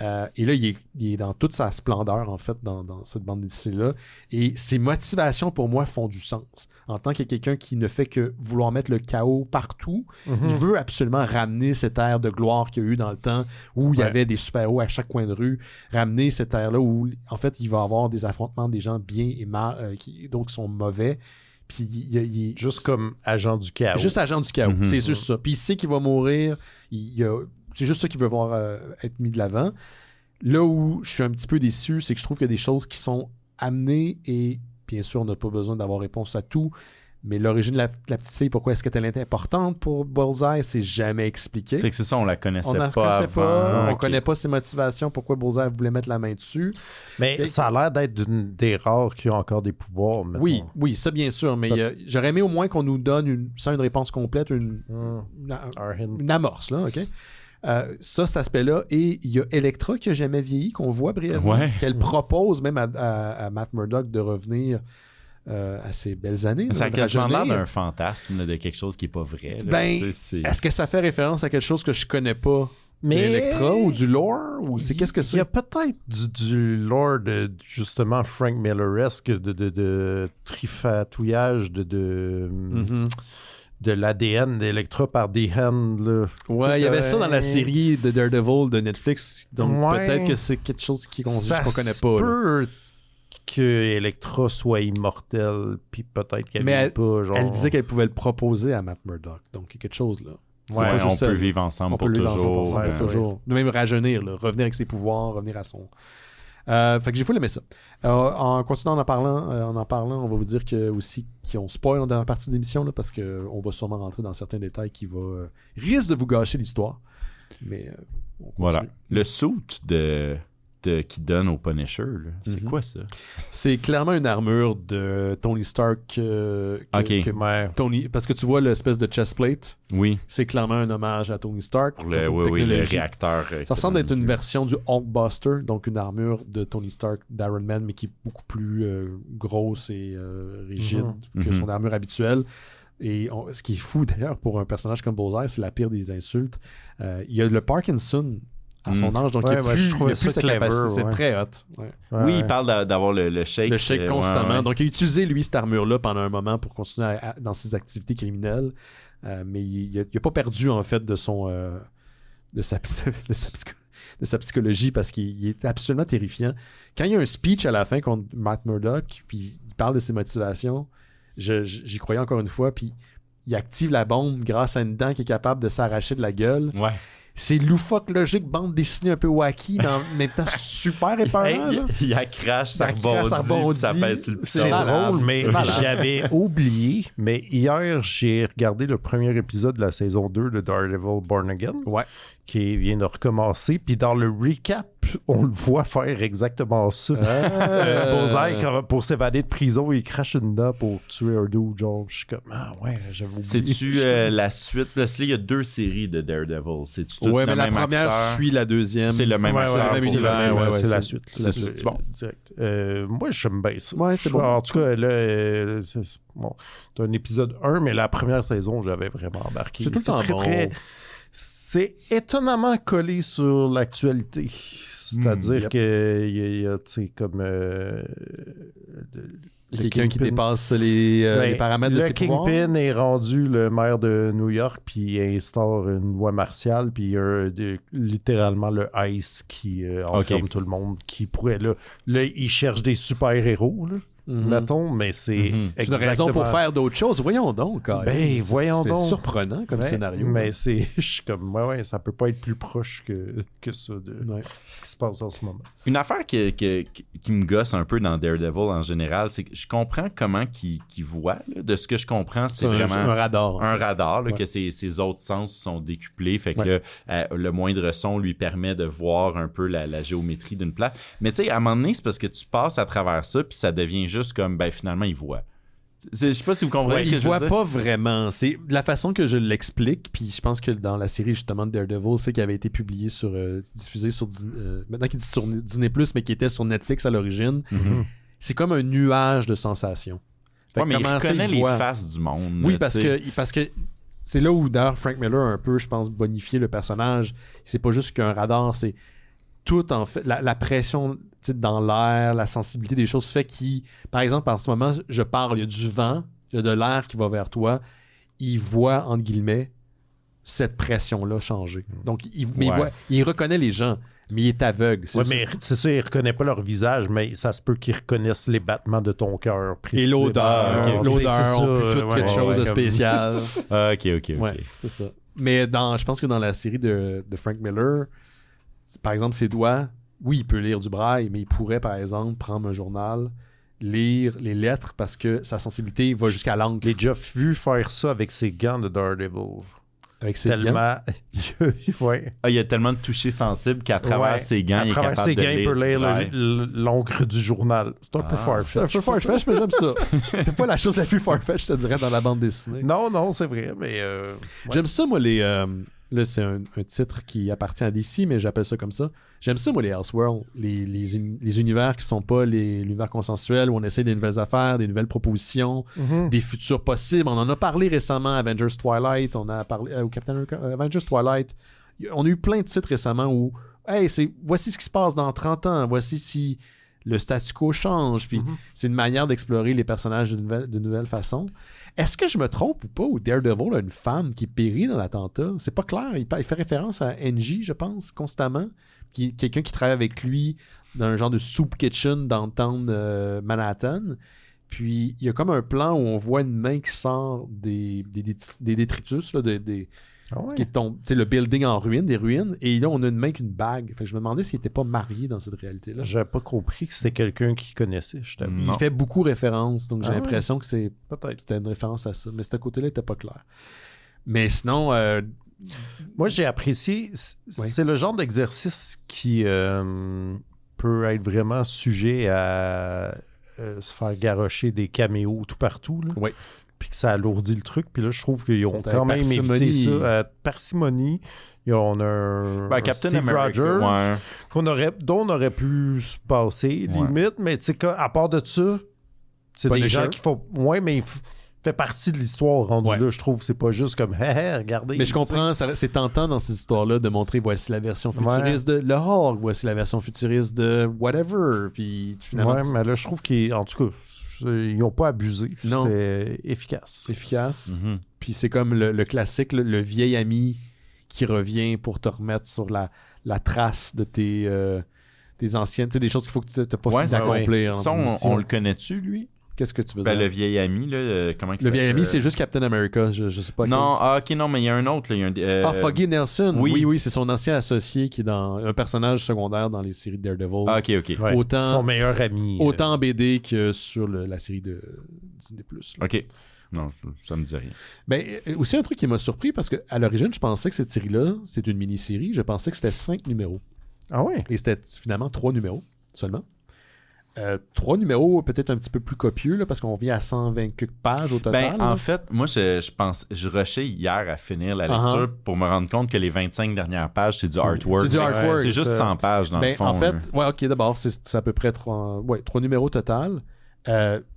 Et là, il est dans toute sa splendeur, en fait, dans cette bande dessinée-là. Et ses motivations, pour moi, font du sens. En tant que quelqu'un qui ne fait que vouloir mettre le chaos partout, il veut absolument ramener cette ère de gloire qu'il y a eu dans le temps où il y avait des super-héros à chaque coin de rue. Ramener cette ère-là où, en fait, il va y avoir des affrontements des gens bien et mal, d'autres qui sont mauvais. Puis il est juste comme agent du chaos. Juste agent du chaos, c'est juste ça. Puis il sait qu'il va mourir. C'est juste ça qu'il veut voir être mis de l'avant. Là où je suis un petit peu déçu, c'est que je trouve qu'il y a des choses qui sont amenées et bien sûr, on n'a pas besoin d'avoir réponse à tout. Mais l'origine de la petite fille, pourquoi est-ce qu'elle était importante pour Bullseye, c'est jamais expliqué. Fait que c'est ça, on la connaissait pas avant. On connaît pas ses motivations, pourquoi Bullseye voulait mettre la main dessus. Mais ça a l'air d'être des rares qui ont encore des pouvoirs. Mettons. Oui, ça bien sûr. Mais j'aurais aimé au moins qu'on nous donne, sans une réponse complète, une amorce, là, OK? Ça, cet aspect-là. Et il y a Electra qui n'a jamais vieilli, qu'on voit brièvement, qu'elle propose même à Matt Murdock de revenir à ses belles années. Ça a quasiment l'air d'un fantasme, là, de quelque chose qui n'est pas vrai. Là. Est-ce que ça fait référence à quelque chose que je connais pas? Electra ou du lore? Ou qu'est-ce que c'est? Il y a peut-être du lore de justement Frank Milleresque, de trifatouillage, de l'ADN d'Electra par des hands. Là. Ouais, il y avait ça dans la série de Daredevil de Netflix. Donc peut-être que c'est quelque chose qu'on connaît pas. Peut que Electra soit immortelle, puis peut-être qu'elle vit pas. Genre... Elle disait qu'elle pouvait le proposer à Matt Murdock. Donc il y a quelque chose là. Ouais, on peut vivre ensemble pour toujours. Toujours. Même rajeunir, là, revenir avec ses pouvoirs, revenir à Fait que j'ai full aimé ça. En continuant en parlant, on va vous dire que aussi qu'on spoil dans la partie d'émission là, parce qu'on va sûrement rentrer dans certains détails qui risquent de vous gâcher l'histoire. Mais on continue. Voilà. Le suit qui donne au Punisher, là, c'est quoi ça? C'est clairement une armure de Tony Stark. Tony, parce que tu vois l'espèce de chestplate. Oui. C'est clairement un hommage à Tony Stark. Pour le réacteur. Ça semble être une version du Hulkbuster, donc une armure de Tony Stark d'Iron Man, mais qui est beaucoup plus grosse et rigide que son armure habituelle. Et ce qui est fou d'ailleurs pour un personnage comme Bullseye, c'est la pire des insultes. Il y a le Parkinson à son âge, donc il y a plus sa capacité. C'est très hot. Oui, il parle d'avoir le shake. Le shake constamment. Donc, il a utilisé, lui, cette armure-là pendant un moment pour continuer dans ses activités criminelles. Mais il n'a pas perdu, en fait, de sa psychologie parce qu'il est absolument terrifiant. Quand il y a un speech à la fin contre Matt Murdock, puis il parle de ses motivations, j'y croyais encore une fois, puis il active la bombe grâce à une dent qui est capable de s'arracher de la gueule. Ouais. C'est loufoque, logique, bande dessinée un peu wacky, mais en même temps super épeurant. Il y a crash, ça rebondit, ça pèse sur le piton. C'est drôle, mais j'avais oublié. Mais hier, j'ai regardé le premier épisode de la saison 2 de Daredevil Born Again, qui vient de recommencer. Puis dans le recap, on le voit faire exactement ça. Bullseye, pour s'évader de prison, il crache une dent pour tuer un dude. Genre, je suis comme, j'avais oublié. C'est-tu la suite? Là, il y a 2 séries de Daredevil. C'est-tu tout mais la première suit la deuxième. C'est le même acteur. C'est la suite. C'est bon. Direct. Moi, j'aime bien ça. Ouais, c'est bon. En tout cas, là, c'est un épisode 1, mais la première saison, j'avais vraiment embarqué. C'est tout le temps bon. C'est étonnamment collé sur l'actualité. C'est-à-dire qu'il y a, tu sais, comme... quelqu'un qui dépasse les paramètres de ses pouvoirs. Le Kingpin est rendu le maire de New York, puis il instaure une loi martiale, puis il y a littéralement le ICE qui enferme tout le monde, qui pourrait... Là, il cherche des super-héros, là. Mettons, mais c'est une raison pour faire d'autres choses. Voyons donc. Voyons donc. C'est surprenant comme scénario. Mais je suis comme, ça peut pas être plus proche que ça de ce qui se passe en ce moment. Une affaire qui me gosse un peu dans Daredevil en général, c'est que je comprends comment qu'il voit. Là. De ce que je comprends, c'est vraiment un radar. Un radar, là, que ses autres sens sont décuplés. Fait que là, le moindre son lui permet de voir un peu la géométrie d'une place. Mais tu sais, à un moment donné, c'est parce que tu passes à travers ça, puis ça devient juste comme, finalement, il voit. Je sais pas si vous comprenez ce que je veux dire. Il voit pas vraiment. C'est la façon que je l'explique, puis je pense que dans la série, justement, de Daredevil, c'est qui avait été publié diffusé sur... maintenant qu'il dit sur Disney+, mais qui était sur Netflix à l'origine, c'est comme un nuage de sensations. Mais il reconnaît les faces du monde. Oui, parce que c'est là où, d'ailleurs, Frank Miller a un peu, je pense, bonifié le personnage. C'est pas juste qu'un radar, c'est tout, en fait, la pression dans l'air, la sensibilité des choses fait par exemple, en ce moment, je parle, il y a du vent, il y a de l'air qui va vers toi, il voit, entre guillemets, cette pression-là changer. Donc, il reconnaît les gens, mais il est aveugle. C'est ça, il reconnaît pas leur visage, mais ça se peut qu'il reconnaisse les battements de ton cœur. Et l'odeur. L'odeur, on peut tout quelque chose de spécial. OK. Ouais, c'est ça. Mais je pense que dans la série de Frank Miller, par exemple, ses doigts, oui, il peut lire du braille, mais il pourrait, par exemple, prendre un journal, lire les lettres parce que sa sensibilité va jusqu'à l'encre. J'ai déjà vu faire ça avec ses gants de Daredevil. Avec ses gants? Il y a tellement de touchés sensibles qu'à travers ses gants, il est capable de lire du braille. L'encre du journal. C'est un peu farfetch. C'est un peu farfetch, mais j'aime ça. C'est pas la chose la plus farfetch, je te dirais, dans la bande dessinée. Non, c'est vrai, mais... J'aime ça, moi, là, c'est un titre qui appartient à DC, mais j'appelle ça comme ça. J'aime ça, moi, les Elseworlds, les univers qui sont pas l'univers consensuel, où on essaie des nouvelles affaires, des nouvelles propositions, des futurs possibles. On en a parlé récemment à Avengers Twilight, on a parlé au Captain Avengers Twilight. On a eu plein de titres récemment où, voici ce qui se passe dans 30 ans, voici si le statu quo change, puis c'est une manière d'explorer les personnages de nouvelle façon. Est-ce que je me trompe ou pas, ou Daredevil a une femme qui périt dans l'attentat? C'est pas clair. Il fait référence à NJ, je pense, constamment. Quelqu'un qui travaille avec lui dans un genre de soup kitchen downtown Manhattan. Puis, il y a comme un plan où on voit une main qui sort des détritus, là, qui est le building en ruine, des ruines, et là, on a une main qu'une bague. Fait que je me demandais s'il n'était pas marié dans cette réalité-là. J'avais pas compris que c'était quelqu'un qui connaissait. Il fait beaucoup référence, donc j'ai l'impression que c'était une référence à ça. Mais ce côté-là n'était pas clair. Mais sinon... Moi, j'ai apprécié. C'est le genre d'exercice qui peut être vraiment sujet à se faire garrocher des caméos tout partout. Là. Oui. Puis que ça alourdit le truc. Puis là, je trouve qu'ils ont quand même évité ça. Parcimonie. On a un Captain Steve America, Rogers dont on aurait pu se passer, limite. Mais tu sais, à part de ça, c'est des gens qui font... Ouais, mais... fait partie de l'histoire rendue là, je trouve. C'est pas juste comme, regardez. Mais je comprends, c'est tentant dans ces histoires-là de montrer voici la version futuriste de le Hulk, voici la version futuriste de whatever. Puis finalement. Ouais, mais là, je trouve qu'en tout cas, ils n'ont pas abusé. Non. C'était efficace. Efficace. Mm-hmm. Puis c'est comme le classique, le vieil ami qui revient pour te remettre sur la trace de tes anciennes. Tu sais, des choses qu'il faut que tu n'as pas fini d'accomplir. Ça, on le connaît-tu, lui? Qu'est-ce que tu veux dire? Le vieil ami, là, comment il s'appelle? Le vieil ami, c'est juste Captain America, je sais pas. Non, ok, mais il y a un autre. Là, Foggy Nelson. Oui, c'est son ancien associé qui est un personnage secondaire dans les séries de Daredevil. Ah, ok. Ouais, autant, son meilleur ami. Autant en BD que sur la série de Disney+. Là. Ok. Non, ça me dit rien. Ben, aussi un truc qui m'a surpris, parce qu'à l'origine, je pensais que cette série-là, c'est une mini-série. Je pensais que c'était 5 numéros. Ah ouais? Et c'était finalement 3 numéros seulement. 3 numéros peut-être un petit peu plus copieux là, parce qu'on vient à 120 quelques pages au total. En fait, moi je rushais hier à finir la lecture pour me rendre compte que les 25 dernières pages c'est du artwork. C'est du artwork. C'est juste 100 pages dans le fond. En fait, d'abord c'est à peu près 3 numéros total.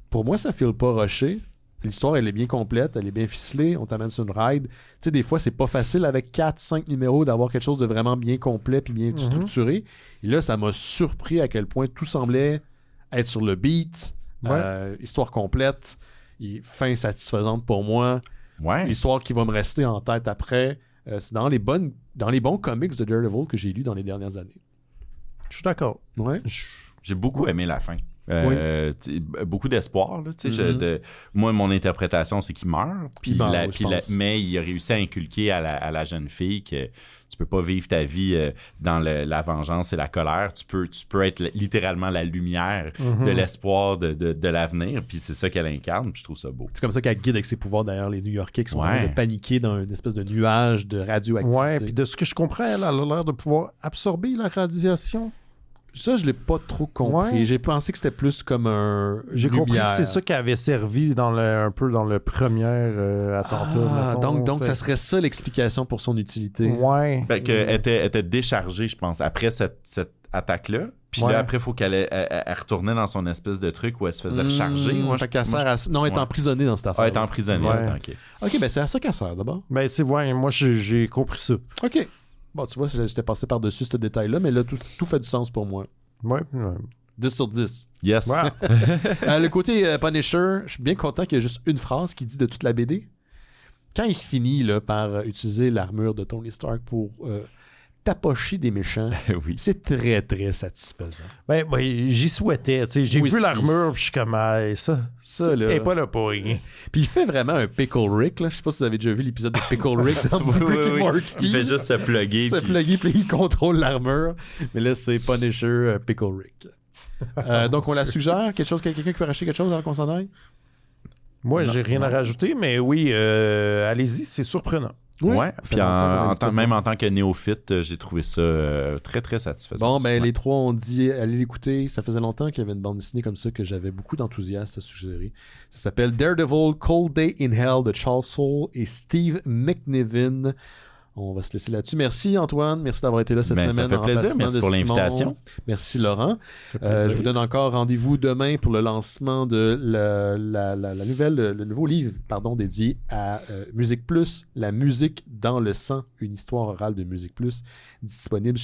Pour moi ça file pas rushé. L'histoire elle est bien complète, elle est bien ficelée, on t'amène sur une ride. Tu sais, des fois c'est pas facile avec 4-5 numéros d'avoir quelque chose de vraiment bien complet puis bien structuré. Et là ça m'a surpris à quel point tout semblait être sur le beat, histoire complète, fin satisfaisante pour moi, histoire qui va me rester en tête après. C'est dans les bons comics de Daredevil que j'ai lus dans les dernières années. Je suis d'accord. Ouais. J'ai beaucoup aimé la fin. Beaucoup d'espoir. Là, moi, mon interprétation, c'est qu'il meurt. Mais il a réussi à inculquer à la jeune fille que tu peux pas vivre ta vie dans la vengeance et la colère. Tu peux être littéralement la lumière de l'espoir de l'avenir. Puis c'est ça qu'elle incarne. Puis je trouve ça beau. C'est comme ça qu'elle guide avec ses pouvoirs derrière les New-Yorkais qui sont en train de paniquer dans une espèce de nuage de radioactivité. Ouais, puis de ce que je comprends, elle a l'air de pouvoir absorber la radiation. Ça, je l'ai pas trop compris. J'ai pensé que c'était plus comme un. J'ai compris que c'est ça qui avait servi un peu dans le premier attentat. Donc ça serait ça l'explication pour son utilité. Ouais. Qu'elle était déchargée, je pense, après cette attaque-là. Puis là, après, il faut qu'elle retournait dans son espèce de truc où elle se faisait recharger. Non, elle est emprisonnée dans cette affaire. Elle est emprisonnée. OK, ben c'est à ça qu'elle sert d'abord. Ben c'est moi j'ai compris ça. OK. Bon, tu vois, j'étais passé par-dessus ce détail-là, mais là, tout fait du sens pour moi. Ouais. 10 sur 10. Yes. Wow. Le côté Punisher, je suis bien content qu'il y ait juste une phrase qui dit de toute la BD. Quand il finit là, par utiliser l'armure de Tony Stark pour tapocher des méchants, c'est très, très satisfaisant. Ben, j'y souhaitais. J'ai vu l'armure, puis je suis comme, ça là. Et pas là pour rien. Puis il fait vraiment un Pickle Rick. Là. Je sais pas si vous avez déjà vu l'épisode de Pickle Rick dans Rick and Morty. Il fait juste se plugger. Puis il contrôle l'armure. Mais là, c'est Punisher Pickle Rick. Donc, on la suggère. Quelqu'un qui veut racheter quelque chose avant qu'on s'en aille? Moi, j'ai rien à rajouter, mais oui, allez-y, c'est surprenant. Oui, puis même en tant que néophyte, j'ai trouvé ça très, très satisfaisant. Bon, ben les trois ont dit allez l'écouter. Ça faisait longtemps qu'il y avait une bande dessinée comme ça que j'avais beaucoup d'enthousiasme à suggérer. Ça s'appelle Daredevil Cold Day in Hell de Charles Soule et Steve McNiven. On va se laisser là-dessus. Merci Antoine, merci d'avoir été là cette semaine. Ça fait plaisir, merci pour l'invitation. Merci Laurent. Je vous donne encore rendez-vous demain pour le lancement de le nouveau livre dédié à Musique Plus, la musique dans le sang, une histoire orale de Musique Plus, disponible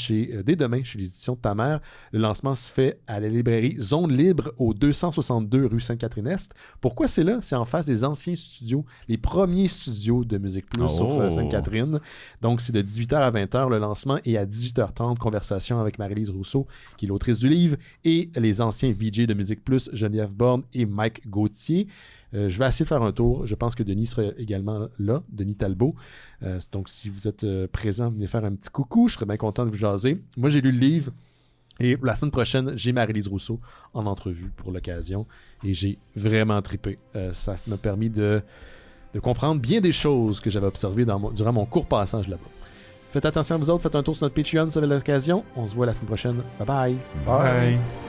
dès demain chez l'édition de ta mère. Le lancement se fait à la librairie Zone Libre au 262 rue Sainte-Catherine-Est. Pourquoi c'est là? C'est en face des anciens studios, les premiers studios de Musique Plus sur Sainte-Catherine. Donc, c'est de 18h à 20h le lancement et à 18h30, conversation avec Marie-Lise Rousseau, qui est l'autrice du livre, et les anciens VJ de Musique Plus, Geneviève Borne et Mike Gauthier. Je vais essayer de faire un tour. Je pense que Denis sera également là, Denis Talbot. Donc, si vous êtes présent, venez faire un petit coucou. Je serais bien content de vous jaser. Moi, j'ai lu le livre. Et la semaine prochaine, j'ai Marie-Lise Rousseau en entrevue pour l'occasion. Et j'ai vraiment trippé. Ça m'a permis de comprendre bien des choses que j'avais observées durant mon court passage là-bas. Faites attention à vous autres. Faites un tour sur notre Patreon si vous avez l'occasion. On se voit la semaine prochaine. Bye bye. Bye.